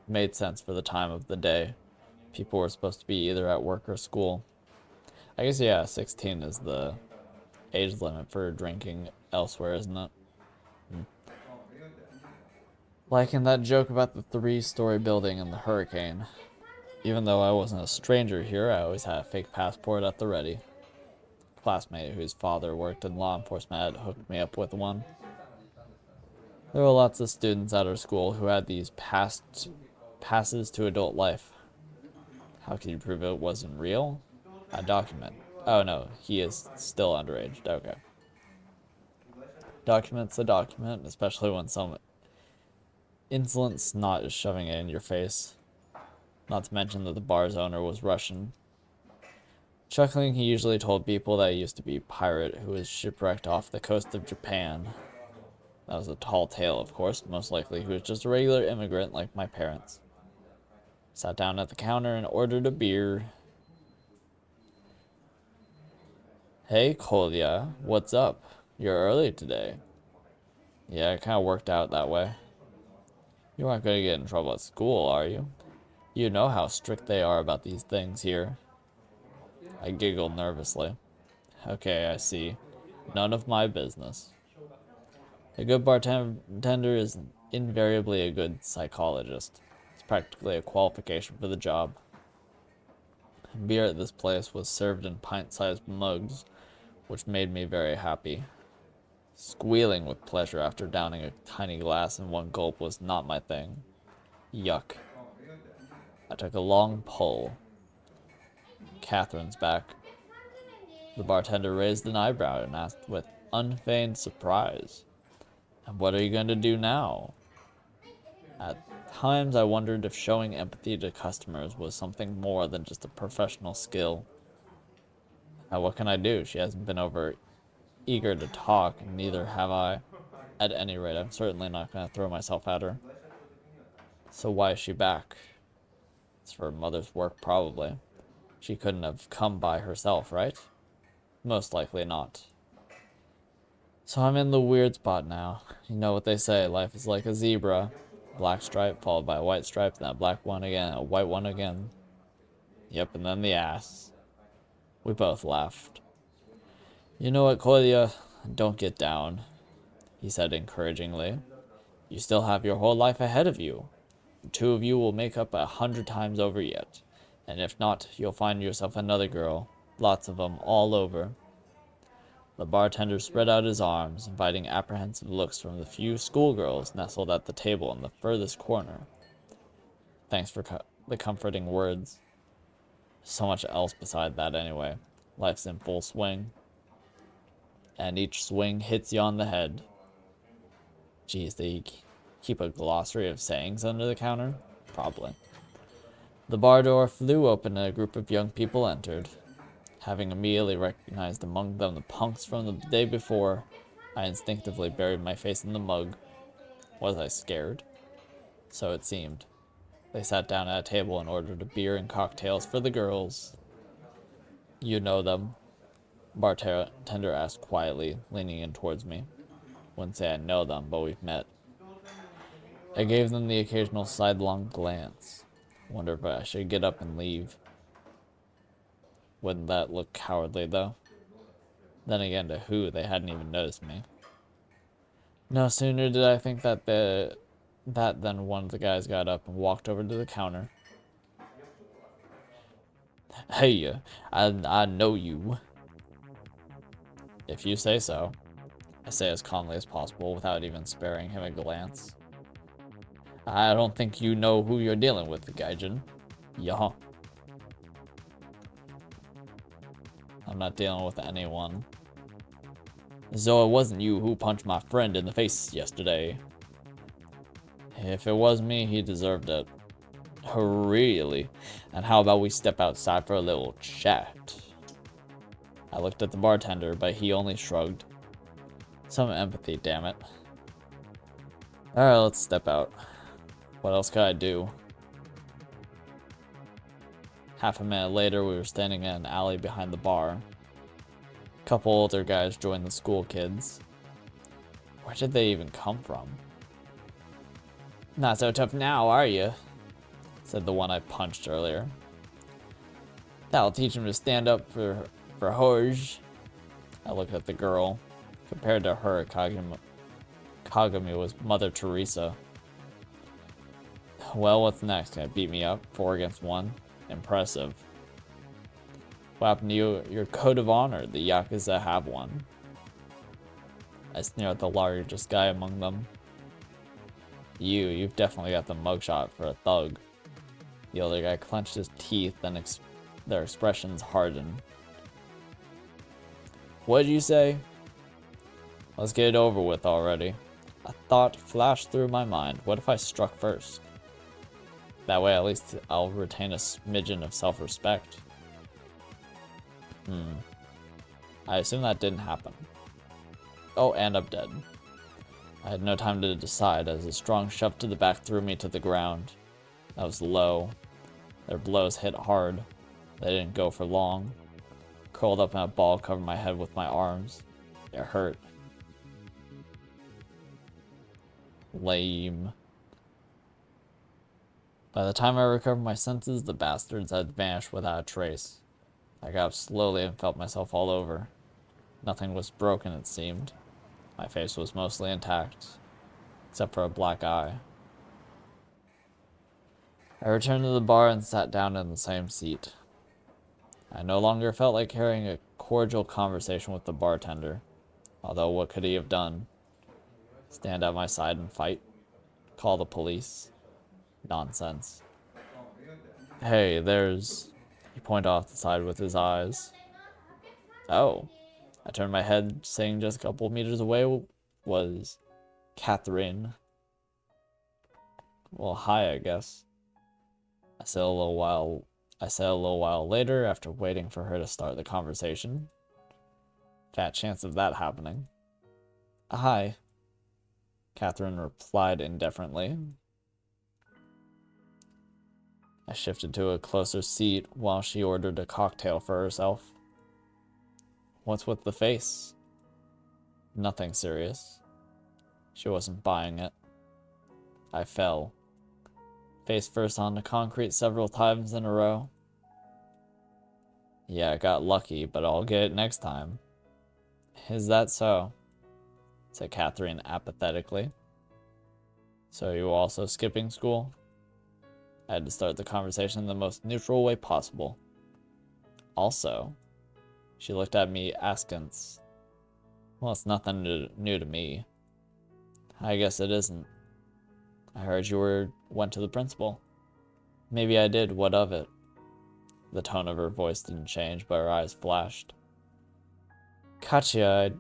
made sense for the time of the day. People were supposed to be either at work or school. I guess, yeah, 16 is the age limit for drinking elsewhere, isn't it? Like in that joke about the 3-story building and the hurricane. Even though I wasn't a stranger here, I always had a fake passport at the ready. A classmate whose father worked in law enforcement had hooked me up with one. There were lots of students at our school who had these passes to adult life. How can you prove it wasn't real? A document. Oh no, he is still underage. Okay. Document's a document, especially when some insolent snot is shoving it in your face. Not to mention that the bar's owner was Russian. Chuckling, he usually told people that he used to be a pirate who was shipwrecked off the coast of Japan. That was a tall tale, of course. Most likely he was just a regular immigrant like my parents. Sat down at the counter and ordered a beer. Hey, Kolya, what's up? You're early today. Yeah, it kind of worked out that way. You aren't going to get in trouble at school, are you? You know how strict they are about these things here. I giggled nervously. Okay, I see. None of my business. A good bartender is invariably a good psychologist. It's practically a qualification for the job. Beer at this place was served in pint-sized mugs, which made me very happy. Squealing with pleasure after downing a tiny glass in one gulp was not my thing. Yuck. I took a long pull. Catherine's back. The bartender raised an eyebrow and asked with unfeigned surprise, "And what are you going to do now?" At times I wondered if showing empathy to customers was something more than just a professional skill. Now what can I do? She hasn't been over eager to talk, and neither have I. At any rate, I'm certainly not going to throw myself at her. So why is she back? It's for her mother's work, probably. She couldn't have come by herself, right? Most likely not. So I'm in the weird spot now. You know what they say, life is like a zebra. Black stripe followed by a white stripe, then a black one again, a white one again. Yep, and then the ass. We both laughed. You know what, Kolya? Don't get down, he said encouragingly. You still have your whole life ahead of you. The two of you will make up 100 times over yet. And if not, you'll find yourself another girl. Lots of them, all over. The bartender spread out his arms, inviting apprehensive looks from the few schoolgirls nestled at the table in the furthest corner. Thanks for the comforting words. So much else beside that anyway. Life's in full swing. And each swing hits you on the head. Geez, they keep a glossary of sayings under the counter? Probably. The bar door flew open and a group of young people entered. Having immediately recognized among them the punks from the day before, I instinctively buried my face in the mug. Was I scared? So it seemed. They sat down at a table and ordered a beer and cocktails for the girls. You know them? Bartender asked quietly, leaning in towards me. Wouldn't say I know them, but we've met. I gave them the occasional sidelong glance. Wonder if I should get up and leave. Wouldn't that look cowardly, though? Then again, to who? They hadn't even noticed me. No sooner did I think that than one of the guys got up and walked over to the counter. Hey, I know you. If you say so. I say as calmly as possible without even sparing him a glance. I don't think you know who you're dealing with, Gaijin. Yeah. I'm not dealing with anyone. So it wasn't you who punched my friend in the face yesterday. If it was me, he deserved it. Really? And how about we step outside for a little chat? I looked at the bartender, but he only shrugged. Some empathy, damn it. Alright, let's step out. What else could I do? Half a minute later, we were standing in an alley behind the bar. A couple older guys joined the school kids. Where did they even come from? Not so tough now, are you? Said the one I punched earlier. That'll teach him to stand up for Hoj. I looked at the girl. Compared to her, Kagami was Mother Teresa. Well, what's next? Gonna beat me up? 4 against 1? Impressive. What happened to you? Your code of honor. The Yakuza have one. I sneered at the largest guy among them. You've definitely got the mugshot for a thug. The other guy clenched his teeth, then their expressions hardened. What did you say? Let's get it over with already. A thought flashed through my mind. What if I struck first? That way at least I'll retain a smidgen of self-respect. I assume that didn't happen. Oh, and I'm dead. I had no time to decide as a strong shove to the back threw me to the ground. I was low. Their blows hit hard. They didn't go for long. Curled up in a ball, covered my head with my arms. It hurt. Lame. By the time I recovered my senses, the bastards had vanished without a trace. I got up slowly and felt myself all over. Nothing was broken, it seemed. My face was mostly intact, except for a black eye. I returned to the bar and sat down in the same seat. I no longer felt like carrying a cordial conversation with the bartender, although what could he have done? Stand at my side and fight? Call the police? Nonsense. Hey, there's... He pointed off the side with his eyes. Oh. I turned my head, saying just a couple meters away was Catherine. Well, hi, I guess. I said a little while later after waiting for her to start the conversation. Fat chance of that happening. Hi. Catherine replied indifferently. I shifted to a closer seat while she ordered a cocktail for herself. What's with the face? Nothing serious. She wasn't buying it. I fell. Face first onto concrete several times in a row. Yeah, I got lucky, but I'll get it next time. Is that so? Said Catherine apathetically. So you also skipping school? I had to start the conversation in the most neutral way possible. Also, she looked at me askance. Well, it's nothing new to me. I guess it isn't. I heard you went to the principal. Maybe I did, what of it? The tone of her voice didn't change, but her eyes flashed. Katya,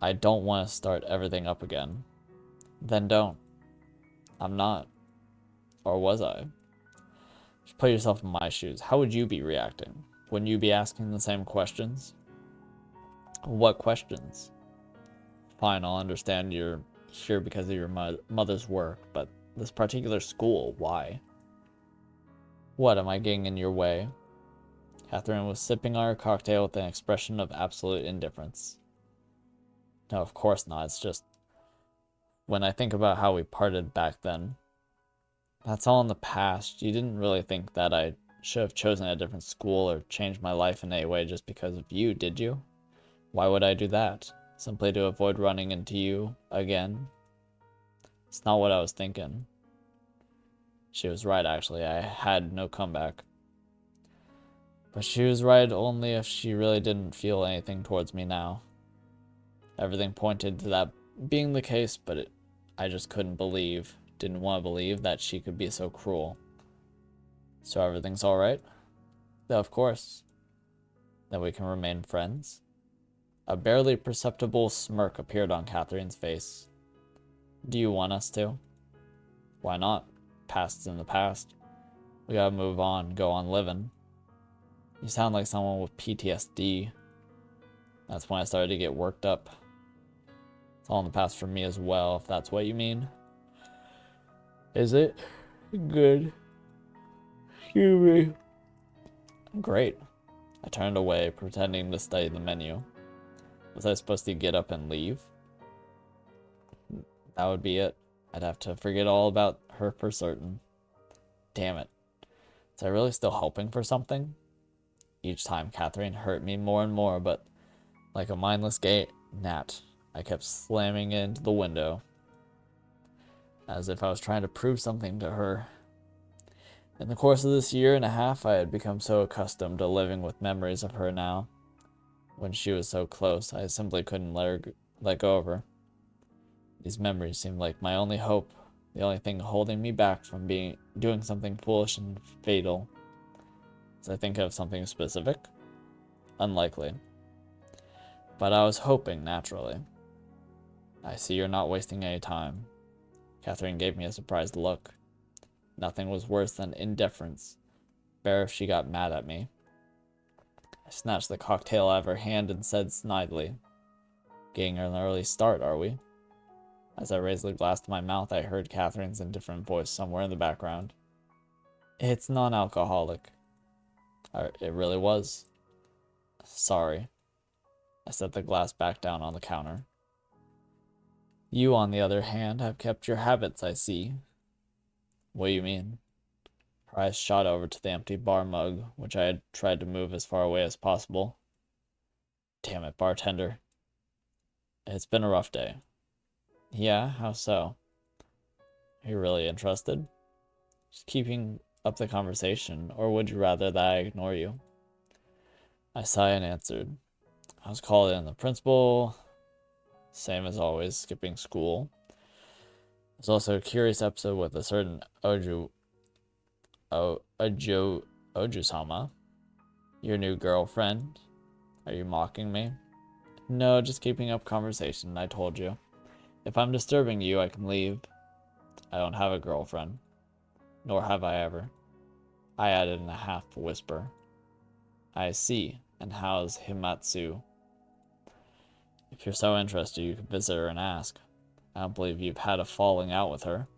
I don't want to start everything up again. Then don't. I'm not. Or was I? Just put yourself in my shoes. How would you be reacting? Wouldn't you be asking the same questions? What questions? Fine, I'll understand you're here because of your mother's work, but this particular school, why? What, am I getting in your way? Catherine was sipping on her cocktail with an expression of absolute indifference. No, of course not. It's just, when I think about how we parted back then, that's all in the past. You didn't really think that I should have chosen a different school or changed my life in any way just because of you, did you? Why would I do that? Simply to avoid running into you again? It's not what I was thinking. She was right, actually. I had no comeback. But she was right only if she really didn't feel anything towards me now. Everything pointed to that being the case, but I just couldn't believe, didn't want to believe that she could be so cruel. So everything's alright? Of course. Then we can remain friends? A barely perceptible smirk appeared on Catherine's face. Do you want us to? Why not? Past's in the past. We gotta move on, go on living. You sound like someone with PTSD. That's when I started to get worked up. It's all in the past for me as well, if that's what you mean. Is it? Good. Excuse me. Great. I turned away, pretending to study the menu. Was I supposed to get up and leave? That would be it. I'd have to forget all about her for certain. Damn it. Was I really still hoping for something? Each time Catherine hurt me more and more, but like a mindless gnat, I kept slamming into the window, as if I was trying to prove something to her. In the course of this year and a half, I had become so accustomed to living with memories of her now. When she was so close, I simply couldn't let go of her. These memories seemed like my only hope, the only thing holding me back from doing something foolish and fatal. Did I think of something specific? Unlikely. But I was hoping, naturally. I see you're not wasting any time. Catherine gave me a surprised look. Nothing was worse than indifference. Better if she got mad at me. I snatched the cocktail out of her hand and said snidely, "Getting an early start, are we?" As I raised the glass to my mouth, I heard Catherine's indifferent voice somewhere in the background. It's non-alcoholic. It really was. Sorry. I set the glass back down on the counter. You, on the other hand, have kept your habits, I see. What do you mean? Her eyes shot over to the empty bar mug, which I had tried to move as far away as possible. Damn it, bartender. It's been a rough day. Yeah, how so? Are you really interested? Just keeping up the conversation, or would you rather that I ignore you? I sighed and answered. I was called in. The principal, same as always, skipping school. There's also a curious episode with a certain Oju-sama. Your new girlfriend. Are you mocking me? No, just keeping up conversation, I told you. If I'm disturbing you, I can leave. I don't have a girlfriend. Nor have I ever. I added in a half whisper. I see. And how's Himatsu? If you're so interested, you can visit her and ask. I don't believe you've had a falling out with her.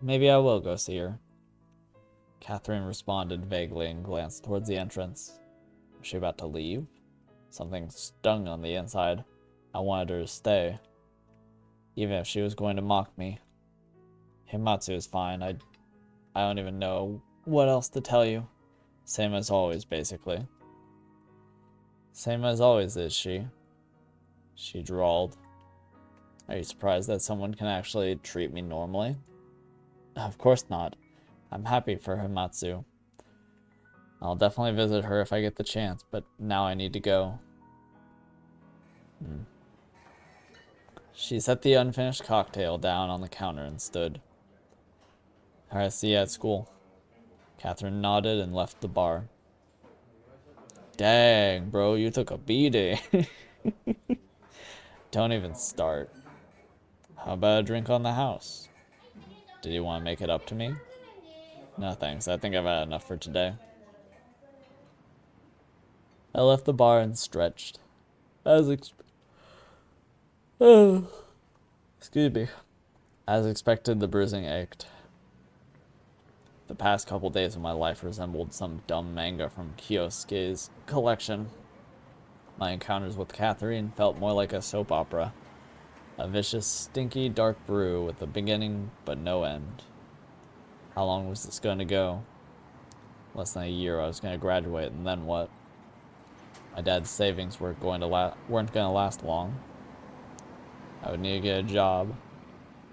Maybe I will go see her. Catherine responded vaguely and glanced towards the entrance. Was she about to leave? Something stung on the inside. I wanted her to stay. Even if she was going to mock me. Himatsu is fine. I don't even know what else to tell you. Same as always, basically. Same as always, is she? She drawled. Are you surprised that someone can actually treat me normally? Of course not. I'm happy for Himatsu. I'll definitely visit her if I get the chance, but now I need to go. She set the unfinished cocktail down on the counter and stood. Alright, see you at school. Catherine nodded and left the bar. Dang, bro, you took a beating. Don't even start. How about a drink on the house? Did you want to make it up to me? No thanks, I think I've had enough for today. I left the bar and stretched. Excuse me. As expected, the bruising ached. The past couple days of my life resembled some dumb manga from Kyosuke's collection. My encounters with Catherine felt more like a soap opera. A vicious, stinky, dark brew with a beginning but no end. How long was this going to go? Less than a year, I was going to graduate, and then what? My dad's savings weren't going to last long. I would need to get a job.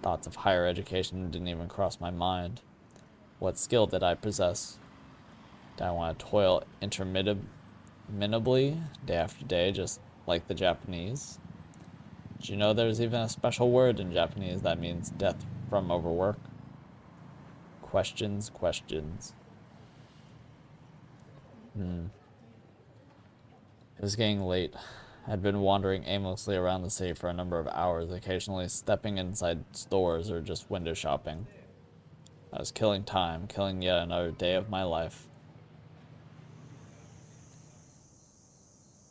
Thoughts of higher education didn't even cross my mind. What skill did I possess? Did I want to toil interminably, day after day, just like the Japanese? Did you know there's even a special word in Japanese that means death from overwork? Questions, questions. It was getting late. I'd been wandering aimlessly around the city for a number of hours, occasionally stepping inside stores or just window shopping. I was killing time, killing yet another day of my life.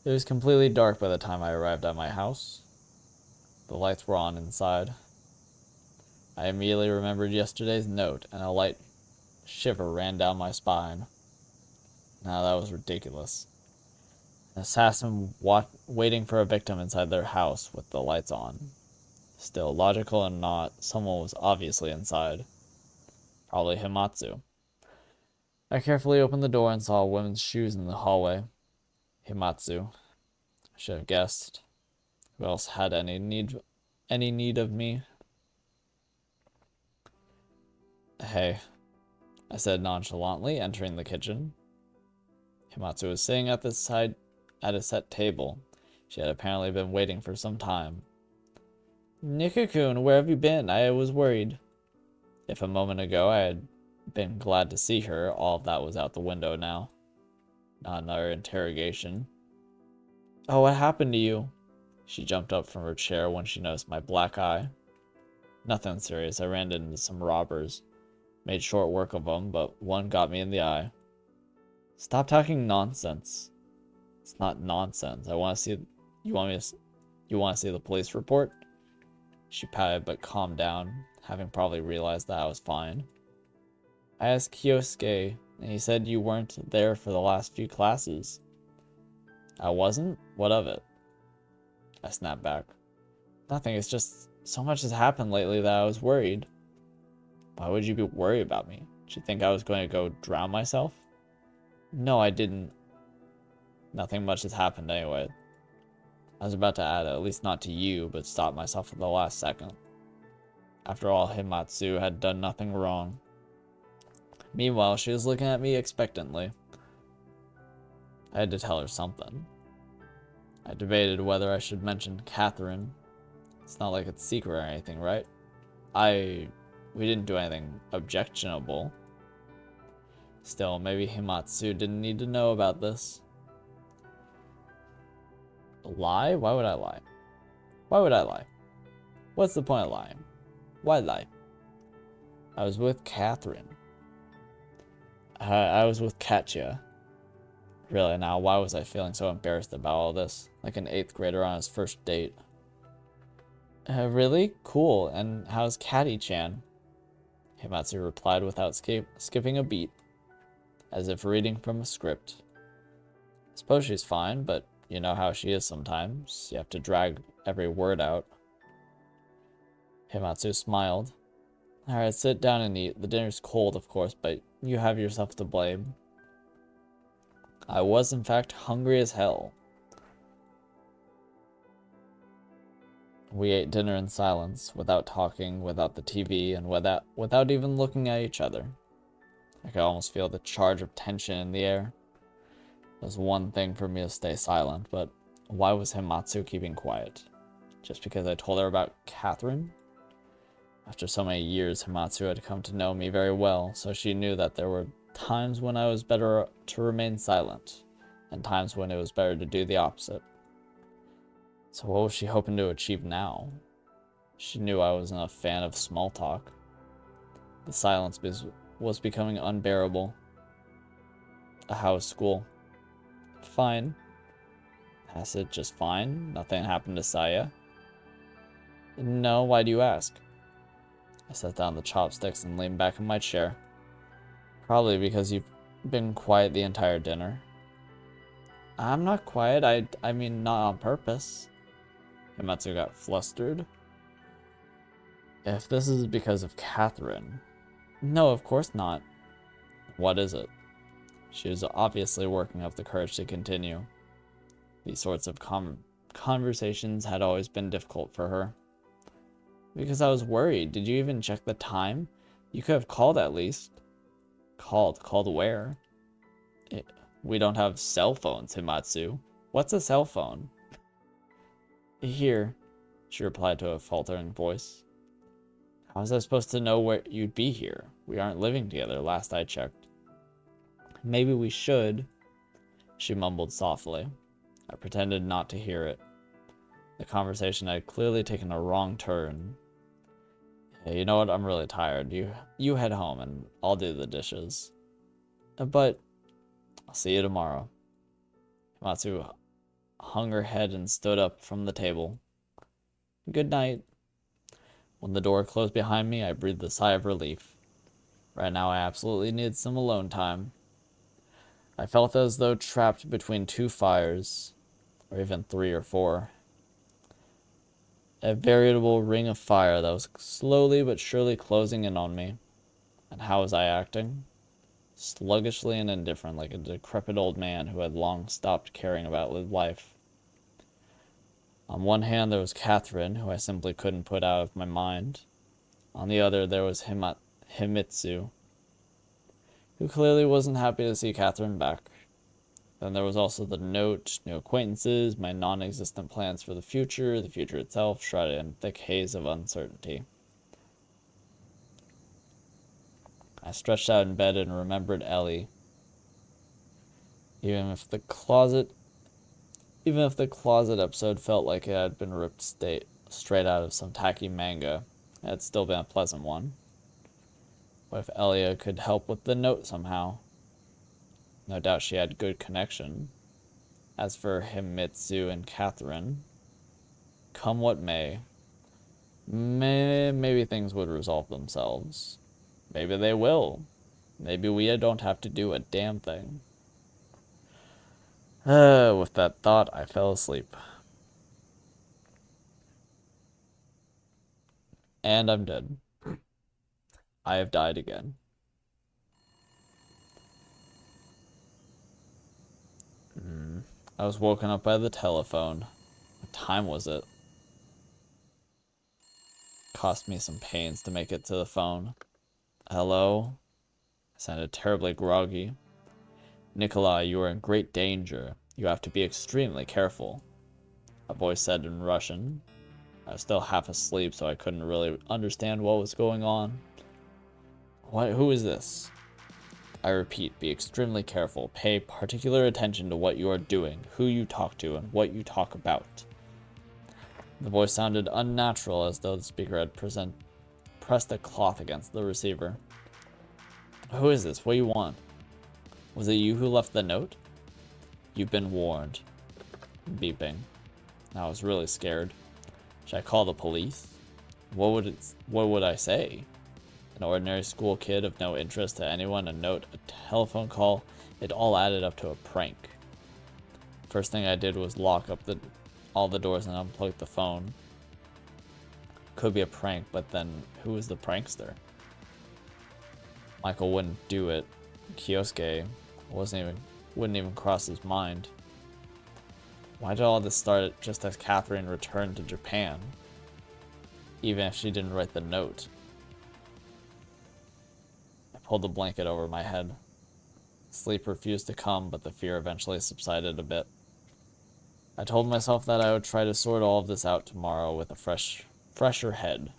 It was completely dark by the time I arrived at my house. The lights were on inside. I immediately remembered yesterday's note, and a light shiver ran down my spine. Now that was ridiculous. An assassin waiting for a victim inside their house with the lights on. Still, logical or not, someone was obviously inside. Probably Himatsu. I carefully opened the door and saw a woman's shoes in the hallway. Himatsu. I should have guessed. Who else had any need of me? Hey, I said nonchalantly, entering the kitchen. Himatsu was sitting at a set table. She had apparently been waiting for some time. Nikko-kun, where have you been? I was worried. If a moment ago I had been glad to see her, all of that was out the window now. Not another interrogation. Oh, what happened to you? She jumped up from her chair when she noticed my black eye. Nothing serious. I ran into some robbers. Made short work of them, but one got me in the eye. Stop talking nonsense. It's not nonsense. You want to see the police report? She pouted but calmed down, having probably realized that I was fine. I asked Kyosuke, and he said you weren't there for the last few classes. I wasn't? What of it? I snapped back. Nothing, it's just so much has happened lately that I was worried. Why would you be worried about me? Did you think I was going to go drown myself? No, I didn't. Nothing much has happened anyway. I was about to add, at least not to you, but stopped myself at the last second. After all, Himatsu had done nothing wrong. Meanwhile, she was looking at me expectantly. I had to tell her something. I debated whether I should mention Catherine. It's not like it's secret or anything, right? We didn't do anything objectionable. Still, maybe Himatsu didn't need to know about this. Lie? Why would I lie? Why would I lie? What's the point of lying? Why lie? I was with Catherine. I was with Katya. Really now, why was I feeling so embarrassed about all this? Like an 8th grader on his first date. Really? Cool. And how's Catty-chan? Himatsu replied without skipping a beat, as if reading from a script. I suppose she's fine, but you know how she is sometimes. You have to drag every word out. Himatsu smiled. Alright, sit down and eat. The dinner's cold, of course, but you have yourself to blame. I was, in fact, hungry as hell. We ate dinner in silence, without talking, without the TV, and without even looking at each other. I could almost feel the charge of tension in the air. It was one thing for me to stay silent, but why was Himatsu keeping quiet? Just because I told her about Catherine? After so many years, Himatsu had come to know me very well, so she knew that there were times when I was better to remain silent, and times when it was better to do the opposite. So what was she hoping to achieve now? She knew I wasn't a fan of small talk. The silence was becoming unbearable. How was school? Fine. I said, just fine? Nothing happened to Saya? No, why do you ask? I set down the chopsticks and leaned back in my chair. Probably because you've been quiet the entire dinner. I'm not quiet, I mean not on purpose. Himatsu got flustered. If this is because of Catherine... No, of course not. What is it? She was obviously working up the courage to continue. These sorts of conversations had always been difficult for her. Because I was worried. Did you even check the time? You could have called at least. Called? Called where? We don't have cell phones, Himatsu. What's a cell phone? Here, she replied to a faltering voice. How was I supposed to know where you'd be here? We aren't living together, last I checked. Maybe we should, she mumbled softly. I pretended not to hear it. The conversation had clearly taken a wrong turn. Hey, you know what? I'm really tired. You head home and I'll do the dishes. But I'll see you tomorrow. Matsu hung her head and stood up from the table. Good night. When the door closed behind me, I breathed a sigh of relief. Right now, I absolutely needed some alone time. I felt as though trapped between two fires, or even 3 or 4. A veritable ring of fire that was slowly but surely closing in on me. And how was I acting? Sluggishly and indifferent, like a decrepit old man who had long stopped caring about life. On one hand, there was Catherine, who I simply couldn't put out of my mind. On the other, there was Himitsu, who clearly wasn't happy to see Catherine back. Then there was also the note, new acquaintances, my non-existent plans for the future itself shrouded in thick haze of uncertainty. I stretched out in bed and remembered Ellie. Even if the closet episode felt like it had been ripped straight out of some tacky manga, it had still been a pleasant one. What if Elia could help with the note somehow? No doubt she had good connection. As for Himitsu and Catherine, come what may, maybe things would resolve themselves. Maybe they will. Maybe we don't have to do a damn thing. With that thought, I fell asleep. And I'm dead. I have died again. I was woken up by the telephone. What time was it? Cost me some pains to make it to the phone. Hello? I sounded terribly groggy. Nikolai, you are in great danger. You have to be extremely careful. A voice said in Russian. I was still half asleep, so I couldn't really understand what was going on. Who is this? I repeat, be extremely careful. Pay particular attention to what you are doing, who you talk to, and what you talk about. The voice sounded unnatural, as though the speaker had pressed a cloth against the receiver. Who is this? What do you want? Was it you who left the note? You've been warned. Beeping. I was really scared. Should I call the police? What would I say? An ordinary school kid of no interest to anyone, a note, a telephone call, it all added up to a prank. First thing I did was lock up all the doors and unplug the phone. Could be a prank, but then who was the prankster? Michael wouldn't do it. Kyosuke wouldn't even cross his mind. Why did all this start just as Catherine returned to Japan? Even if she didn't write the note. I pulled the blanket over my head. Sleep refused to come, but the fear eventually subsided a bit. I told myself that I would try to sort all of this out tomorrow with a fresher head.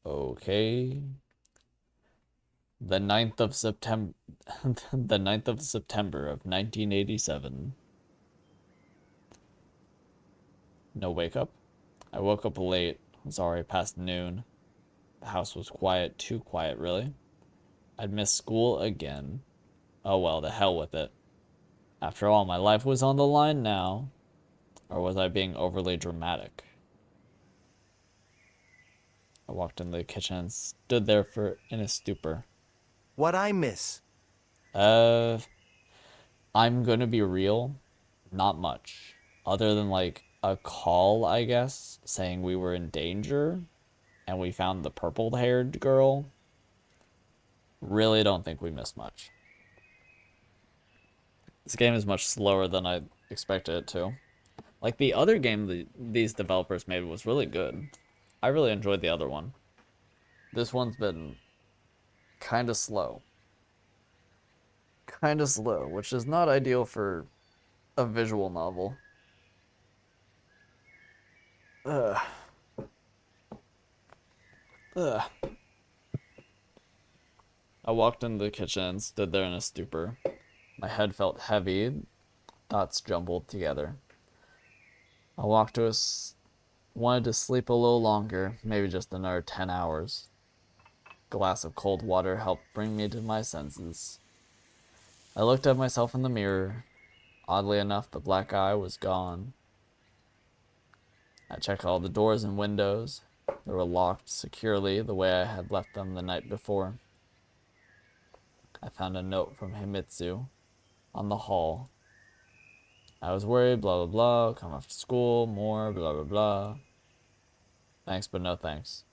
Okay. The 9th of September the 9th of September of 1987. No wake up. I woke up late. It was already past noon. The house was quiet, too quiet, really. I'd missed school again. Oh well, to hell with it. After all, my life was on the line now. Or was I being overly dramatic? I walked into the kitchen and stood there in a stupor. What I miss? Uh, I'm gonna be real. Not much. Other than like a call, I guess, saying we were in danger and we found the purple-haired girl. Really don't think we missed much. This game is much slower than I expected it to. Like the other game these developers made was really good. I really enjoyed the other one. This one's been kind of slow. Kind of slow, which is not ideal for a visual novel. Ugh. Ugh. I walked into the kitchen and stood there in a stupor. My head felt heavy, thoughts jumbled together. I wanted to sleep a little longer, maybe just another 10 hours. A glass of cold water helped bring me to my senses. I looked at myself in the mirror. Oddly enough, the black eye was gone. I checked all the doors and windows. They were locked securely the way I had left them the night before. I found a note from Himitsu on the hall. I was worried, blah blah blah, come after school, more, blah blah blah. Thanks, but no thanks.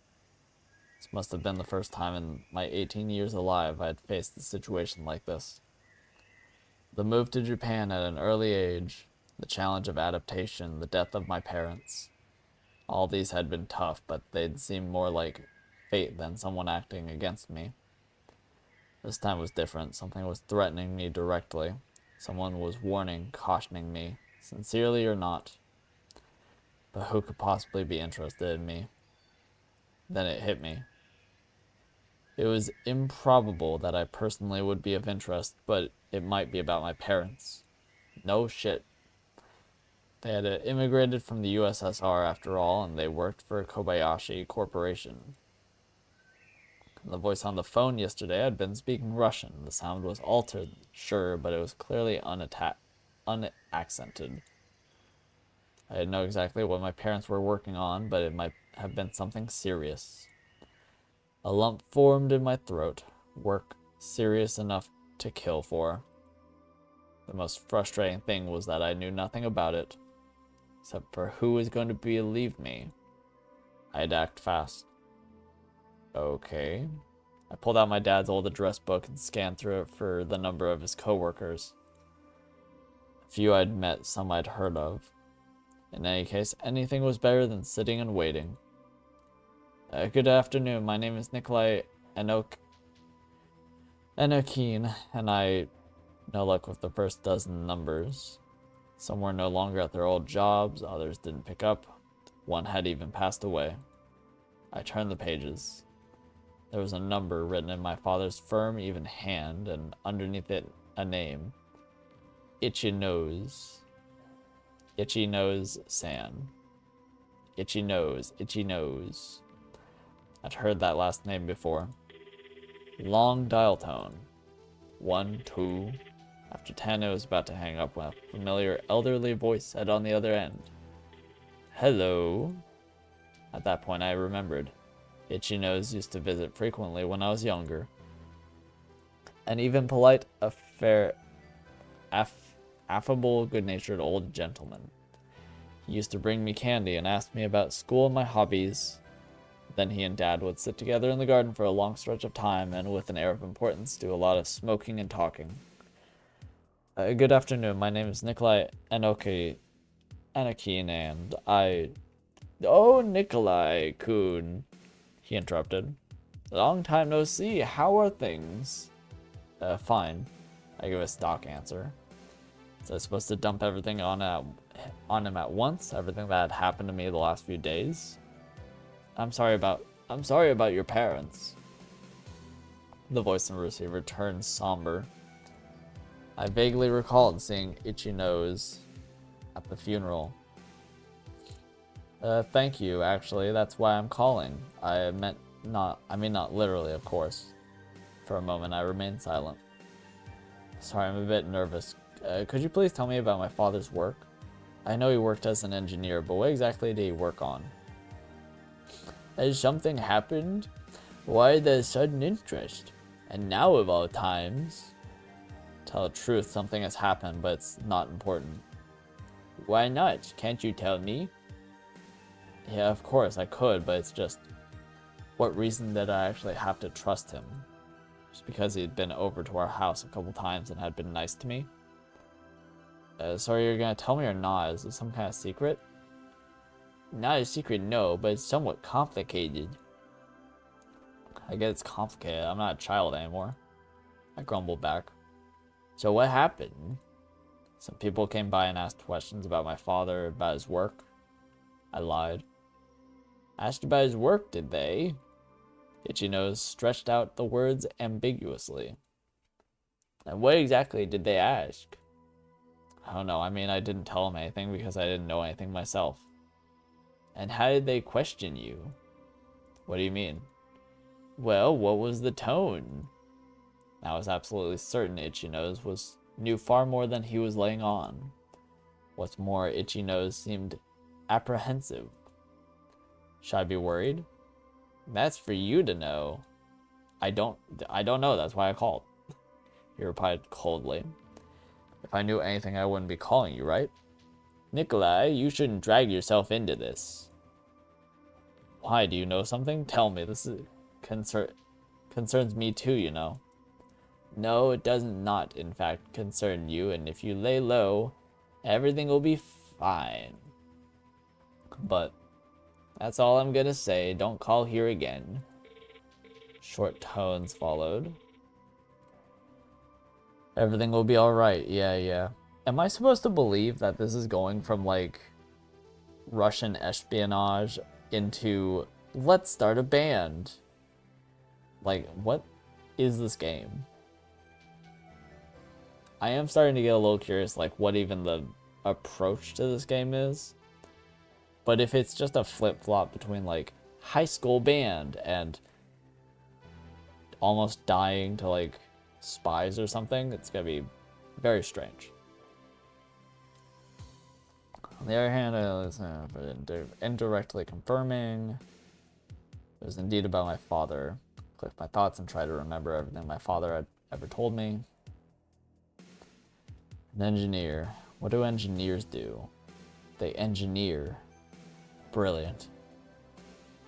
This must have been the first time in my 18 years alive I had faced a situation like this. The move to Japan at an early age, the challenge of adaptation, the death of my parents. All these had been tough, but they'd seemed more like fate than someone acting against me. This time was different. Something was threatening me directly. Someone was warning, cautioning me, sincerely or not. But who could possibly be interested in me? Then it hit me. It was improbable that I personally would be of interest, but it might be about my parents. No shit. They had immigrated from the USSR after all, and they worked for Kobayashi Corporation. The voice on the phone yesterday had been speaking Russian. The sound was altered, sure, but it was clearly unaccented. I didn't know exactly what my parents were working on, but it might have been something serious. A lump formed in my throat. Work serious enough to kill for. The most frustrating thing was that I knew nothing about it, except for who was going to believe me. I had to act fast. Okay. I pulled out my dad's old address book and scanned through it for the number of his coworkers. A few I'd met, some I'd heard of. In any case, anything was better than sitting and waiting. Good afternoon, my name is Nikolai Enokin, and I no luck with the first dozen numbers. Some were no longer at their old jobs, others didn't pick up. One had even passed away. I turned the pages. There was a number written in my father's firm, even hand, and underneath it, a name. Itchy Nose. Itchy Nose San. Itchy Nose, Itchy Nose. I'd heard that last name before. Long dial tone. 1, 2. After 10, it was about to hang up when a familiar elderly voice said on the other end, "Hello." At that point, I remembered. Itchy Nose used to visit frequently when I was younger. An even polite, affable, good-natured old gentleman. He used to bring me candy and ask me about school and my hobbies. Then he and Dad would sit together in the garden for a long stretch of time and, with an air of importance, do a lot of smoking and talking. Good afternoon, my name is Nikolai Anakin, and I... Oh, Nikolai-kun, he interrupted. Long time no see, how are things? Fine, I give a stock answer. Was I supposed to dump everything on him at once? Everything that had happened to me the last few days? I'm sorry about I'm sorry about your parents. The voice in the receiver turned somber. I vaguely recalled seeing Itchy Nose at the funeral. Thank you, actually. That's why I'm calling. I mean not literally, of course. For a moment, I remained silent. Sorry, I'm a bit nervous. Could you please tell me about my father's work? I know he worked as an engineer, but what exactly did he work on? Has something happened? Why the sudden interest? And now of all times? Tell the truth, something has happened, but it's not important. Why not? Can't you tell me? Yeah, of course, I could, but it's just... What reason did I actually have to trust him? Just because he'd been over to our house a couple times and had been nice to me? Sorry, you're gonna tell me or not? Is it some kind of secret? Not a secret, no, but it's somewhat complicated. I get it's complicated. I'm not a child anymore. I grumbled back. So what happened? Some people came by and asked questions about my father, about his work. I lied. Asked about his work, did they? Itchy Nose stretched out the words ambiguously. And what exactly did they ask? I don't know. I mean, I didn't tell them anything because I didn't know anything myself. And how did they question you? What do you mean? Well, what was the tone? I was absolutely certain Itchy Nose knew far more than he was laying on. What's more, Itchy Nose seemed apprehensive. Should I be worried? That's for you to know. I don't know, that's why I called. He replied coldly. If I knew anything, I wouldn't be calling you, right? Nikolai, you shouldn't drag yourself into this. Why, do you know something? Tell me, this is concerns me too, you know. No, it does not, in fact, concern you, and if you lay low, everything will be fine. But that's all I'm gonna say. Don't call here again. Short tones followed. Everything will be alright. Yeah. Am I supposed to believe that this is going from, like, Russian espionage into let's start a band? Like, what is this game? I am starting to get a little curious, like, what even the approach to this game is. But if it's just a flip-flop between, like, high school band and almost dying to, like, spies or something, it's gonna be very strange. On the other hand, I listen for indirectly confirming it was indeed about my father. Collect my thoughts and try to remember everything my father had ever told me. An engineer. What do engineers do? They engineer. Brilliant.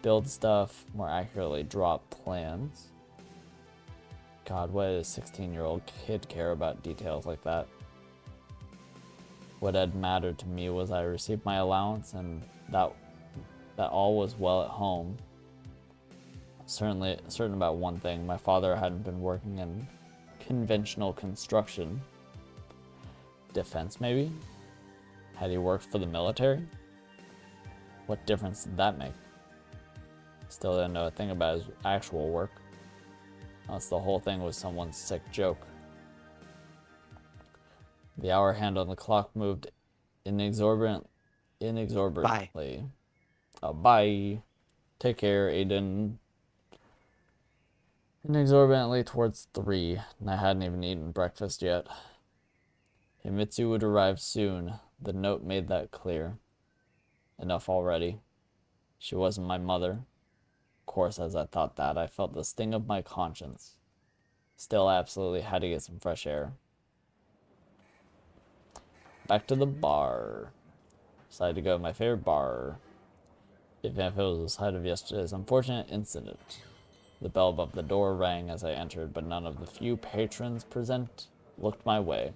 Build stuff, more accurately, draw up plans. God, what does a 16-year-old kid care about details like that? What had mattered to me was I received my allowance and that all was well at home. Certainly certain about one thing, my father hadn't been working in conventional construction. Defense, maybe? Had he worked for the military? What difference did that make? Still didn't know a thing about his actual work. Unless the whole thing was someone's sick joke. The hour hand on the clock moved inexorably. Bye. Bye. Take care, Aiden. Inexorbitantly towards 3, and I hadn't even eaten breakfast yet. Himitsu would arrive soon. The note made that clear. Enough already. She wasn't my mother. Of course, as I thought that, I felt the sting of my conscience. Still, I absolutely had to get some fresh air. Back to the bar. Decided to go to my favorite bar. Even if it was the site of yesterday's unfortunate incident. The bell above the door rang as I entered, but none of the few patrons present looked my way.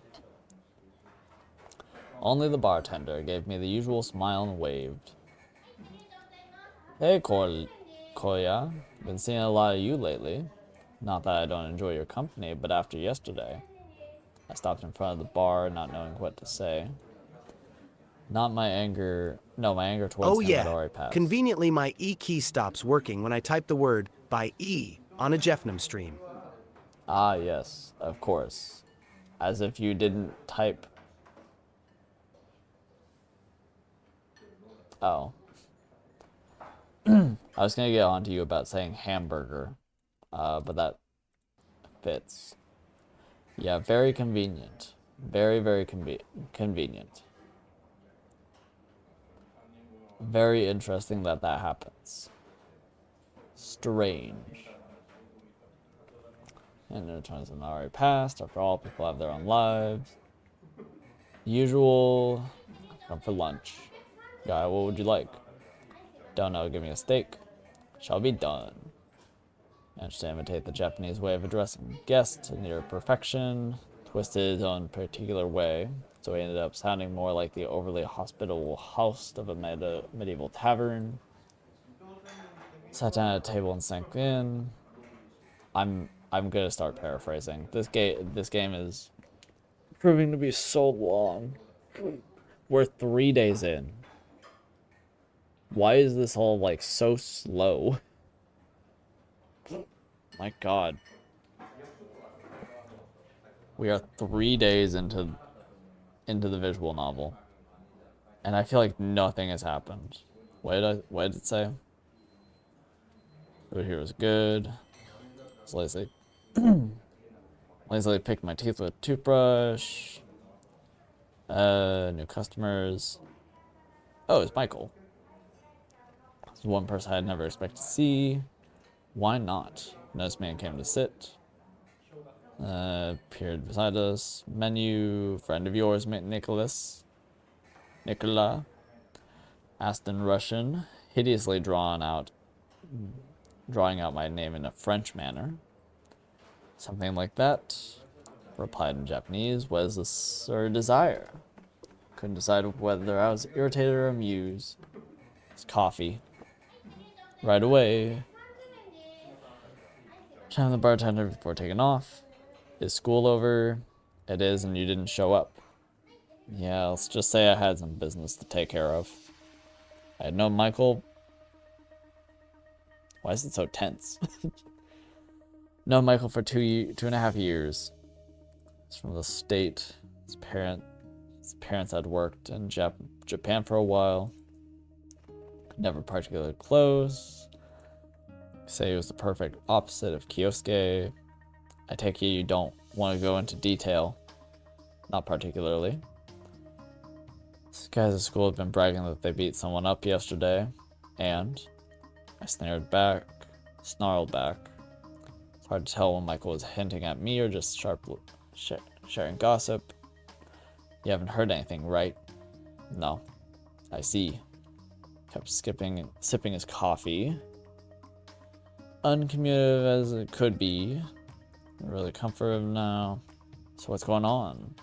Only the bartender gave me the usual smile and waved. Hey, Koya. Been seeing a lot of you lately. Not that I don't enjoy your company, but after yesterday. I stopped in front of the bar, not knowing what to say. Not No, my anger towards Oh him had yeah, already passed. conveniently my E key stops working when I type the word by E on a Jeffnum stream. Ah, yes, of course. As if you didn't type. Oh. I was gonna get on to you about saying hamburger, but that fits. Yeah, very convenient. Very, very convenient. Very interesting that that happens. Strange. And it turns an already passed. After all, people have their own lives. Usual. Come for lunch. Guy, what would you like? Don't know, give me a steak. Shall be done. Managed to imitate the Japanese way of addressing guests near perfection, twisted his own particular way, so he ended up sounding more like the overly hospitable host of a medieval tavern. Sat down at a table and sank in. I'm gonna start paraphrasing. This game is proving to be so long. We're 3 days in. Why is this all like so slow? My God. We are 3 days into the visual novel, and I feel like nothing has happened. What did it say? Food here was good. It's lazily picked my teeth with a toothbrush. New customers. Oh, it's Michael. It's one person I'd never expected to see. Why not? Noticed man came to sit. Appeared beside us. Menu. Friend of yours, Nicholas. Nicola. Asked in Russian. Hideously drawing out my name in a French manner. Something like that. Replied in Japanese. What is this, sir, desire? Couldn't decide whether I was irritated or amused. It's coffee. Right away. Chime the bartender before taking off. Is school over? It is, and you didn't show up. Yeah, let's just say I had some business to take care of. I had known Michael. Why is it so tense? Known Michael for 2.5 years. He's from the state. His parents had worked in Japan for a while. Never particularly close. Say he was the perfect opposite of Kyosuke. I take it you don't want to go into detail. Not particularly. These guys at school have been bragging that they beat someone up yesterday. And I snarled back. It's hard to tell when Michael was hinting at me or just sharing gossip. You haven't heard anything, right? No. I see. Kept sipping his coffee. Uncommunicative as it could be. Really comfortable now. So what's going on?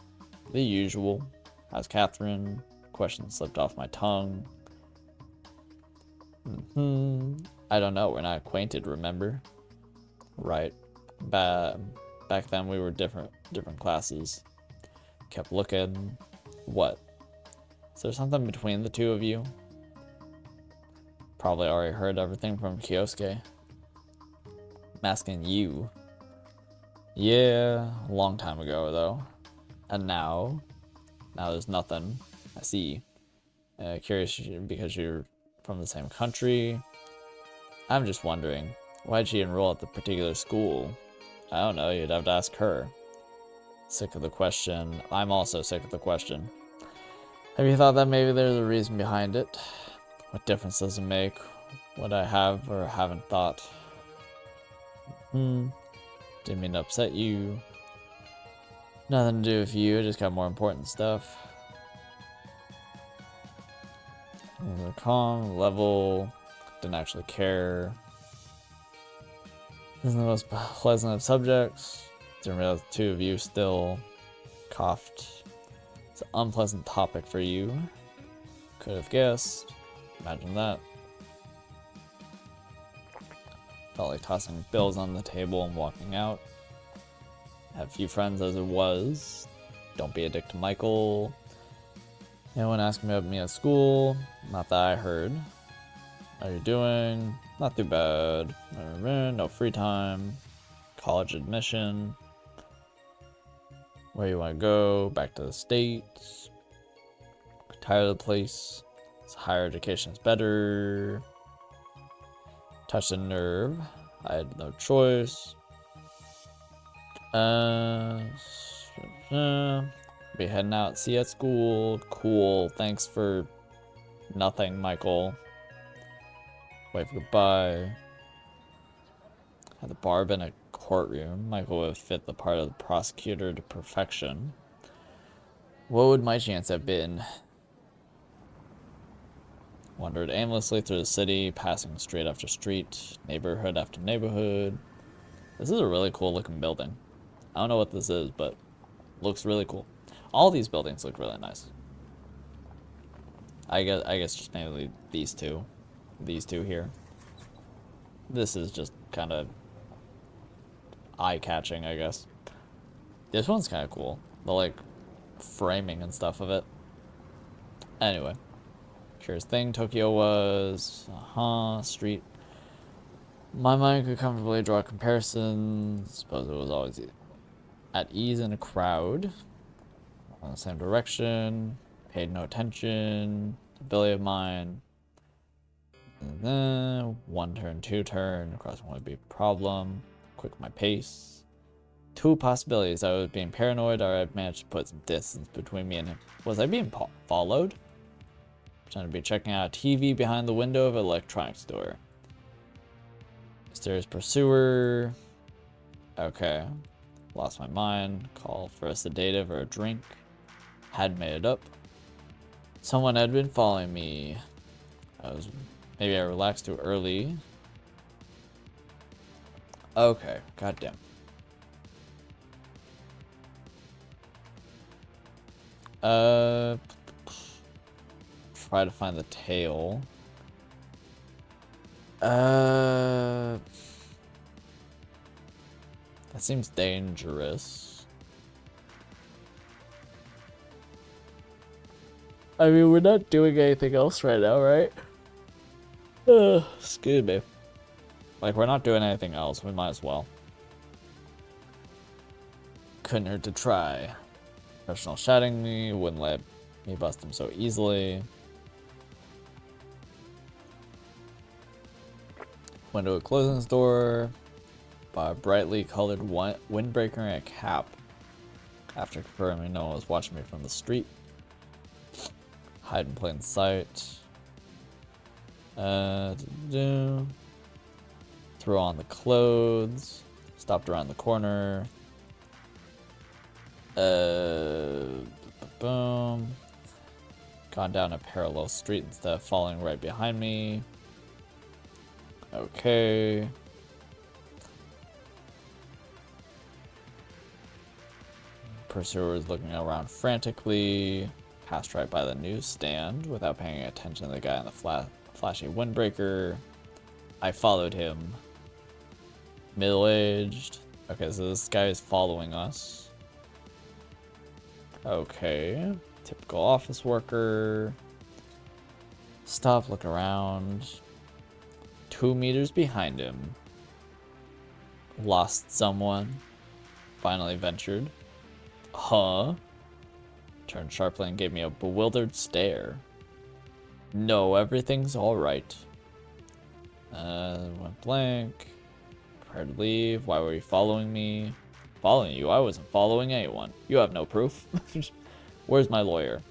The usual. How's Catherine? Question slipped off my tongue. I don't know. We're not acquainted, remember? Right. Back then we were different classes. Kept looking. What? Is there something between the two of you? Probably already heard everything from Kyosuke. I'm asking you. Yeah, a long time ago though. And now there's nothing. I see. Curious because you're from the same country. I'm just wondering, why'd she enroll at the particular school? I don't know, you'd have to ask her. Sick of the question. I'm also sick of the question. Have you thought that maybe there's a reason behind it? What difference does it make what I have or haven't thought? Didn't mean to upset you. Nothing to do with you, I just got more important stuff. Calm, level, didn't actually care. Isn't the most pleasant of subjects. Didn't realize the two of you still coughed. It's an unpleasant topic for you. Could have guessed. Imagine that. Felt like tossing bills on the table and walking out. Had a few friends as it was. Don't be a dick to Michael. Anyone asking about me at school? Not that I heard. How you doing? Not too bad. No free time. College admission. Where you want to go? Back to the States. Tired of the place. Higher education is better. Touch a nerve. I had no choice. Be heading out. See you at school. Cool. Thanks for nothing, Michael. Wait for goodbye. Had the bar been a courtroom, Michael would have fit the part of the prosecutor to perfection. What would my chance have been? Wandered aimlessly through the city, passing street after street, neighborhood after neighborhood. This is a really cool looking building. I don't know what this is, but looks really cool. All these buildings look really nice. I guess just mainly these two. These two here. This is just kind of eye-catching, I guess. This one's kind of cool. The, like, framing and stuff of it. Anyway. Curious thing Tokyo was. Street. My mind could comfortably draw comparisons. Suppose it was always at ease in a crowd. On the same direction. Paid no attention. Ability of mine. And then one turn, two turn. Crossing would be a problem. Quick my pace. Two possibilities. I was being paranoid or I managed to put some distance between me and him. Was I being followed? Pretending to be checking out a TV behind the window of an electronics store. Mysterious pursuer. Okay. Lost my mind. Called for a sedative or a drink. Hadn't made it up. Someone had been following me. Maybe I relaxed too early. Okay, goddamn. Try to find the tail. That seems dangerous. I mean, we're not doing anything else right now, right? Excuse me. Like, we're not doing anything else. We might as well. Couldn't hurt to try. Professional shouting me. Wouldn't let me bust him so easily. Went to a clothing store. Bought a brightly colored windbreaker and a cap. After confirming no one was watching me from the street. Hide in plain sight. Threw on the clothes. Stopped around the corner. Boom. Gone down a parallel street instead of following right behind me. Okay. Pursuer was looking around frantically. Passed right by the newsstand without paying attention to the guy in the flashy windbreaker. I followed him. Middle-aged. Okay, so this guy is following us. Okay. Typical office worker. Stop, look around. 2 meters behind him. Lost someone. Finally ventured. Huh? Turned sharply and gave me a bewildered stare. No, everything's alright. Went blank. Prepared to leave. Why were you following me? Following you? I wasn't following anyone. You have no proof. Where's my lawyer?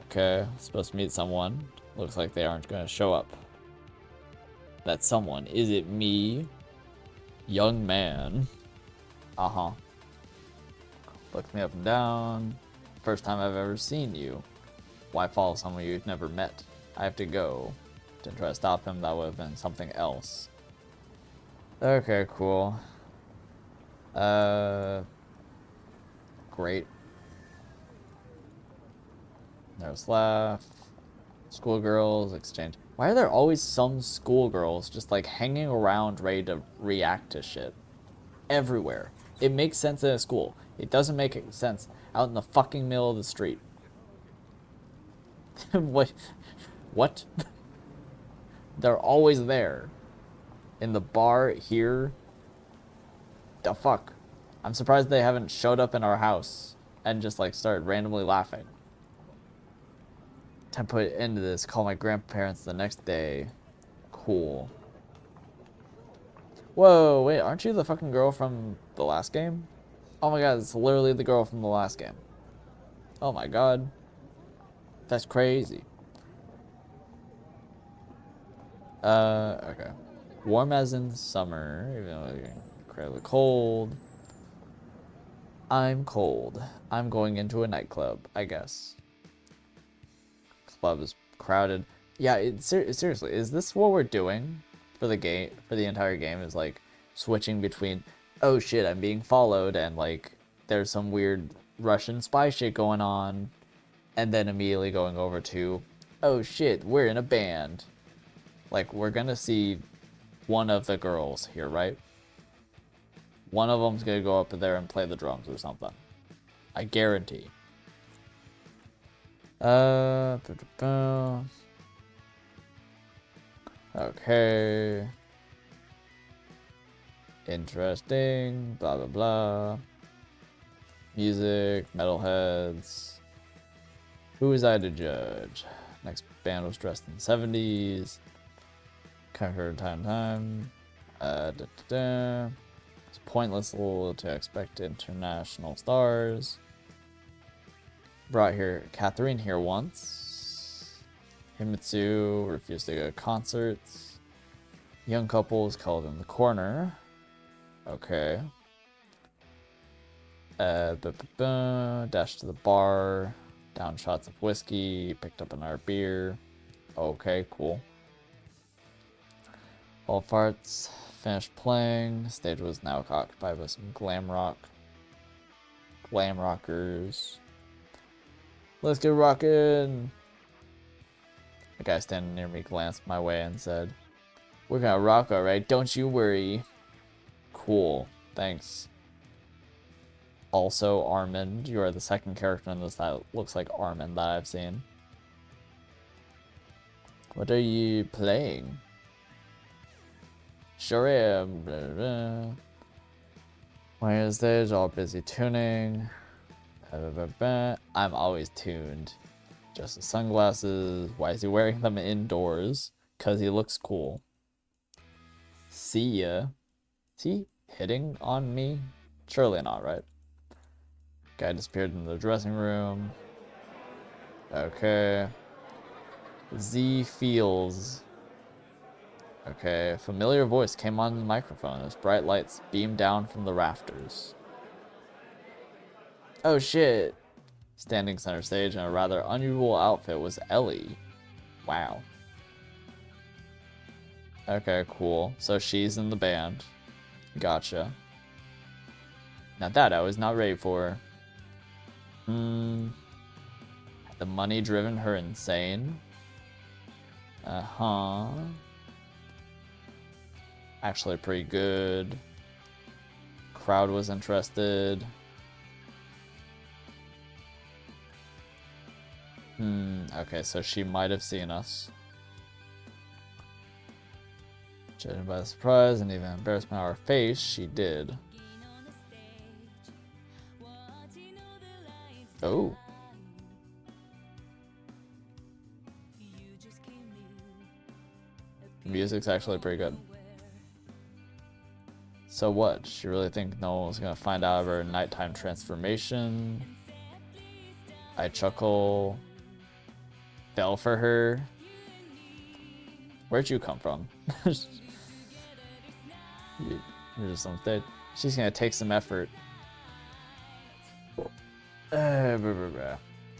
Okay, supposed to meet someone. Looks like they aren't going to show up. That someone. Is it me? Young man. Uh-huh. Looks me up and down. First time I've ever seen you. Why follow someone you've never met? I have to go. Didn't try to stop him. That would have been something else. Okay, cool. Great. There's laugh. Schoolgirls exchange. Why are there always some schoolgirls just like hanging around ready to react to shit? Everywhere. It makes sense in a school. It doesn't make sense out in the fucking middle of the street. Wait, what? They're always there. In the bar here. The fuck? I'm surprised they haven't showed up in our house and just like started randomly laughing. Time to put into this. Call my grandparents the next day. Cool. Whoa, wait, aren't you the fucking girl from the last game? Oh my god, it's literally the girl from the last game. Oh my god. That's crazy. Okay. Warm as in summer, even though it's incredibly cold. I'm cold. I'm going into a nightclub, I guess. Club is crowded. Yeah, seriously, is this what we're doing for the game, for the entire game? Is like switching between, oh shit, I'm being followed, and like there's some weird Russian spy shit going on, and then immediately going over to, oh shit, we're in a band. Like, we're gonna see one of the girls here, right? One of them's gonna go up there and play the drums or something. I guarantee. Okay. Interesting. Blah, blah, blah. Music, metalheads. Who is I to judge? Next band was dressed in the 70s. Conquered time. It's pointless to expect international stars. Brought here Catherine here once. Himitsu refused to go to concerts. Young couple is called in the corner. Okay. Dash to the bar. Down shots of whiskey. Picked up another beer. Okay, cool. All farts. Finished playing. Stage was now occupied by some glam rockers. Let's get rockin'. The guy standing near me glanced my way and said, "We're gonna rock, alright, don't you worry." Cool, thanks. Also, Armand, you are the second character in this that looks like Armand that I've seen. What are you playing? Sure am. Blah, blah. Wednesdays, all busy tuning. Blah, blah, blah. I'm always tuned. Just the sunglasses. Why is he wearing them indoors? Because he looks cool. See ya. Is he hitting on me? Surely not, right? Guy disappeared in the dressing room. Okay. Z feels. Okay, a familiar voice came on the microphone as bright lights beamed down from the rafters. Oh shit! Standing center stage in a rather unusual outfit was Ellie. Wow. Okay, cool. So she's in the band. Gotcha. Now that I was not ready for. Had the money driven her insane? Uh-huh. Actually pretty good. Crowd was interested. Okay, so she might have seen us. Judging by the surprise and even embarrassment on her face, she did. Oh. Music's actually pretty good. So what? She really think no one was gonna find out of her nighttime transformation? I chuckle. Fell for her. Where'd you come from? You're just on stage. She's gonna take some effort.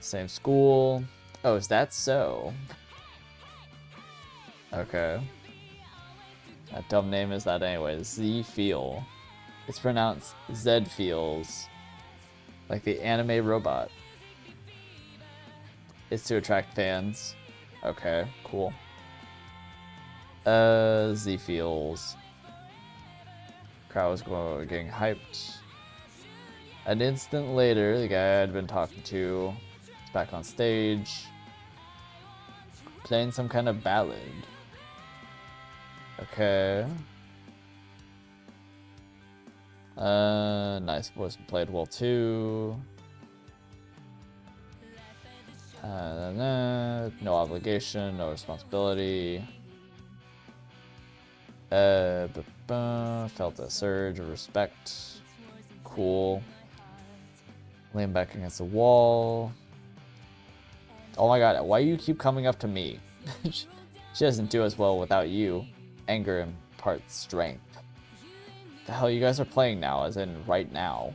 Same school. Oh, is that so? Okay. That dumb name is that anyway. Z Feel. It's pronounced Zed Feels. Like the anime robot. It's to attract fans. Okay, cool. Z Feels. Crowd was getting hyped. An instant later, the guy I had been talking to is back on stage. Playing some kind of ballad. Okay. Nice voice played well too. No obligation, no responsibility. Felt a surge of respect. Cool. Lean back against the wall. Oh my god, why do you keep coming up to me? She doesn't do as well without you. Anger imparts strength. The hell you guys are playing now, as in right now.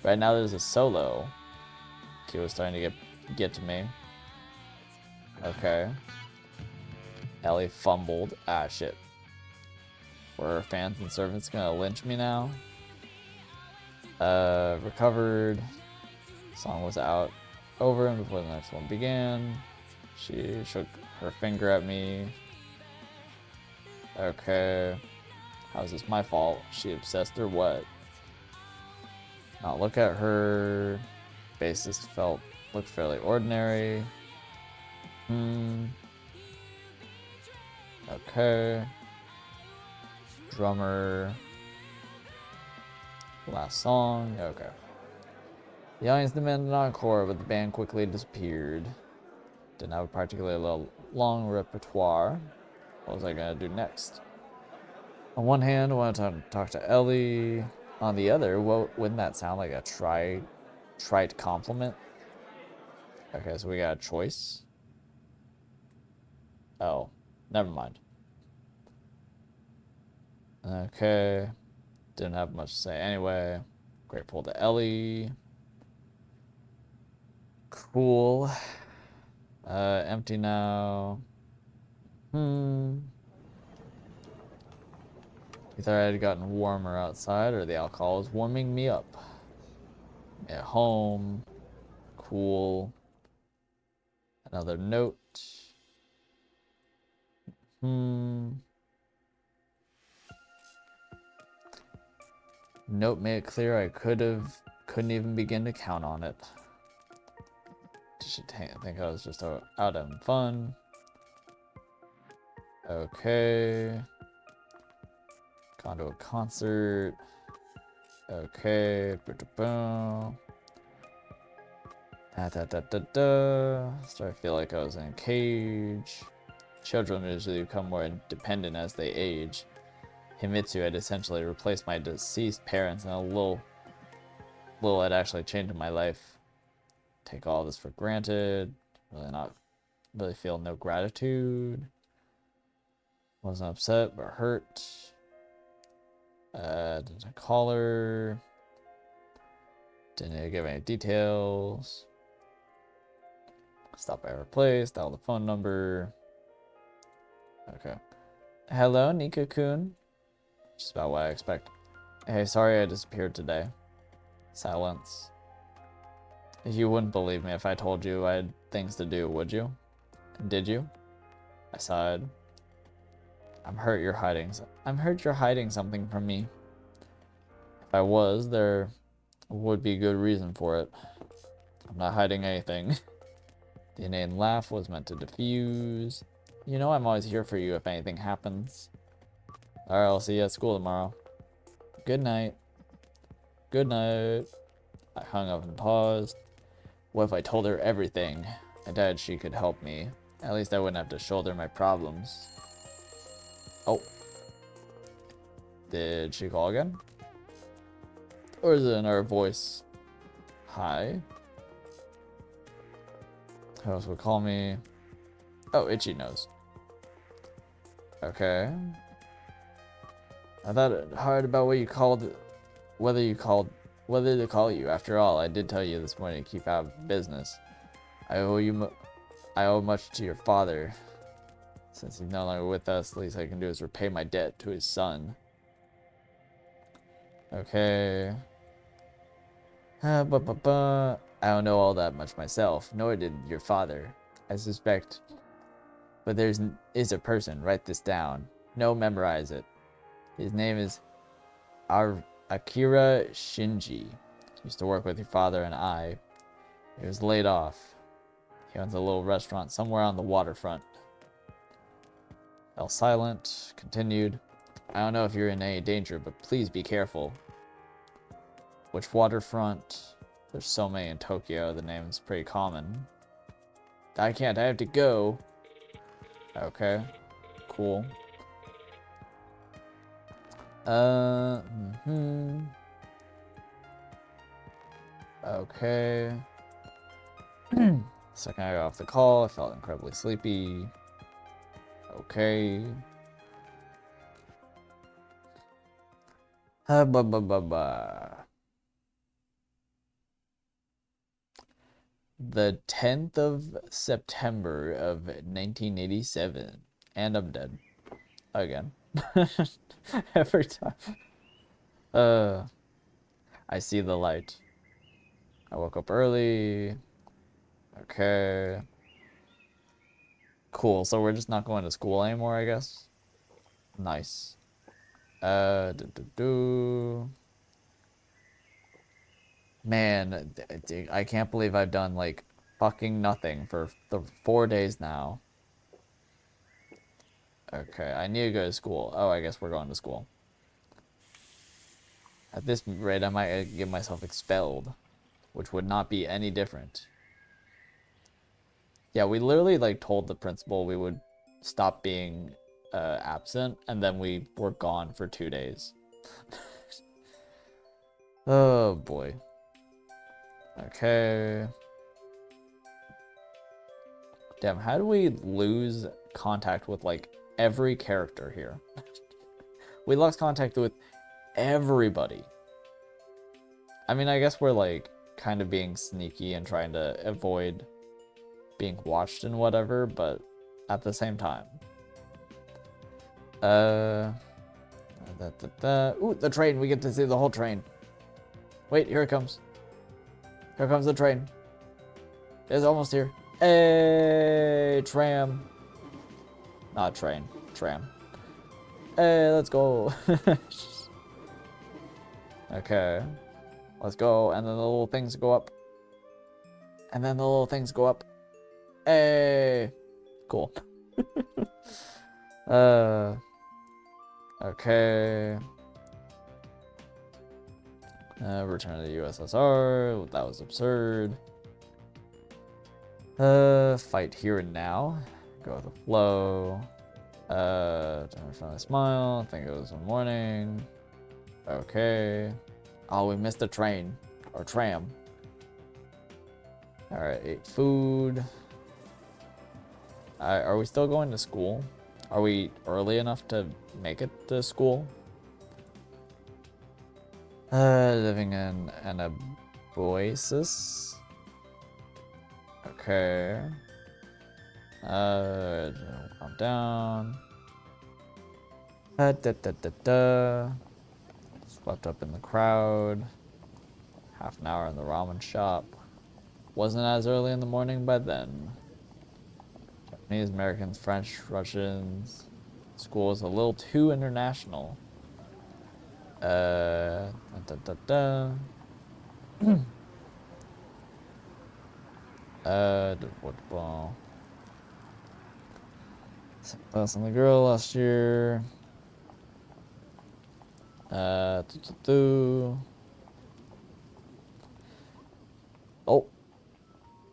Right now there's a solo. He was starting to get to me. Okay. Ellie fumbled. Ah, shit. Were fans and servants gonna lynch me now? Recovered. Song was out. Over and before the next one began. She shook her finger at me. Okay. How's this my fault? She obsessed or what? Now look at her. Bassist looked fairly ordinary. Okay. Drummer. Last song. Okay. The audience demanded an encore, but the band quickly disappeared. Didn't have a particularly long repertoire. What was I gonna do next? On one hand, I wanted to talk to Ellie. On the other, wouldn't that sound like a trite compliment? Okay, so we got a choice. Oh, never mind. Okay, didn't have much to say anyway. Grateful to Ellie. Cool. Empty now. You thought I had gotten warmer outside, or the alcohol was warming me up. At home. Cool. Another note. Note made it clear I couldn't even begin to count on it. Did she think I was just out having fun? Okay. Gone to a concert. Okay. Boom. Started to feel like I was in a cage. Children usually become more independent as they age. Himitsu had essentially replaced my deceased parents, and a little had actually changed in my life. Take all this for granted. Really feel no gratitude. Wasn't upset, but hurt. Didn't call her. Didn't give any details. Stop by her place. Dial the phone number. Okay. Hello, Nika-kun. Just about what I expect. Hey, sorry I disappeared today. Silence. You wouldn't believe me if I told you I had things to do, would you? Did you? I sighed. I'm hurt you're hiding something from me. If I was, there would be good reason for it. I'm not hiding anything. The inane laugh was meant to diffuse. You know I'm always here for you if anything happens. Alright, I'll see you at school tomorrow. Good night. Good night. I hung up and paused. What if I told her everything? I doubted she could help me. At least I wouldn't have to shoulder my problems. Oh. Did she call again? Or is it another voice? Hi. Who else would call me? Oh, Itchy knows. Okay. I thought hard about whether to call you. After all, I did tell you this morning to keep out of business. I owe much to your father. Since he's no longer with us, the least I can do is repay my debt to his son. Okay. I don't know all that much myself, nor did your father. I suspect. But is a person. Write this down. No, memorize it. His name is Akira Shinji. Used to work with your father and I. He was laid off. He owns a little restaurant somewhere on the waterfront. Fell silent, continued. I don't know if you're in any danger, but please be careful. Which waterfront? There's so many in Tokyo, the name's pretty common. I can't, I have to go. Okay, cool. Okay. Second I got off the call, I felt incredibly sleepy. Okay. Ba ba ba ba. The 10th of September of 1987. And I'm dead. Again. Every time. I see the light. I woke up early. Okay. Cool, so we're just not going to school anymore, I guess. Nice. Man, I can't believe I've done like fucking nothing for the 4 days now. Okay, I need to go to school. Oh, I guess we're going to school. At this rate, I might get myself expelled, which would not be any different. Yeah, we literally like told the principal we would stop being absent, and then we were gone for 2 days. Oh boy. Okay. Damn, how do we lose contact with like every character here? We lost contact with everybody. I mean, I guess we're like kind of being sneaky and trying to avoid being watched and whatever, but at the same time. Ooh, the train. We get to see the whole train. Wait, here it comes. Here comes the train. It's almost here. Hey, tram. Not train, tram. Hey, let's go. Okay. Let's go. And then the little things go up. And then the little things go up. Hey. Cool. Okay. Return to the USSR. That was absurd. Fight here and now. Go with the flow. Finally smile. I think it was in the morning. Okay. Oh, we missed a train. Or tram. Alright, ate food. Are we still going to school? Are we early enough to make it to school? Living in an oasis. Okay. Calm down. Swept up in the crowd. Half an hour in the ramen shop. Wasn't as early in the morning by then. Japanese, Americans, French, Russians. School is a little too international. Football. Less on the girl last year. Oh,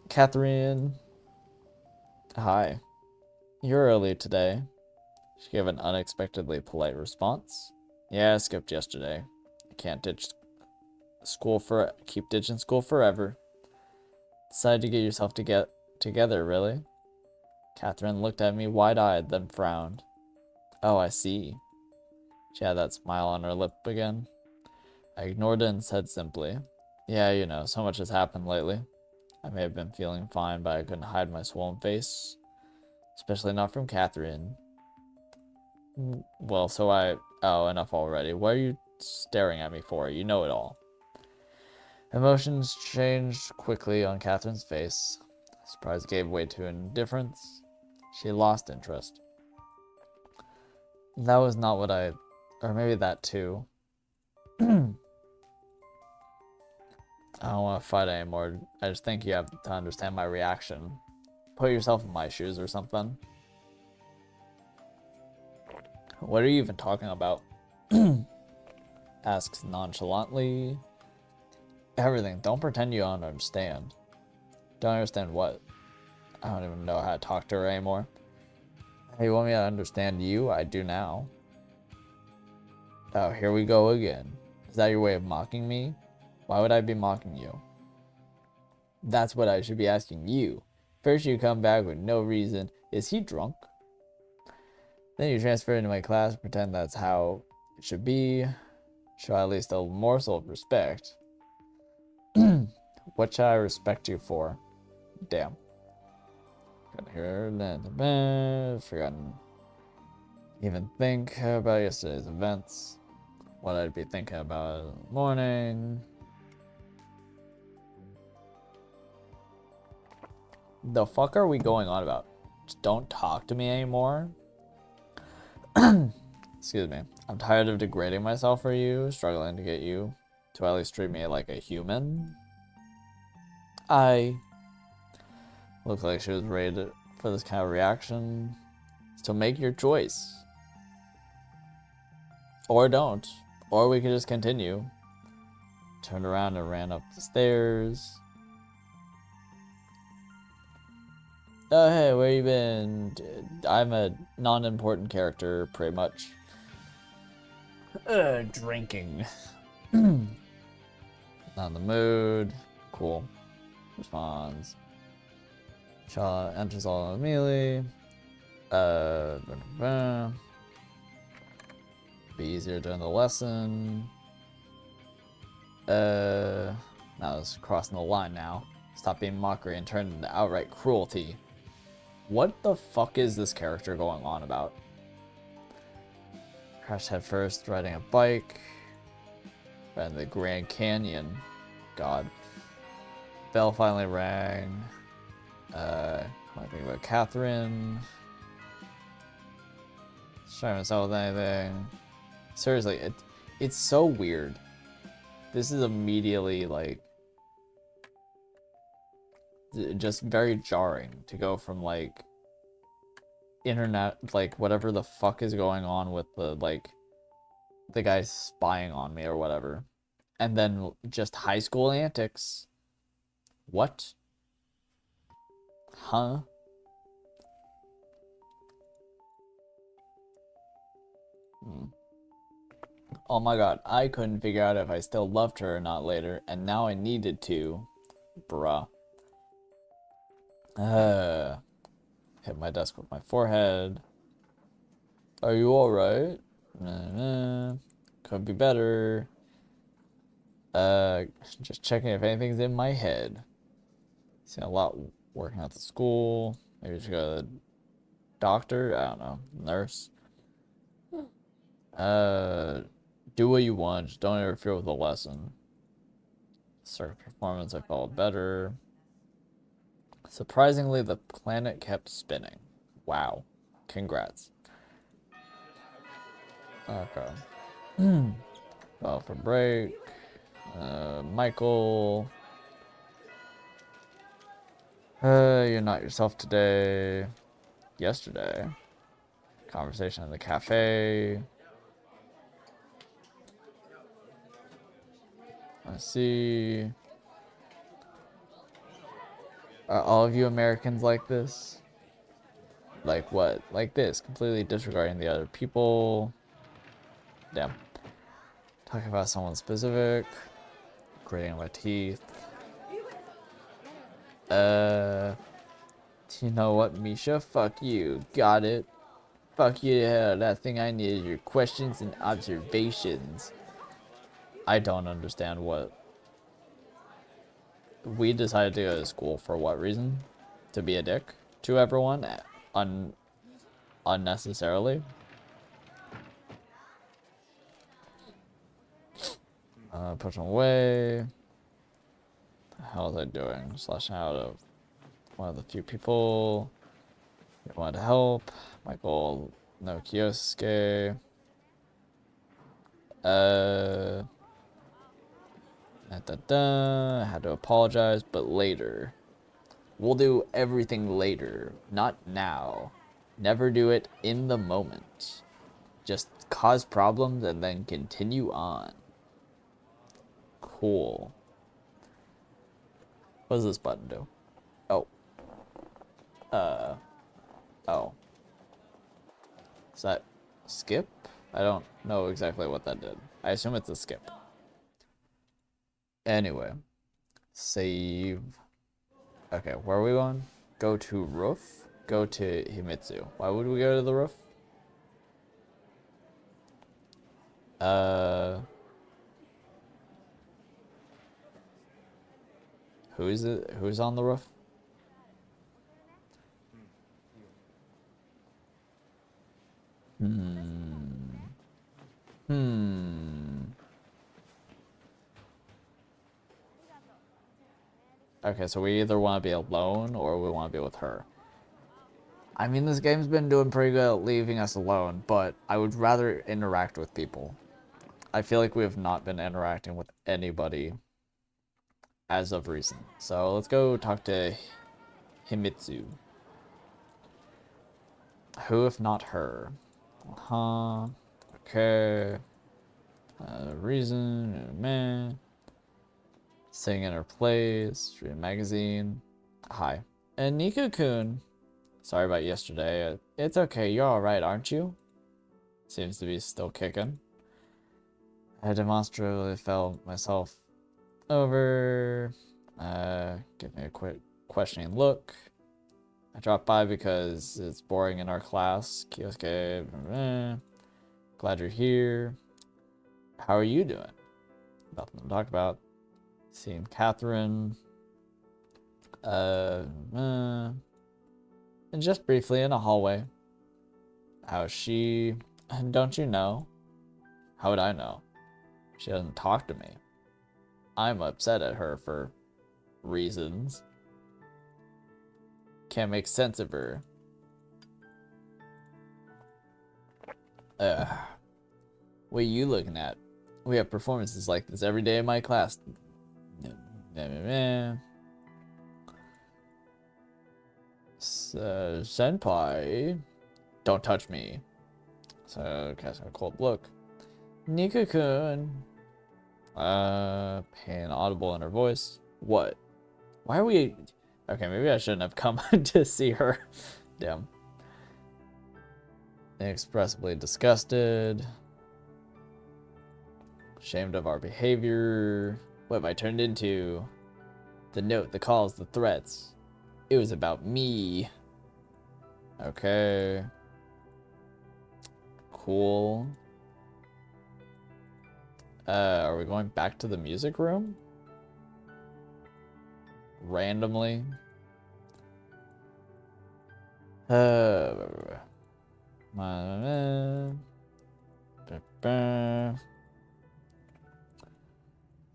Catherine. Hi. You're early today. She gave an unexpectedly polite response. Yeah, I skipped yesterday. I can't keep ditching school forever. Decided to get yourself to get together, really? Catherine looked at me wide-eyed, then frowned. Oh, I see. She had that smile on her lip again. I ignored it and said simply, yeah, you know, so much has happened lately. I may have been feeling fine, but I couldn't hide my swollen face. Especially not from Catherine. Well, oh, enough already. What are you staring at me for? You know it all. Emotions changed quickly on Catherine's face. Surprise gave way to indifference. She lost interest. That was not what or maybe that too. I don't want to fight anymore. I just think you have to understand my reaction. Put yourself in my shoes or something. What are you even talking about? Asks nonchalantly. Everything. Don't pretend you don't understand. Don't understand what? I don't even know how to talk to her anymore. Hey, you want me to understand you? I do now. Oh, here we go again. Is that your way of mocking me? Why would I be mocking you? That's what I should be asking you. First you come back with no reason. Is he drunk? Then you transfer into my class, pretend that's how it should be. Show at least a morsel of respect. What should I respect you for? Damn. Got here, forgotten. Even think about yesterday's events. What I'd be thinking about in the morning. The fuck are we going on about? Just don't talk to me anymore. Excuse me. I'm tired of degrading myself for you, struggling to get you to at least treat me like a human. I look like she was ready for this kind of reaction. So make your choice. Or don't. Or we could just continue. Turned around and ran up the stairs. Oh, hey, where you been? I'm a non-important character, pretty much. Drinking. Not in the mood. Cool. Responds. Shaw enters all immediately. Be easier during the lesson. Now it's crossing the line now. Stop being mockery and turn into outright cruelty. What the fuck is this character going on about? Crashed headfirst riding a bike. Right in the Grand Canyon. God. Bell finally rang. I think about Catherine. Trying to sell with anything. Seriously, it's so weird. This is immediately like just very jarring to go from like internet, like whatever the fuck is going on with the like the guy spying on me or whatever, and then just high school antics. What? Huh? Oh my god, I couldn't figure out if I still loved her or not later, and now I needed to. Bruh. Hit my desk with my forehead. Are you alright? Could be better. Just checking if anything's in my head. Seen a lot working at the school. Maybe just go to the doctor. I don't know. Nurse. Do what you want. Just don't interfere with the lesson. Circuit performance, I felt better. Surprisingly, the planet kept spinning. Wow. Congrats. Okay. Well, for break. Michael. You're not yourself today. Yesterday. Conversation in the cafe. I see. Are all of you Americans like this? Like what? Like this, completely disregarding the other people. Damn. Talking about someone specific. Grating my teeth. You know what, Misha? Fuck you. Got it. Fuck you. That thing I need is your questions and observations. I don't understand what. We decided to go to school for what reason? To be a dick to everyone? Unnecessarily? Push him away. How was I doing? Slashing out of one of the few people who wanted to help. Michael no Kiosuke. I had to apologize, but later. We'll do everything later, not now. Never do it in the moment. Just cause problems and then continue on. Cool. What does this button do? Oh. Oh. Is that skip? I don't know exactly what that did. I assume it's a skip. Anyway. Save. Okay, where are we going? Go to roof. Go to Himitsu. Why would we go to the roof? Who is it? Who's on the roof? Okay, so we either want to be alone or we want to be with her. I mean, this game's been doing pretty good at leaving us alone, but I would rather interact with people. I feel like we have not been interacting with anybody as of recent. So let's go talk to Himitsu. Who if not her? Okay. Reason, man. Sing in her plays, stream magazine. Hi. And Nico-kun. Sorry about yesterday. It's okay, you're alright, aren't you? Seems to be still kicking. I demonstrably felt myself over. Give me a quick questioning look. I dropped by because it's boring in our class. Kioske. Glad you're here. How are you doing? Nothing to talk about. Seeing Catherine. And just briefly in a hallway. How's she? Don't you know? How would I know? She doesn't talk to me. I'm upset at her for reasons. Can't make sense of her. What are you looking at? We have performances like this every day in my class. Senpai, don't touch me. So, casting a cold look. Nico-kun. Pain audible in her voice. What? Why are we... Okay, maybe I shouldn't have come to see her. Damn. Inexpressibly disgusted. Ashamed of our behavior. What have I turned into? The note, the calls, the threats. It was about me. Okay. Cool. Are we going back to the music room? Randomly?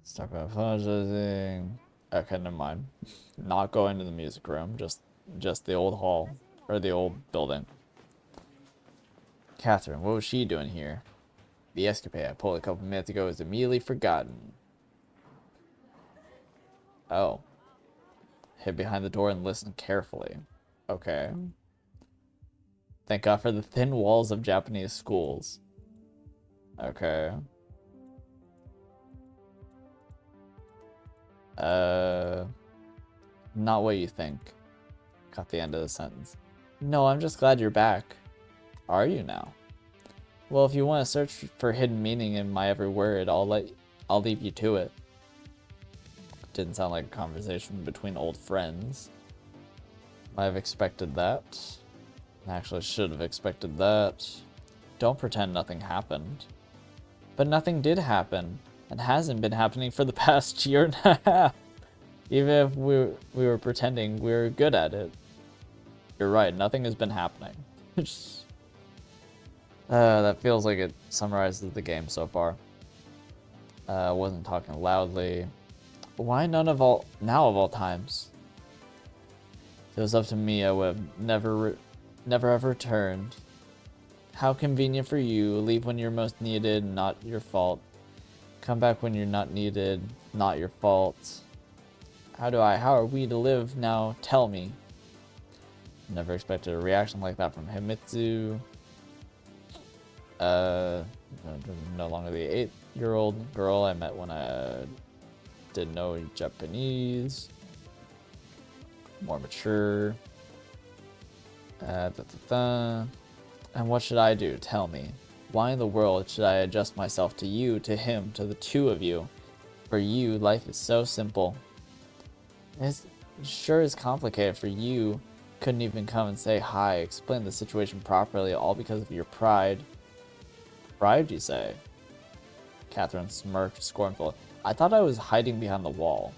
Start by apologizing. Okay, never mind. Not going to the music room, just the old hall, or the old building. Catherine, what was she doing here? The escapade I pulled a couple minutes ago is immediately forgotten. Oh. Hid behind the door and listen carefully. Okay. Thank God for the thin walls of Japanese schools. Okay. Not what you think. Got the end of the sentence. No, I'm just glad you're back. Are you now? Well, if you want to search for hidden meaning in my every word, I'll leave you to it. Didn't sound like a conversation between old friends. I've expected that. Actually, should have expected that. Don't pretend nothing happened. But nothing did happen, and hasn't been happening for the past year and a half. Even if we were pretending we were good at it. You're right, nothing has been happening. That feels like it summarizes the game so far. Wasn't talking loudly. Why now of all times? If it was up to me, I would have never have returned. How convenient for you. Leave when you're most needed, not your fault. Come back when you're not needed, not your fault. How are we to live now? Tell me. Never expected a reaction like that from Himitsu. No longer the 8-year-old girl I met when I didn't know Japanese. More mature. And what should I do? Tell me. Why in the world should I adjust myself to you, to him, to the two of you? For you, life is so simple. It sure is complicated for you. Couldn't even come and say hi, explain the situation properly, all because of your pride. Pride, you say? Catherine smirked, scornful. I thought I was hiding behind the wall.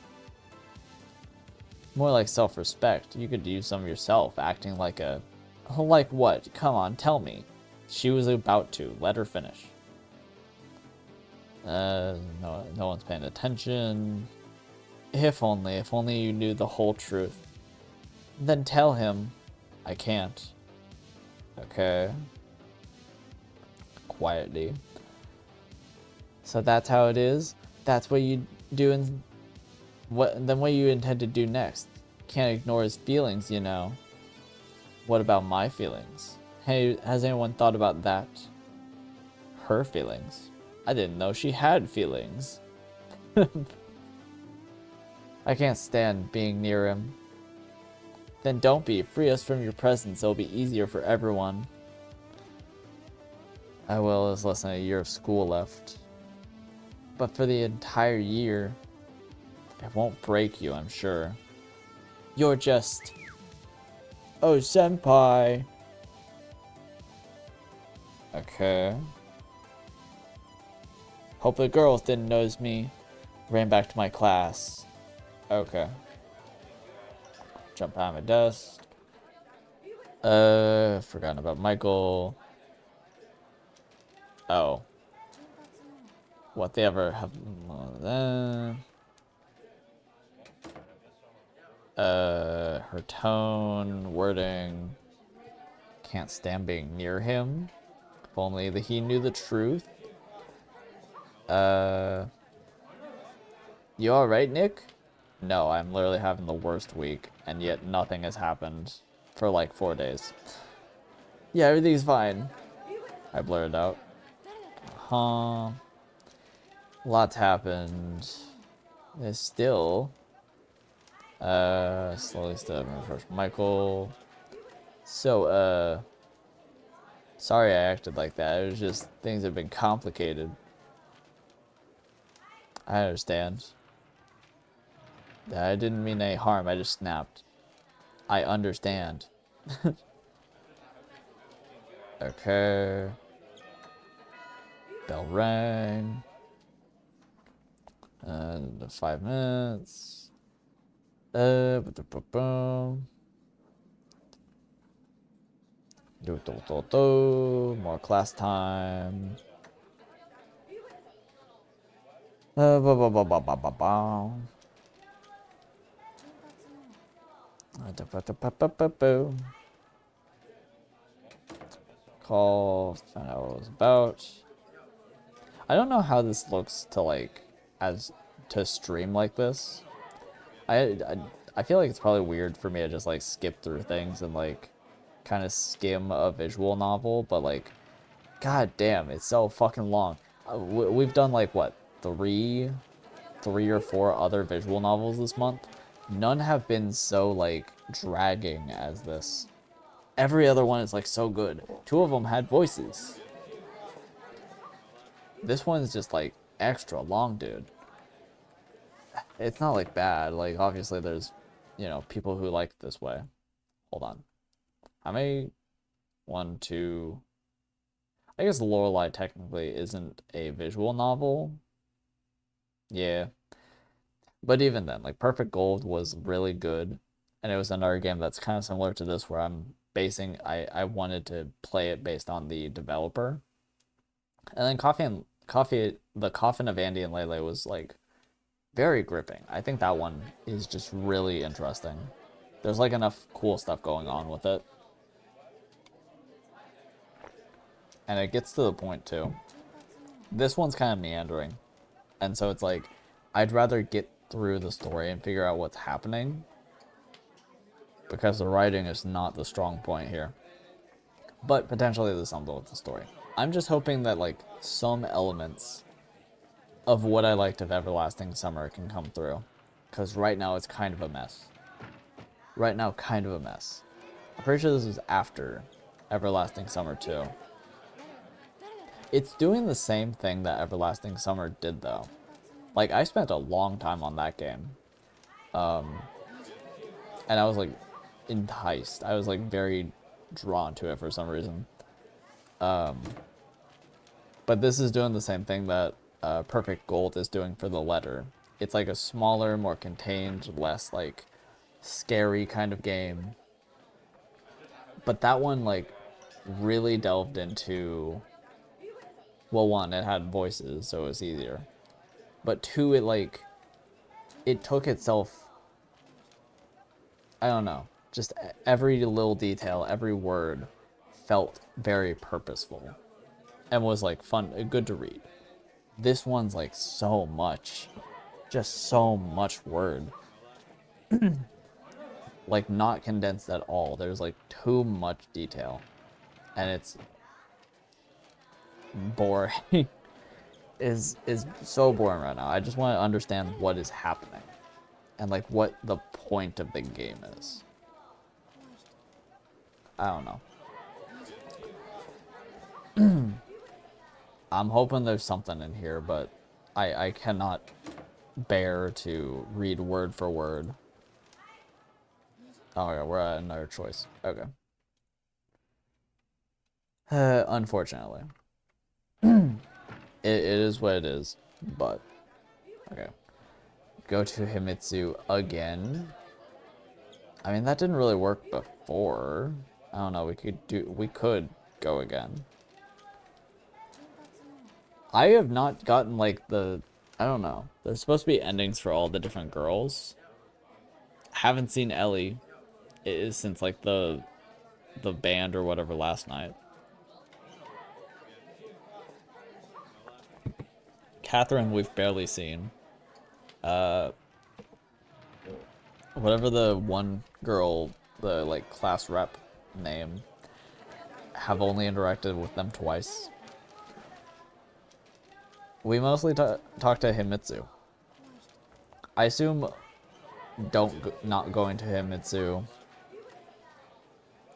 More like self-respect. You could use some yourself, acting like a... Like what? Come on, tell me. She was about to. Let her finish. No one's paying attention. If only you knew the whole truth. Then tell him. I can't. Okay. Quietly. So that's how it is? That's what you do and what you intend to do next? Can't ignore his feelings, you know. What about my feelings? Hey, has anyone thought about that? Her feelings? I didn't know she had feelings. I can't stand being near him. Then don't be. Free us from your presence. It'll be easier for everyone. I will. There's less than a year of school left. But for the entire year, it won't break you, I'm sure. You're just... Oh, senpai. Okay. Hope the girls didn't notice me. Ran back to my class. Okay. Jump behind my desk. Forgotten about Michael. Oh. What they ever have... her tone, wording. Can't stand being near him. If only he knew the truth. You alright, Nick? No, I'm literally having the worst week, and yet nothing has happened for like 4 days. Yeah, everything's fine. I blurred out. Huh. Lots happened. There's still... slowly stepping first. Michael. So, sorry I acted like that. It was just things have been complicated. I understand. I didn't mean any harm. I just snapped. I understand. Okay. Bell rang. And 5 minutes. Boom. More class time. Call, find out what it was about. I don't know how this looks to like, as to stream like this. I feel like it's probably weird for me to just like skip through things and like kind of skim a visual novel, but like, god damn, it's so fucking long. We've done like what, three or four other visual novels this month. None have been so like dragging as this. Every other one is like so good. 2 of them had voices. This one's just like extra long, dude. It's not like bad. Like obviously there's, you know, people who like it this way. Hold on. How many? 1, 2. I guess Lorelei technically isn't a visual novel. Yeah. But even then, like Perfect Gold was really good. And it was another game that's kind of similar to this where I'm basing, I wanted to play it based on the developer. And then The Coffin of Andy and Lele was like very gripping. I think that one is just really interesting. There's like enough cool stuff going on with it. And it gets to the point too. This one's kind of meandering. And so it's like, I'd rather get through the story and figure out what's happening, because the writing is not the strong point here. But potentially there's something with the story. I'm just hoping that like some elements of what I liked of Everlasting Summer can come through, because right now it's kind of a mess. Right now, kind of a mess. I'm pretty sure this is after Everlasting Summer 2. It's doing the same thing that Everlasting Summer did, though. Like, I spent a long time on that game. And I was, like, enticed. I was, like, very drawn to it for some reason. But this is doing the same thing that Perfect Gold is doing for the letter. It's, like, a smaller, more contained, less, like, scary kind of game. But that one, like, really delved into... Well, one, it had voices, so it was easier. But two, it, like... It took itself... I don't know. Just every little detail, every word felt very purposeful. And was, like, fun, good to read. This one's, like, so much. Just so much word. Like, not condensed at all. There's, like, too much detail. And it's boring. is so boring right now. I just want to understand what is happening. And, like, what the point of the game is. I don't know. I'm hoping there's something in here, but I cannot bear to read word for word. Oh, yeah, we're at another choice. Okay. Unfortunately. It is what it is, but... Okay. Go to Himitsu again. I mean, that didn't really work before. I don't know, we could go again. I have not gotten, like, I don't know. There's supposed to be endings for all the different girls. Haven't seen Ellie since, like, the band or whatever last night. Catherine, we've barely seen. Whatever the one girl, the, like, class rep name, have only interacted with them twice. We mostly talk to Himitsu. I assume not going to Himitsu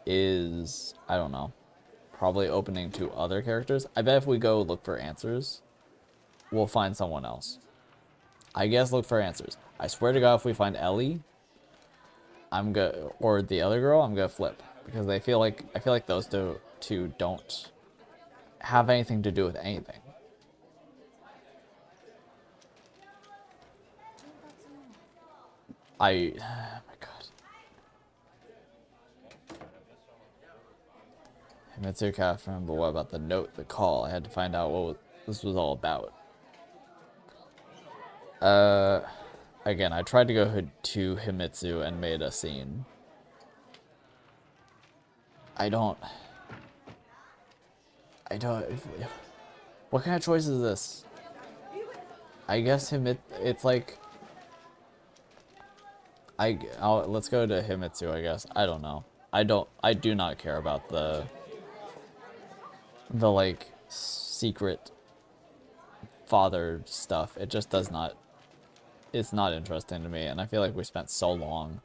is, I don't know, probably opening to other characters. I bet if we go look for answers, we'll find someone else. I guess look for answers. I swear to God, if we find Ellie, or the other girl, I'm gonna flip, because I feel like those two don't have anything to do with anything. Oh my God. Mitsu Catherine, but what about the note, the call? I had to find out what this was all about. Again, I tried to go to Himitsu and made a scene. I don't... What kind of choice is this? I guess it's like... let's go to Himitsu, I guess. I don't know. I do not care about the like, secret father stuff. It just does not... It's not interesting to me, and I feel like we spent so long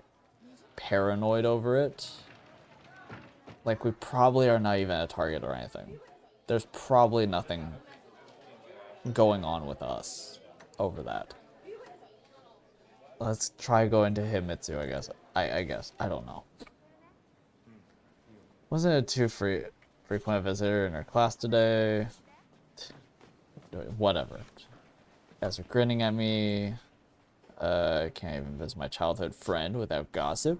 paranoid over it. Like, we probably are not even a target or anything. There's probably nothing going on with us over that. Let's try going to Himitsu, I guess. I guess. I don't know. Wasn't it too frequent visitor in our class today? Whatever. You guys are grinning at me. Can't even visit my childhood friend without gossip.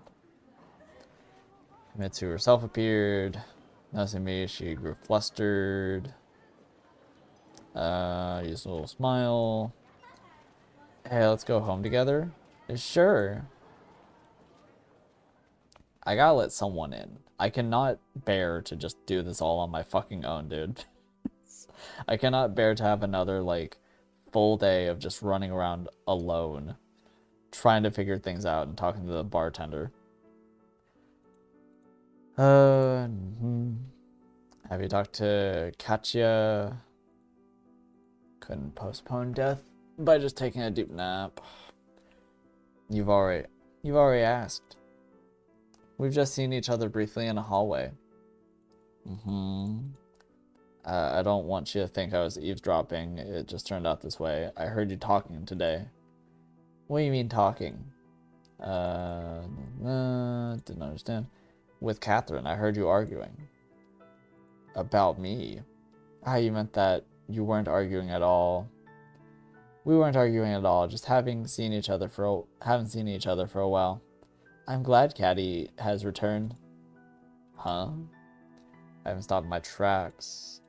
Mitsu herself appeared. Noticing me, she grew flustered. Used a little smile. Hey, let's go home together? Sure. I gotta let someone in. I cannot bear to just do this all on my fucking own, dude. I cannot bear to have another, like, full day of just running around alone trying to figure things out and talking to the bartender. Have you talked to Katya? Couldn't postpone death by just taking a deep nap. You've already asked. We've just seen each other briefly in a hallway. I don't want you to think I was eavesdropping. It just turned out this way. I heard you talking today. What do you mean talking? Didn't understand. With Catherine, I heard you arguing. About me? You meant that you weren't arguing at all. We weren't arguing at all, just haven't seen each other for a while. I'm glad Caddy has returned. Huh? I haven't stopped my tracks.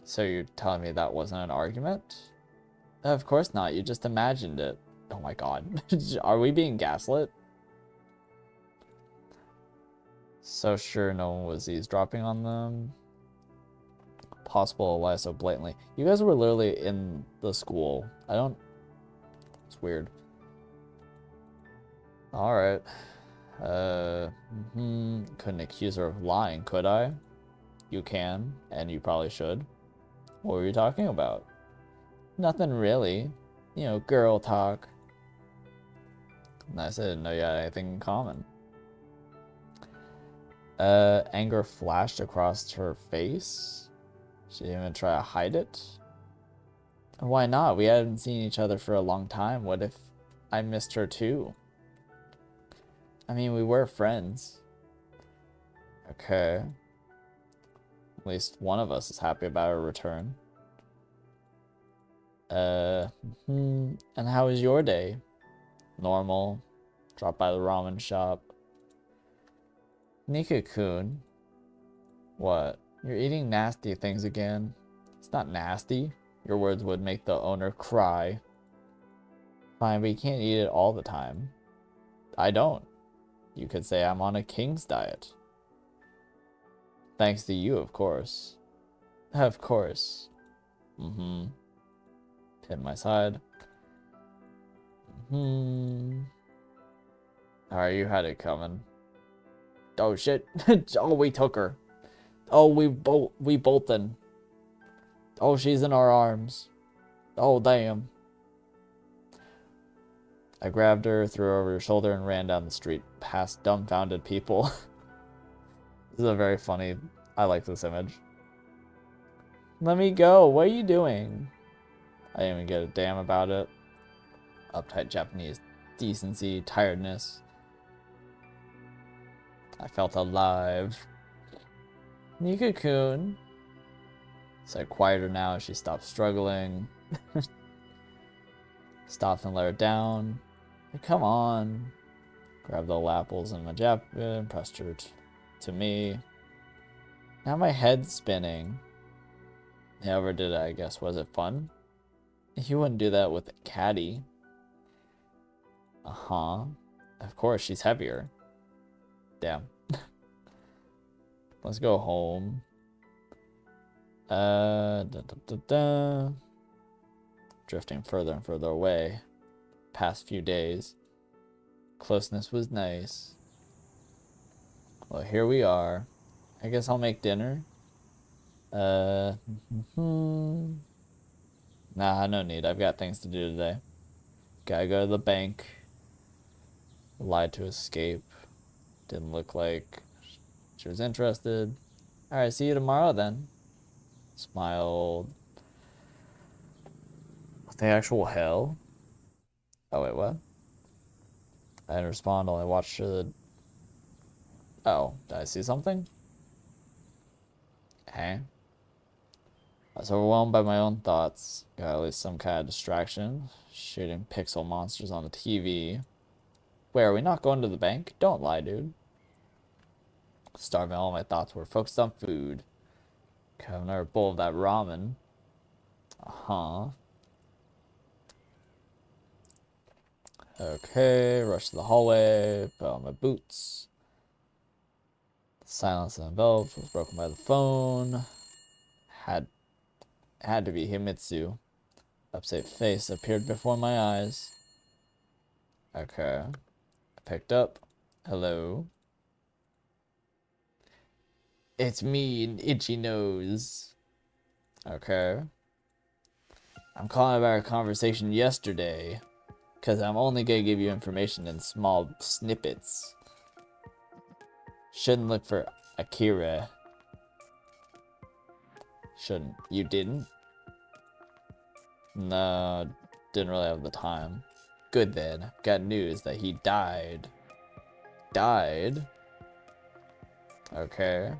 So you're telling me that wasn't an argument? Of course not, you just imagined it. Oh my god. Are we being gaslit? So sure no one was eavesdropping on them. Possible why so blatantly. You guys were literally in the school. It's weird. Alright. Couldn't accuse her of lying, could I? You can, and you probably should. What were you talking about? Nothing really. You know, girl talk. Nice, I didn't know you had anything in common. Anger flashed across her face. She didn't even try to hide it. Why not? We hadn't seen each other for a long time. What if I missed her too? I mean, we were friends. Okay. At least one of us is happy about her return. And how was your day? Normal. Dropped by the ramen shop. Nika-kun. What? You're eating nasty things again. It's not nasty. Your words would make the owner cry. Fine, but you can't eat it all the time. I don't. You could say I'm on a king's diet. Thanks to you, of course. Of course. Hit my side. Alright, you had it coming. Oh shit. Oh, we took her. Oh, we bolted. Oh, she's in our arms. Oh, damn. I grabbed her, threw her over her shoulder, and ran down the street, past dumbfounded people. This is a very funny... I like this image. Let me go. What are you doing? I didn't even get a damn about it. Uptight Japanese decency, tiredness. I felt alive. Nika-kun. Said quieter now as she stopped struggling. Stopped and let her down. Hey, come on. Grabbed the little apples in my jacket and pressed her to me. Now my head's spinning. However did I guess. Was it fun? You wouldn't do that with a caddy. Uh-huh. Of course, she's heavier. Damn. Let's go home. Drifting further and further away. Past few days. Closeness was nice. Well, here we are. I guess I'll make dinner. Nah, no need. I've got things to do today. Gotta go to the bank. Lied to escape. Didn't look like she was interested. Alright, see you tomorrow then. Smiled. What the actual hell? Oh, wait, what? I didn't respond, only watched the... Oh, did I see something? Hey. I was overwhelmed by my own thoughts. Got at least some kind of distraction. Shooting pixel monsters on the TV. Wait, are we not going to the bank? Don't lie, dude. Starving, all my thoughts were focused on food. Have another bowl of that ramen. Uh-huh. Okay, rush to the hallway, put on my boots. The silence enveloped was broken by the phone. Had to be Himitsu. Upset face appeared before my eyes. Okay. Picked up. Hello. It's me, an itchy nose. Okay. I'm calling about our conversation yesterday, because I'm only going to give you information in small snippets. Shouldn't look for Akira. Shouldn't. You didn't? No, didn't really have the time. Good then. Got news that he died. Died? Okay.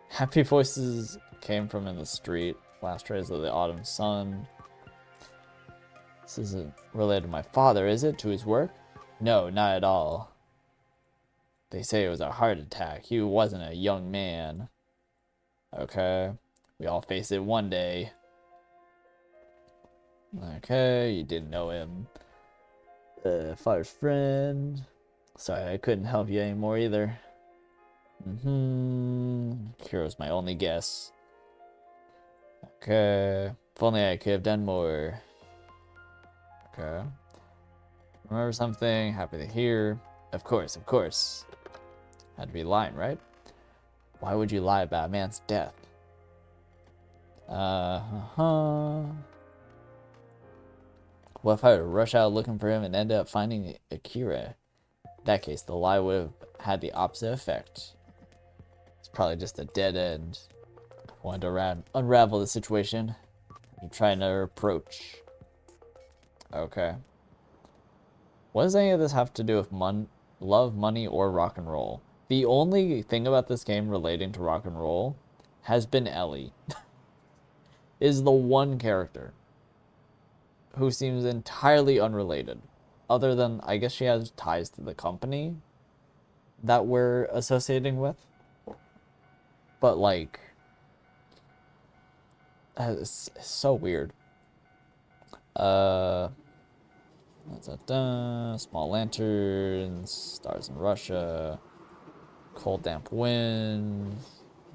Happy voices came from in the street. Last rays of the autumn sun. This isn't related to my father, is it? To his work? No, not at all. They say it was a heart attack. He wasn't a young man. Okay. We all face it one day. Okay, you didn't know him. Father's friend. Sorry, I couldn't help you anymore either. Kira's my only guess. Okay. If only I could have done more. Okay. Remember something? Happy to hear. Of course, of course. Had to be lying, right? Why would you lie about a man's death? What if I were to rush out looking for him and end up finding Akira? In that case, the lie would have had the opposite effect. It's probably just a dead end. I wanted to unravel the situation and try another approach. Okay. What does any of this have to do with love, money, or rock and roll? The only thing about this game relating to rock and roll has been Ellie. Is the one character who seems entirely unrelated. Other than, I guess she has ties to the company that we're associating with. But, like, it's so weird. Small lanterns, stars in Russia, cold damp wind,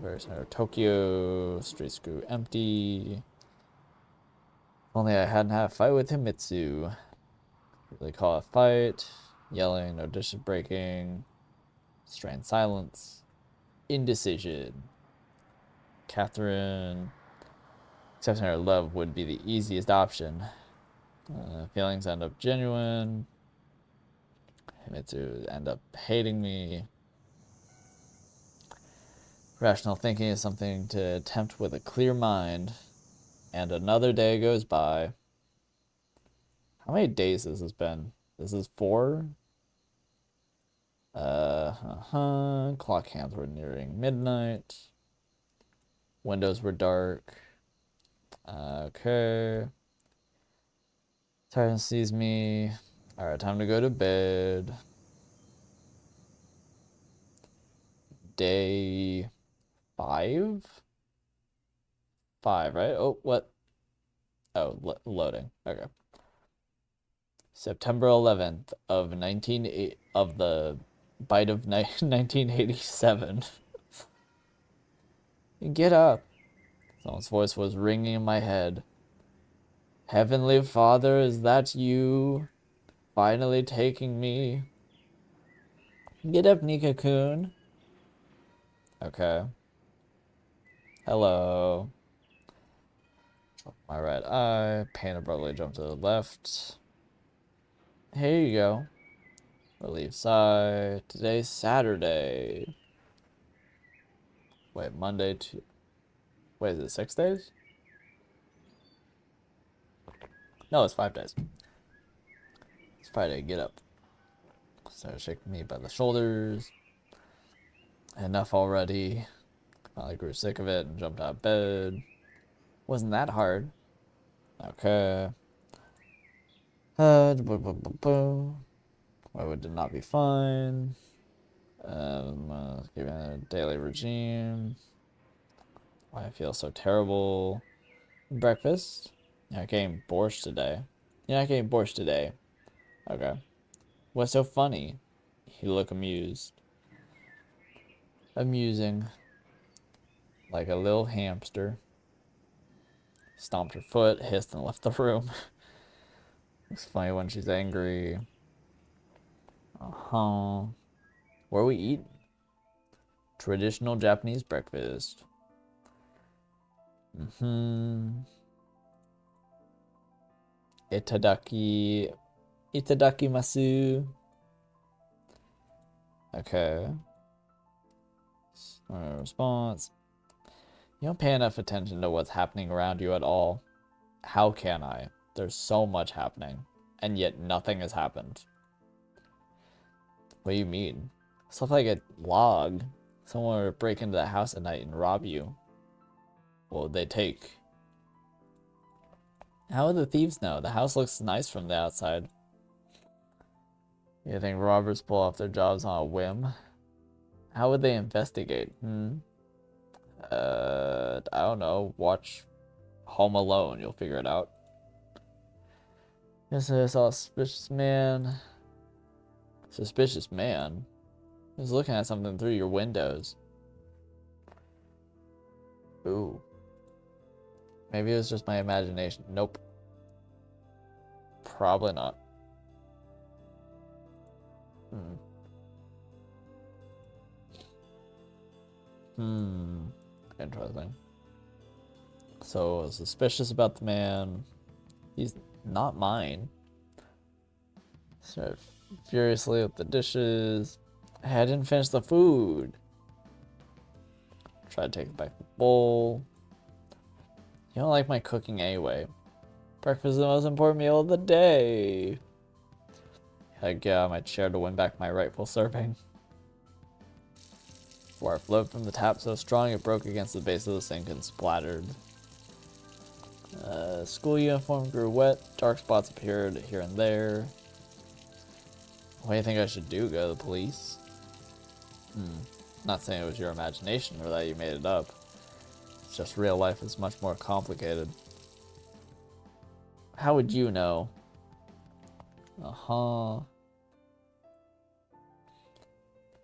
very center of Tokyo, streets grew empty. If only I hadn't had a fight with Himitsu. Really call it a fight. Yelling, no dishes breaking. Strained silence. Indecision. Catherine. Accepting her love would be the easiest option. Feelings end up genuine. Himitsu end up hating me. Rational thinking is something to attempt with a clear mind. And another day goes by. How many days has this been? This is 4? Clock hands were nearing midnight. Windows were dark. Okay. Titan sees me. Alright, time to go to bed. Day 5? 5, right? Oh, what? Oh, loading. Okay. September 11th of the bite of 1987. Get up. Someone's voice was ringing in my head. Heavenly Father, is that you? Finally taking me? Get up, Nika-kun. Okay. Hello. My right eye. Pain abruptly jumped to the left. Here you go. Relief sigh. Today's Saturday. Wait, Monday to... Wait, is it 6 days? No, it's 5 days. It's Friday. Get up. Started shaking me by the shoulders. Enough already. Finally grew sick of it and jumped out of bed. Wasn't that hard. Okay. Why would it not be fine? Giving a daily regime. Why I feel so terrible. Breakfast? You're not getting borscht today. You're not getting borscht today. Okay. What's so funny? You look amused. Amusing. Like a little hamster. Stomped her foot, hissed, and left the room. It's funny when she's angry. Huh. Where we eat? Traditional Japanese breakfast. Itadaki. Itadakimasu. Okay. Response. You don't pay enough attention to what's happening around you at all. How can I? There's so much happening, and yet nothing has happened. What do you mean? Stuff like a log. Someone would break into the house at night and rob you. What would they take? How would the thieves know? The house looks nice from the outside. You think robbers pull off their jobs on a whim? How would they investigate? I don't know. Watch Home Alone. You'll figure it out. Yes, I saw a suspicious man. Suspicious man? He was looking at something through your windows. Ooh. Maybe it was just my imagination. Nope. Probably not. Interesting. So, suspicious about the man. He's not mine. Started furiously with the dishes. Hey, I didn't finish the food. Try to take back the bowl. You don't like my cooking anyway. Breakfast is the most important meal of the day. I get out of my chair to win back my rightful serving. Water flowed from the tap so strong it broke against the base of the sink and splattered. School uniform grew wet. Dark spots appeared here and there. What do you think I should do? Go to the police? Not saying it was your imagination or that you made it up. It's just real life is much more complicated. How would you know?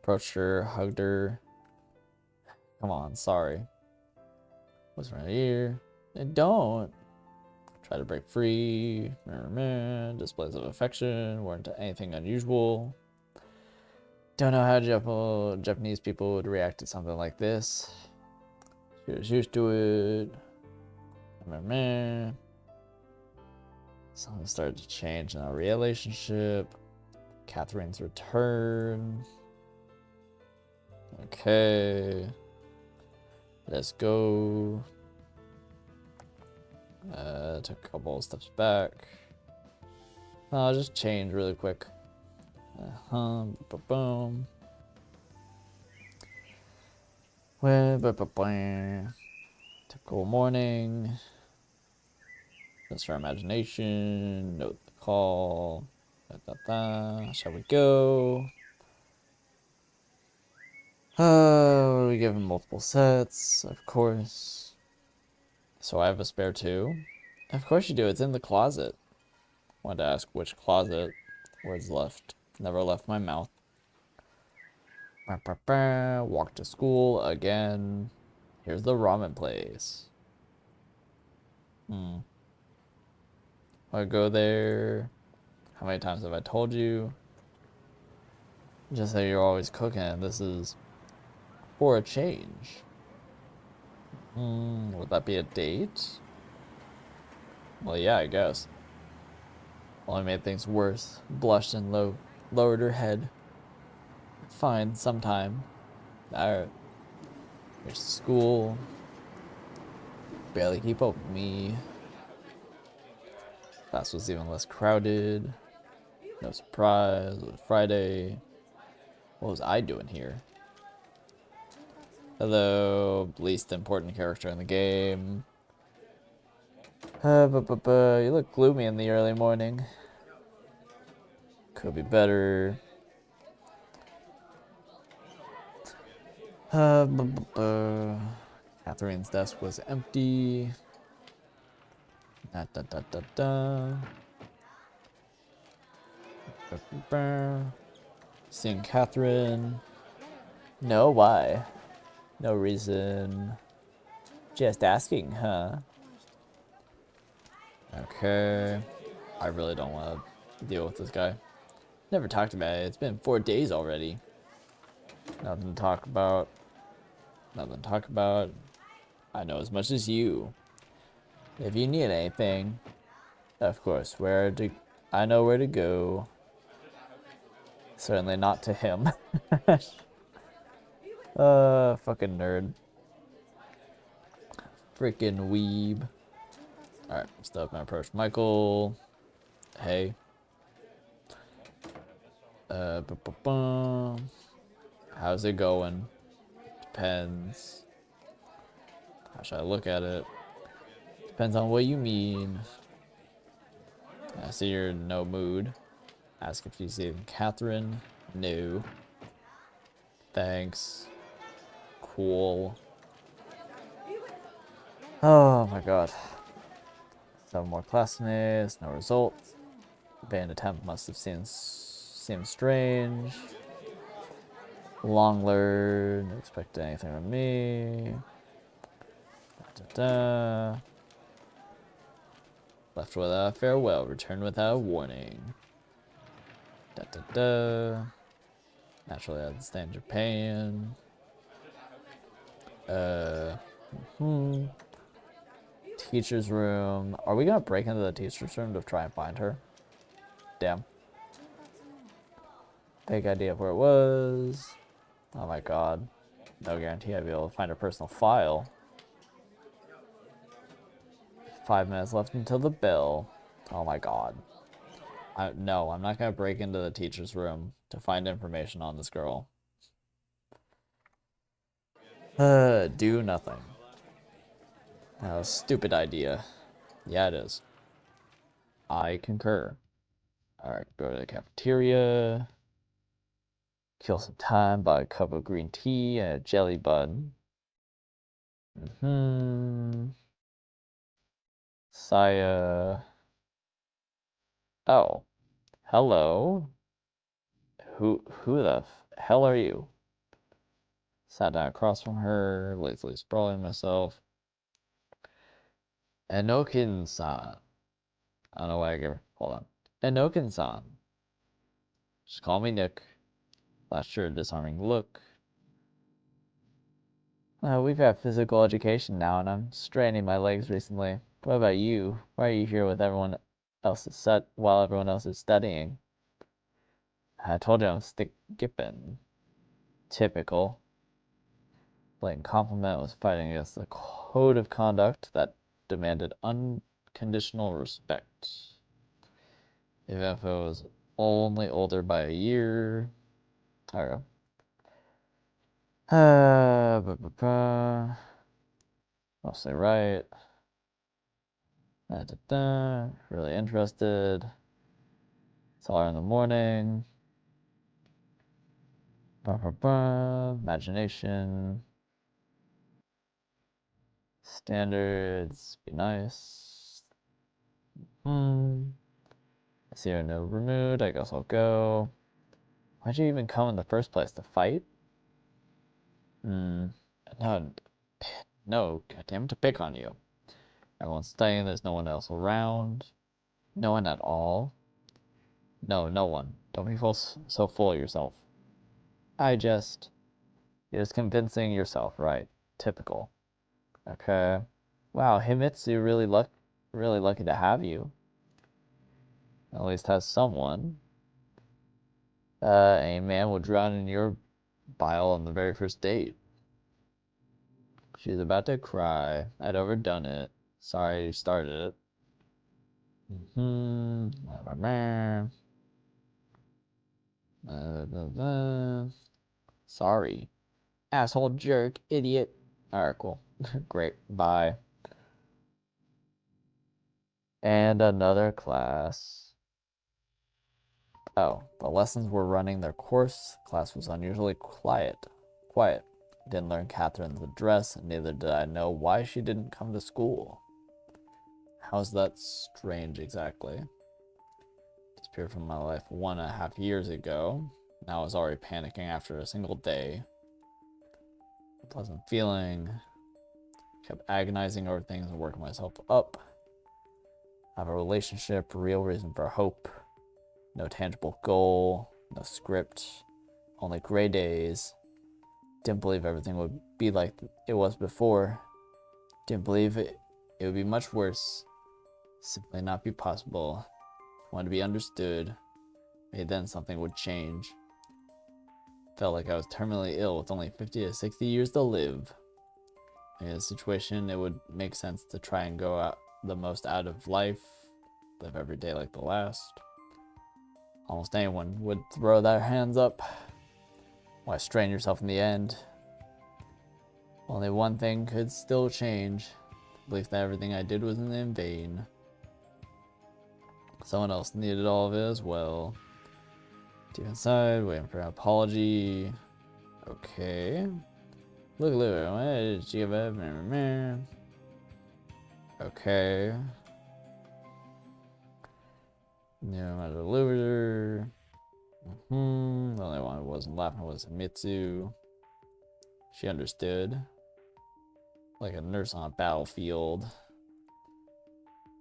Approached her, hugged her. Come on, sorry. What's right here? Don't. Try to break free. Displays of affection weren't anything unusual. Don't know how Japanese people would react to something like this. She was used to it. Something started to change in our relationship. Catherine's return. Okay. Let's go. Took a couple of steps back. I'll just change really quick. Boom. Typical morning. That's our imagination. Note the call. Shall we go? We give him multiple sets, of course. So I have a spare two. Of course you do. It's in the closet. Wanted to ask which closet. Words left. Never left my mouth. Walk to school again. Here's the ramen place. I go there. How many times have I told you? Just say you're always cooking. This is for a change. Would that be a date? Well, yeah, I guess. Only made things worse. Blushed and lowered her head. Fine, sometime. Alright. Here's school. Barely keep up with me. Class was even less crowded. No surprise. It was Friday. What was I doing here? Hello, least important character in the game. You look gloomy in the early morning. Could be better. Catherine's desk was empty. Seeing Catherine. No, why? No reason. Just asking, huh? Okay. I really don't want to deal with this guy. Never talked about it. It's been 4 days already. Nothing to talk about. Nothing to talk about. I know as much as you. If you need anything, of course, I know where to go. Certainly not to him. Fucking nerd. Freaking weeb. Alright, step up and approach Michael. Hey. How's it going? Depends. How should I look at it? Depends on what you mean. I see you're in no mood. Ask if you see Catherine. No. Thanks. Cool. Oh my god. 7 more classmates, no results. Band attempt must have seemed strange. Long learn, don't expect anything from me. Da. Left without a farewell, returned without a warning. Da. Naturally, I understand Japan. Teacher's room. Are we gonna break into the teacher's room to try and find her? Damn. Vague idea of where it was. Oh my god. No guarantee I'd be able to find her personal file. 5 minutes left until the bell. Oh my god. No, I'm not gonna break into the teacher's room to find information on this girl. Do nothing. Oh, stupid idea. Yeah, it is. I concur. Alright, go to the cafeteria. Kill some time, buy a cup of green tea and a jelly bun. Saya. Oh. Hello. Who the hell are you? Sat down across from her, lazily sprawling myself. Enokin-san. I don't know why I gave her. Hold on. Enokin-san. Just call me Nick. Flashed her a disarming look. We've had physical education now, and I'm straining my legs recently. What about you? Why are you here with everyone else while everyone else is studying? I told you I'm skipping. Typical. Blatant compliment was fighting against the code of conduct that demanded unconditional respect. Even if it was only older by a year. Alright. Mostly right. Really interested. Saw her in the morning. Imagination. Standards. Be nice. I see her in no mood. I guess I'll go. Why'd you even come in the first place? To fight? No. No, goddamn, to pick on you. Everyone's studying, there's no one else around. No one at all. No, no one. Don't be so full of yourself. You're just convincing yourself, right? Typical. Okay. Wow, Himitsu really lucky to have you. At least has someone. A man would drown in your bile on the very first date. She's about to cry. I'd overdone it. Sorry you started it. Sorry. Asshole jerk, idiot. Alright, cool. Great. Bye. And another class. Oh, the lessons were running their course. Class was unusually quiet. Didn't learn Catherine's address, and neither did I know why she didn't come to school. How's that strange exactly? Disappeared from my life 1.5 years ago. Now I was already panicking after a single day. Pleasant feeling. Kept agonizing over things and working myself up. I have a relationship, real reason for hope. No tangible goal, no script, only gray days. Didn't believe everything would be like it was before. Didn't believe it would be much worse. Simply not be possible. Wanted to be understood. Maybe then something would change. Felt like I was terminally ill with only 50 to 60 years to live. In a situation, it would make sense to try and go out the most out of life, live every day like the last. Almost anyone would throw their hands up. Why strain yourself in the end? Only one thing could still change. The belief that everything I did was in vain. Someone else needed all of it as well. Deep inside, waiting for an apology. Okay. Look, what did she give up? Okay. No, I'm a loser. The only one who wasn't laughing was Mitsu. She understood. Like a nurse on a battlefield.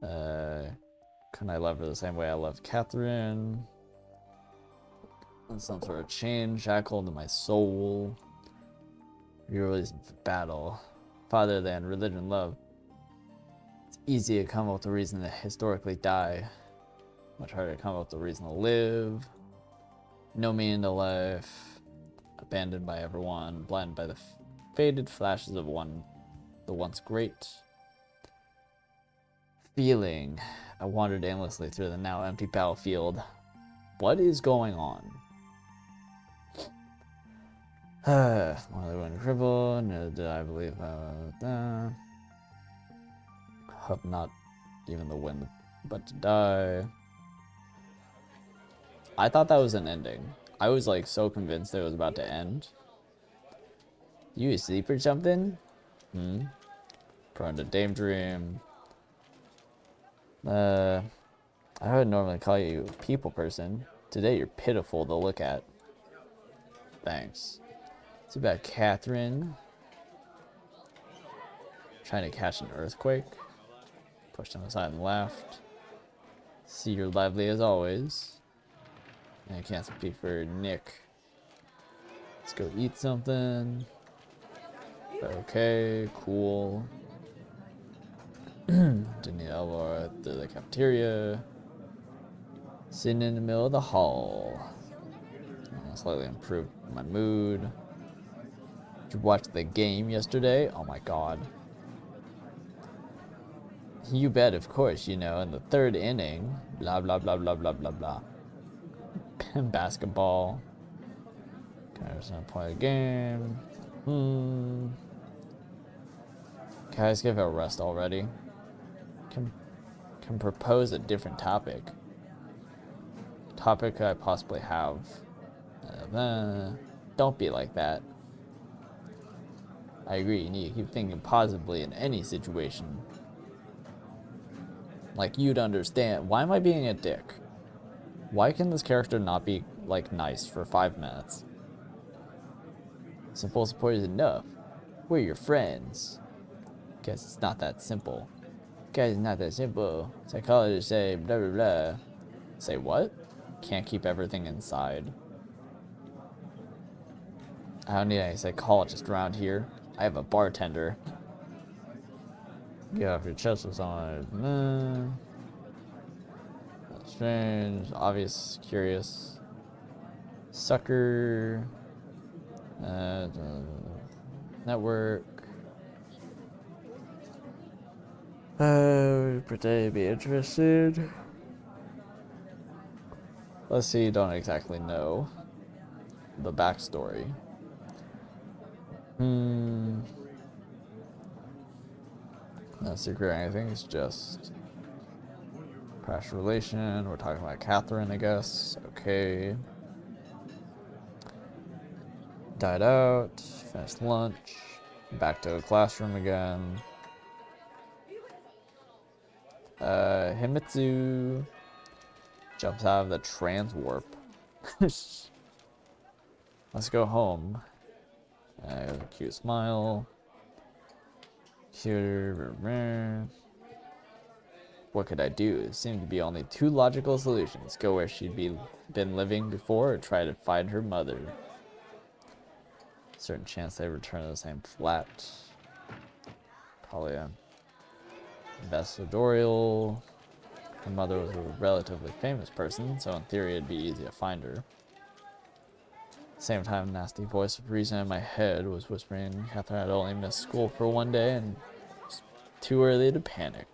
Couldn't I love her the same way I loved Catherine? Some sort of chain shackled to my soul. Your reason for battle. Farther than religion love. It's easy to come up with a reason to historically die. Much harder to come up with a reason to live. No meaning to life. Abandoned by everyone. Blinded by the faded flashes of the once great. Feeling. I wandered aimlessly through the now empty battlefield. What is going on? One of the one crippled. No, did I believe? Hope not even the wind, but to die. I thought that was an ending. I was like so convinced it was about to end. You asleep or something? Prone to daydream. I would normally call you a people person. Today you're pitiful to look at. Thanks. It's about Catherine. Trying to catch an earthquake. Pushed on the side and left. See, you're lively as always. And I can't speak for Nick. Let's go eat something. Okay, cool. Didn't need Elvor to the cafeteria. Sitting in the middle of the hall. Slightly improved my mood. Did you watch the game yesterday? Oh my god. You bet, of course, you know, in the third inning. Blah, blah, blah, blah, blah, blah, blah. Basketball. Okay, there's no point of the game. Guys, give it a rest already. Can propose a different topic. Topic I possibly have. Don't be like that. I agree, you need to keep thinking positively in any situation. Like, you'd understand. Why am I being a dick? Why can this character not be, like, nice for 5 minutes? Simple support is enough. We're your friends. Guess it's not that simple. Guys, it's not that simple. Psychologists say blah blah blah. Say what? Can't keep everything inside. I don't need any psychologist around here. I have a bartender. Get off your chest with someone. That's strange. Obvious. Curious. Sucker. Network. Pretend to be interested. Let's see, you don't exactly know the backstory. No secret or anything, it's just past relation. We're talking about Catherine, I guess. Okay. Died out, finished lunch, back to the classroom again. Himitsu jumps out of the trans warp. Let's go home. Cute smile. Cute. What could I do? There seemed to be only two logical solutions. Go where she'd been living before or try to find her mother. Certain chance they return to the same flat. Probably a ambassadorial. Her mother was a relatively famous person, so in theory it'd be easy to find her. Same time, a nasty voice of reason in my head was whispering Catherine had only missed school for one day and it's too early to panic.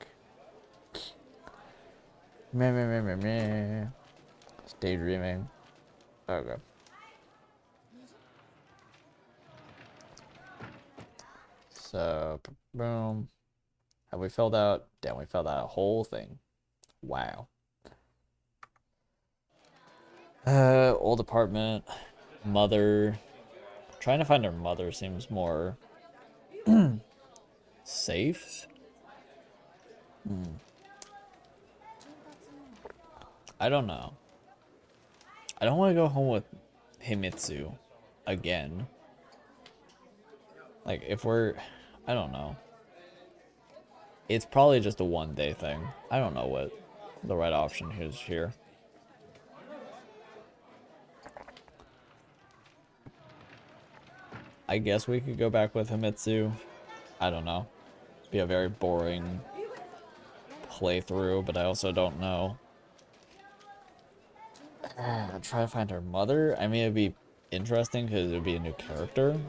Meh, meh, meh, meh, meh. Just daydreaming. Okay. So, boom. Have we filled out? Damn, we filled out a whole thing. Wow. Old apartment. Mother. Trying to find her mother seems more safe. I don't know. I don't want to go home with Himitsu again. Like, if we're... I don't know. It's probably just a one-day thing. I don't know what the right option is here. I guess we could go back with Himitsu. I don't know. Be a very boring playthrough, but I also don't know. Try to find her mother? I mean, it'd be interesting because it would be a new character.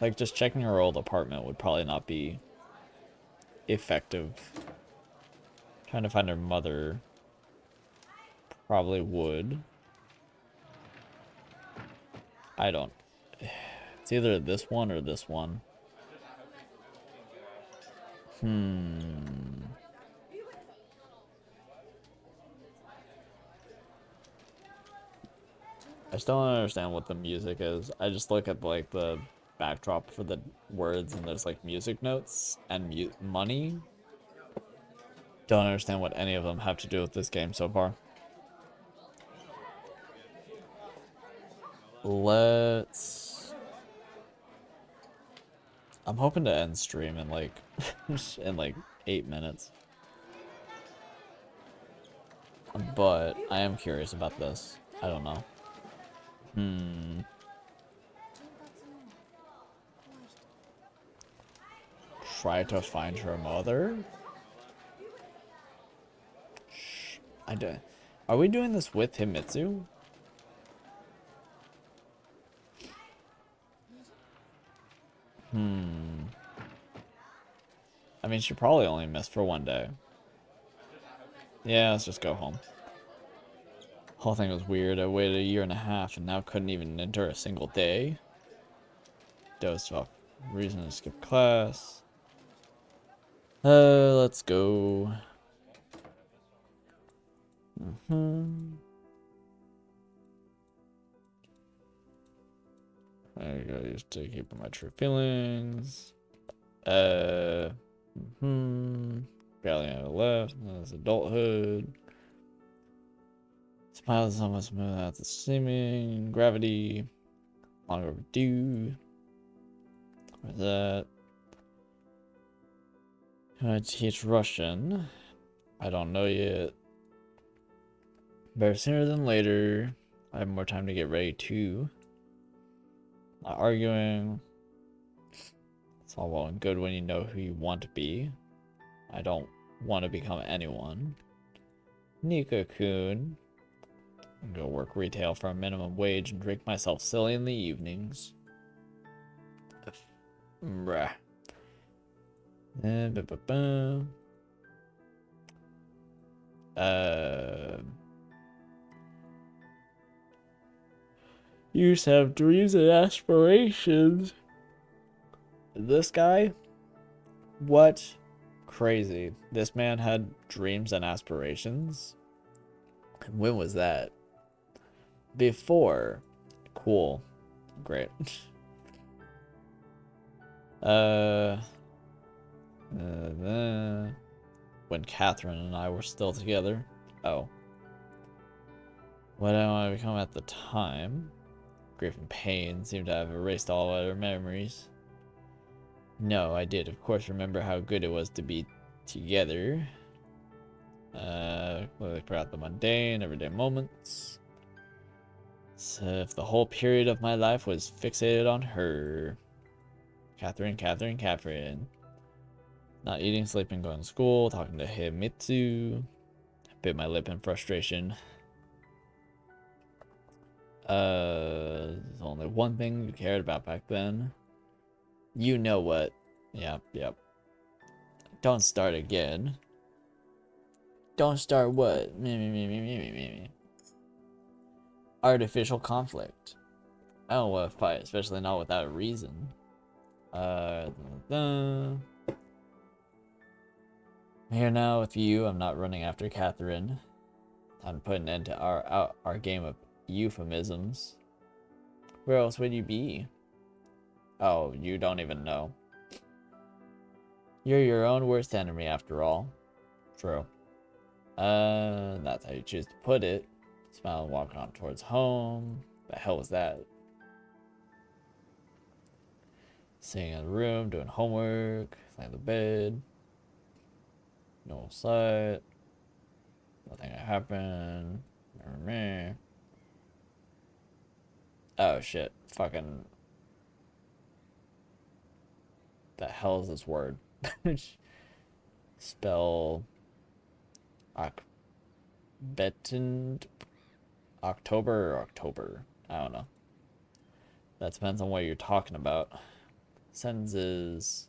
Like, just checking her old apartment would probably not be effective. Trying to find her mother probably would. I don't. It's either this one or this one. I still don't understand what the music is. I just look at like the backdrop for the words and there's like music notes and money. Don't understand what any of them have to do with this game so far. I'm hoping to end stream in like in like 8 minutes. But I am curious about this. I don't know. Try to find her mother? I don't. Are we doing this with Himitsu? I mean, she probably only missed for one day. Yeah, let's just go home. Whole thing was weird. I waited 1.5 years and now couldn't even enter a single day. Dozed off. Reason to skip class. Let's go. I got used to keeping my true feelings. Barely on the left. That's adulthood. Smile is almost smooth out the seeming. Gravity. Long overdue. Where's that? Can I teach Russian? I don't know yet. Better sooner than later. I have more time to get ready too. Not arguing. It's all well and good when you know who you want to be. I don't want to become anyone. Nika-kun. I'm gonna work retail for a minimum wage and drink myself silly in the evenings. Bruh. You used to have dreams and aspirations. This guy? What? Crazy. This man had dreams and aspirations? When was that? Before. Cool. Great. When Catherine and I were still together. Oh. What did I want to become at the time? Grief and pain seemed to have erased all other memories. No, I did, of course, remember how good it was to be together. Completely forgot the mundane, everyday moments. So if the whole period of my life was fixated on her. Catherine, Catherine, Catherine. Not eating, sleeping, going to school, talking to Himitsu. Bit my lip in frustration. There's only one thing you cared about back then. You know what? Yep. Don't start again. Don't start what? Me. Artificial conflict. I don't want to fight, especially not without a reason. Here now with you, I'm not running after Catherine. Time to put an end to our game of euphemisms. Where else would you be? Oh, you don't even know. You're your own worst enemy after all. True. That's how you choose to put it. Smile and walk on towards home. The hell was that? Sitting in the room, doing homework, laying in the bed. No sight. Nothing happened. Never me. Oh shit. Fucking. The hell is this word? Spell. Betend. October or October. I don't know. That depends on what you're talking about. Sentences.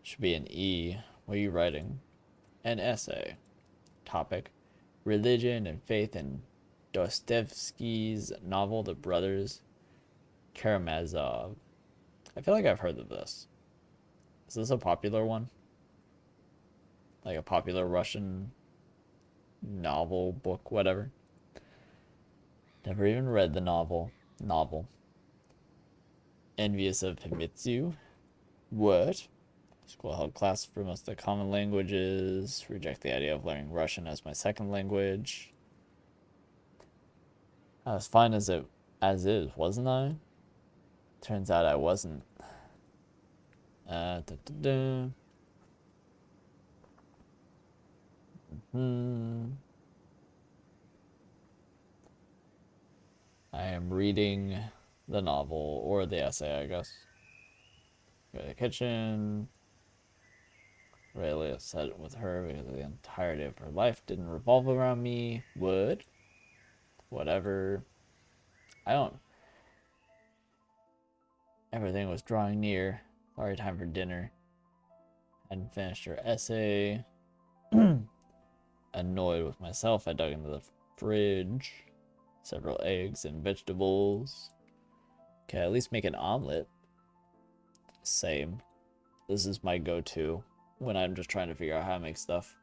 Should be an E. What are you writing? An essay. Topic: religion and faith in Dostoevsky's novel The Brothers Karamazov. I feel like I've heard of this. Is this a popular one? Like a popular Russian novel, book, whatever? Never even read the novel. Envious of Himitsu. What? School held classes for most of the common languages. Reject the idea of learning Russian as my second language. I was fine as is, wasn't I? Turns out I wasn't. I am reading the novel or the essay, I guess. Go to the kitchen. Really upset with her because the entirety of her life didn't revolve around me. Would. Whatever. I don't. Everything was drawing near. Already time for dinner. Hadn't finished her essay. Annoyed with myself, I dug into the fridge. Several eggs and vegetables. Okay, at least make an omelet. Same. This is my go-to when I'm just trying to figure out how to make stuff.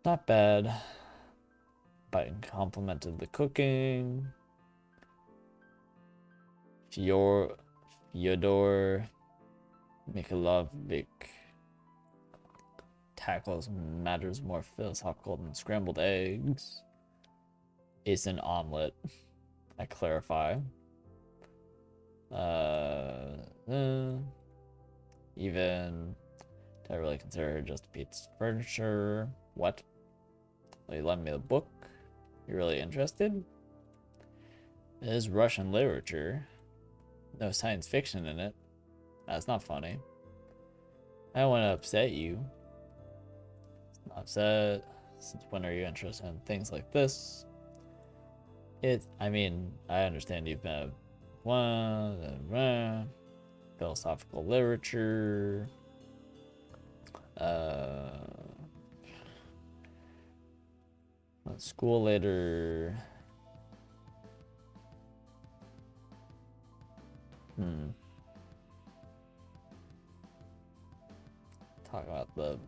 Not bad. Biden complimented the cooking. Fyodor Mikhailovich tackles matters more philosophical than scrambled eggs. It's an omelet. I clarify. Even I really consider her just a piece of furniture. What? Will you lend me the book? You're really interested? It is Russian literature. No science fiction in it. That's not funny. I don't want to upset you. Not upset. Since when are you interested in things like this? I mean, I understand you've been philosophical literature. School later. Talk about the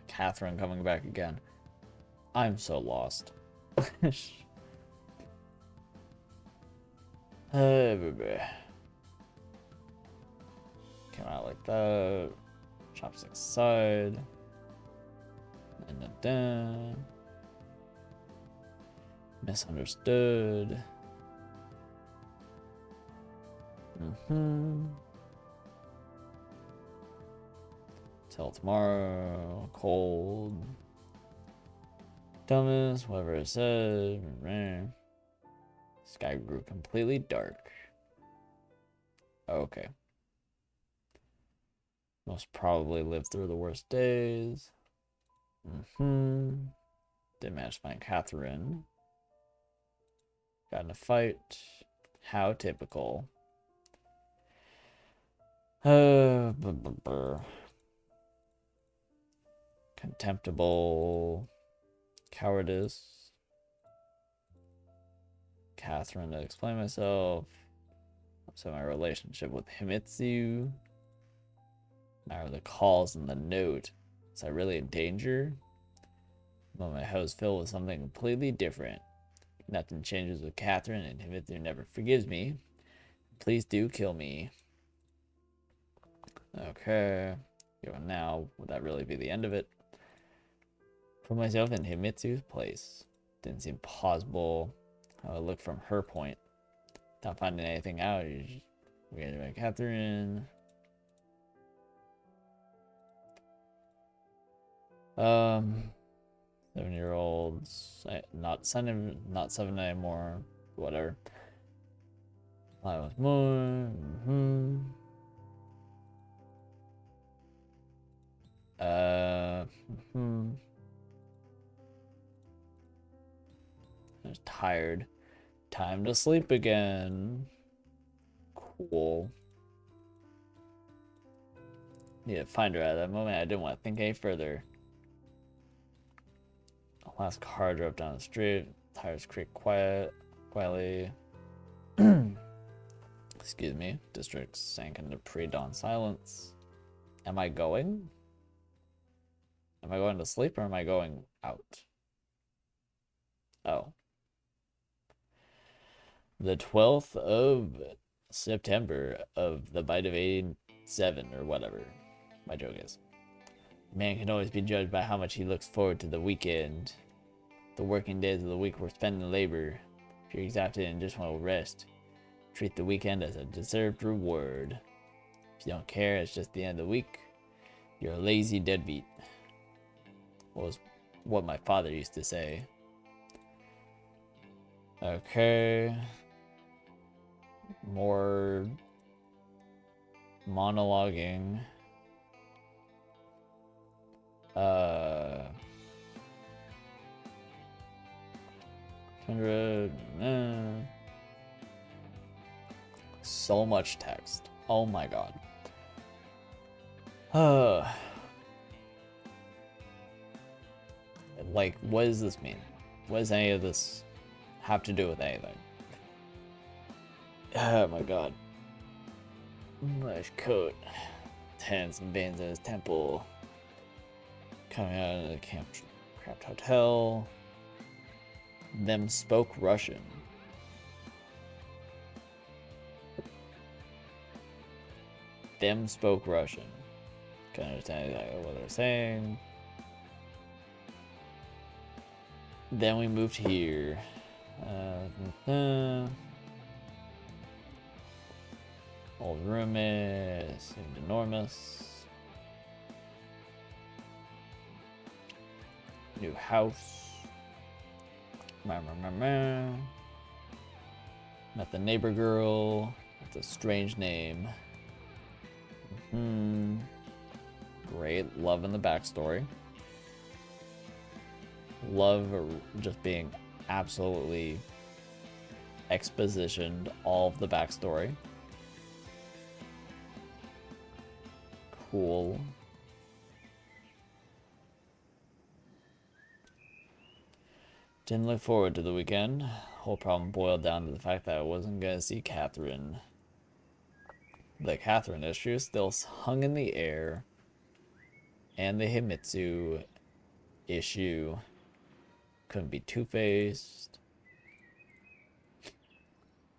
Catherine coming back again. I'm so lost. Came out like that. Chopsticks aside. Misunderstood. Till tomorrow. Cold. Dumbest, whatever it said. Sky grew completely dark. Okay. Most probably lived through the worst days. Didn't manage to find Catherine. Got in a fight. How typical. Contemptible. Cowardice. Catherine to explain myself. So my relationship with Himitsu. Now the calls and the note. Is I really in danger? But my house filled with something completely different. Nothing changes with Catherine, and Himitsu never forgives me. Please do kill me. Okay. Now, would that really be the end of it? Put myself in Himitsu's place. Didn't seem plausible. I would look from her point. Not finding anything out. We had about Catherine. 7-year-olds. Not seven anymore. Whatever. I was more. I was tired. Time to sleep again. Cool. Need to find her at that moment. I didn't want to think any further. Last car drove down the street. Tires creak quietly. Excuse me. District sank into pre-dawn silence. Am I going? Am I going to sleep or am I going out? Oh. The 12th of September of the bite of 87 or whatever my joke is. Man can always be judged by how much he looks forward to the weekend. The working days of the week were spent in labor. If you're exhausted and just want to rest, treat the weekend as a deserved reward. If you don't care, it's just the end of the week. You're a lazy deadbeat. Was what my father used to say. Okay. More monologuing. 100. So much text. Oh my god. Like, what does this mean? What does any of this have to do with anything? Oh my god. Nice coat. Hands and veins in his temple. Coming out of the cramped hotel. Them spoke Russian. Them spoke Russian. Can't understand exactly what they're saying. Then we moved here. Old roommate seemed enormous. New house. Met the neighbor girl with a strange name. Great. Loving the backstory. Love just being absolutely expositioned all of the backstory. Cool. Didn't look forward to the weekend. Whole problem boiled down to the fact that I wasn't gonna see Catherine. The Catherine issue still hung in the air. And the Himitsu issue couldn't be two-faced.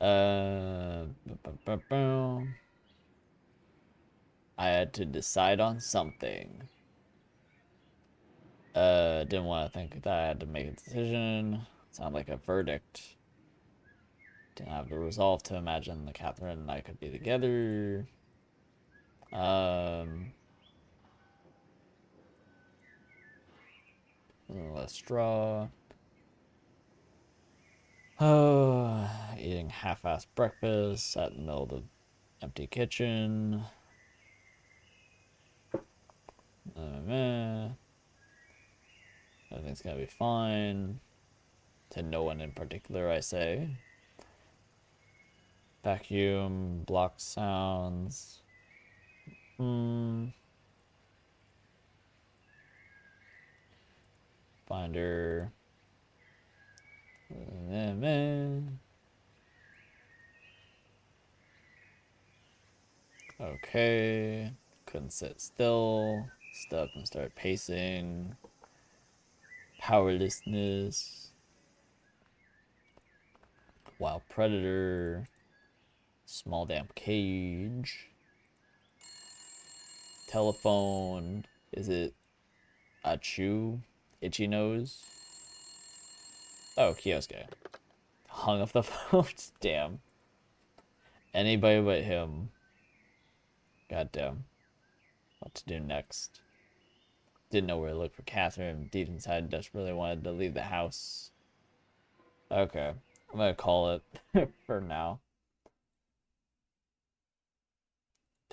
I had to decide on something. Didn't want to think that I had to make a decision. Sounded like a verdict. Didn't have the resolve to imagine that Catherine and I could be together. Less straw. Oh, eating half-assed breakfast, sat in the middle of the empty kitchen. Meh. Everything's gonna be fine. To no one in particular, I say. Vacuum, block sounds. Finder. Meh. Okay. Couldn't sit still. Stuck and start pacing. Powerlessness. Wild predator. Small damp cage. Telephone. Is it Achu? Itchy nose? Oh, Kioske. Hung up the phone. Damn. Anybody but him. Goddamn. What to do next? Didn't know where to look for Catherine. Deep inside, desperately wanted to leave the house. Okay. I'm gonna call it for now.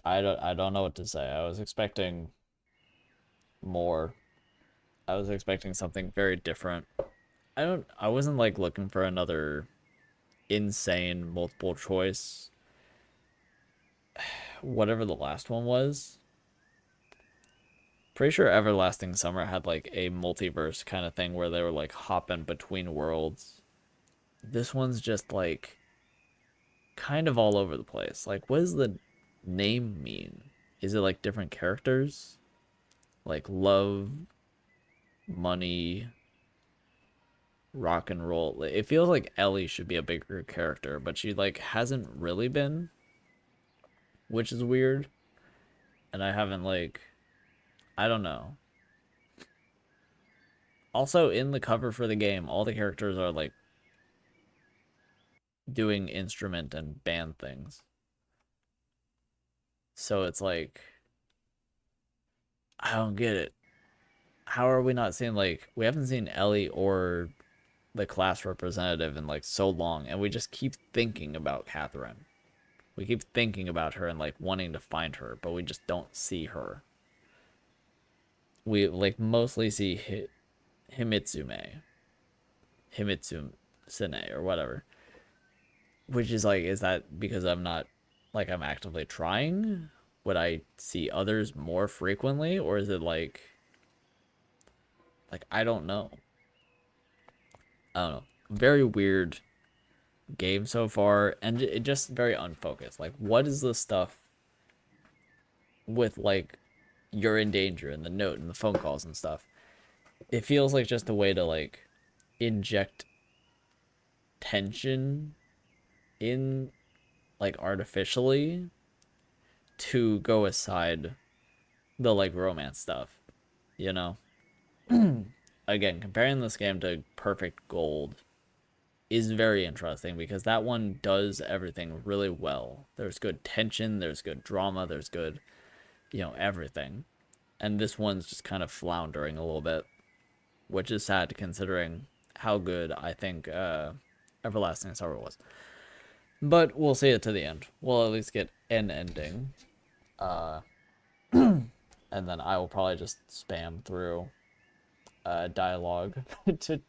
I don't know what to say. I was expecting more. I was expecting something very different. I wasn't like looking for another insane multiple choice. Whatever the last one was. Pretty sure Everlasting Summer had like a multiverse kind of thing where they were like hopping between worlds. This one's just like kind of all over the place. Like, what does the name mean? Is it like different characters? Like love, money, rock and roll. It feels like Ellie should be a bigger character, but she like hasn't really been, which is weird. And I haven't like I don't know. Also in the cover for the game, all the characters are like doing instrument and band things. So it's like I don't get it. How are we not seeing like we haven't seen Ellie or the class representative in like so long, and we just keep thinking about Catherine. We keep thinking about her and like wanting to find her, but we just don't see her. We like mostly see Himitsume, Himitsume or whatever, which is like, is that because I'm not like I'm actively trying? Would I see others more frequently, or is it like I don't know. I don't know. Very weird game so far, and it just very unfocused. Like, what is the stuff with like you're in danger and the note and the phone calls and stuff? It feels like just a way to like inject tension in like artificially to go aside the like romance stuff, you know? Again, comparing this game to Perfect Gold is very interesting because that one does everything really well. There's good tension, there's good drama, there's good, everything. And this one's just kind of floundering a little bit, which is sad considering how good I think Everlasting Summer was. But we'll see it to the end. We'll at least get an ending. And then I will probably just spam through dialogue to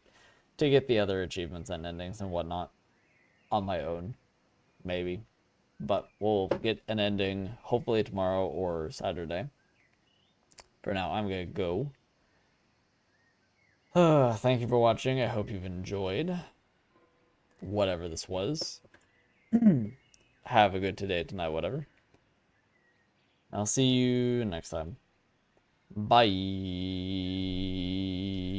get the other achievements and endings and whatnot on my own, maybe. But we'll get an ending hopefully tomorrow or Saturday. For now, I'm gonna go. Thank you for watching. I hope you've enjoyed whatever this was. Have a good today, tonight, whatever. I'll see you next time. Bye.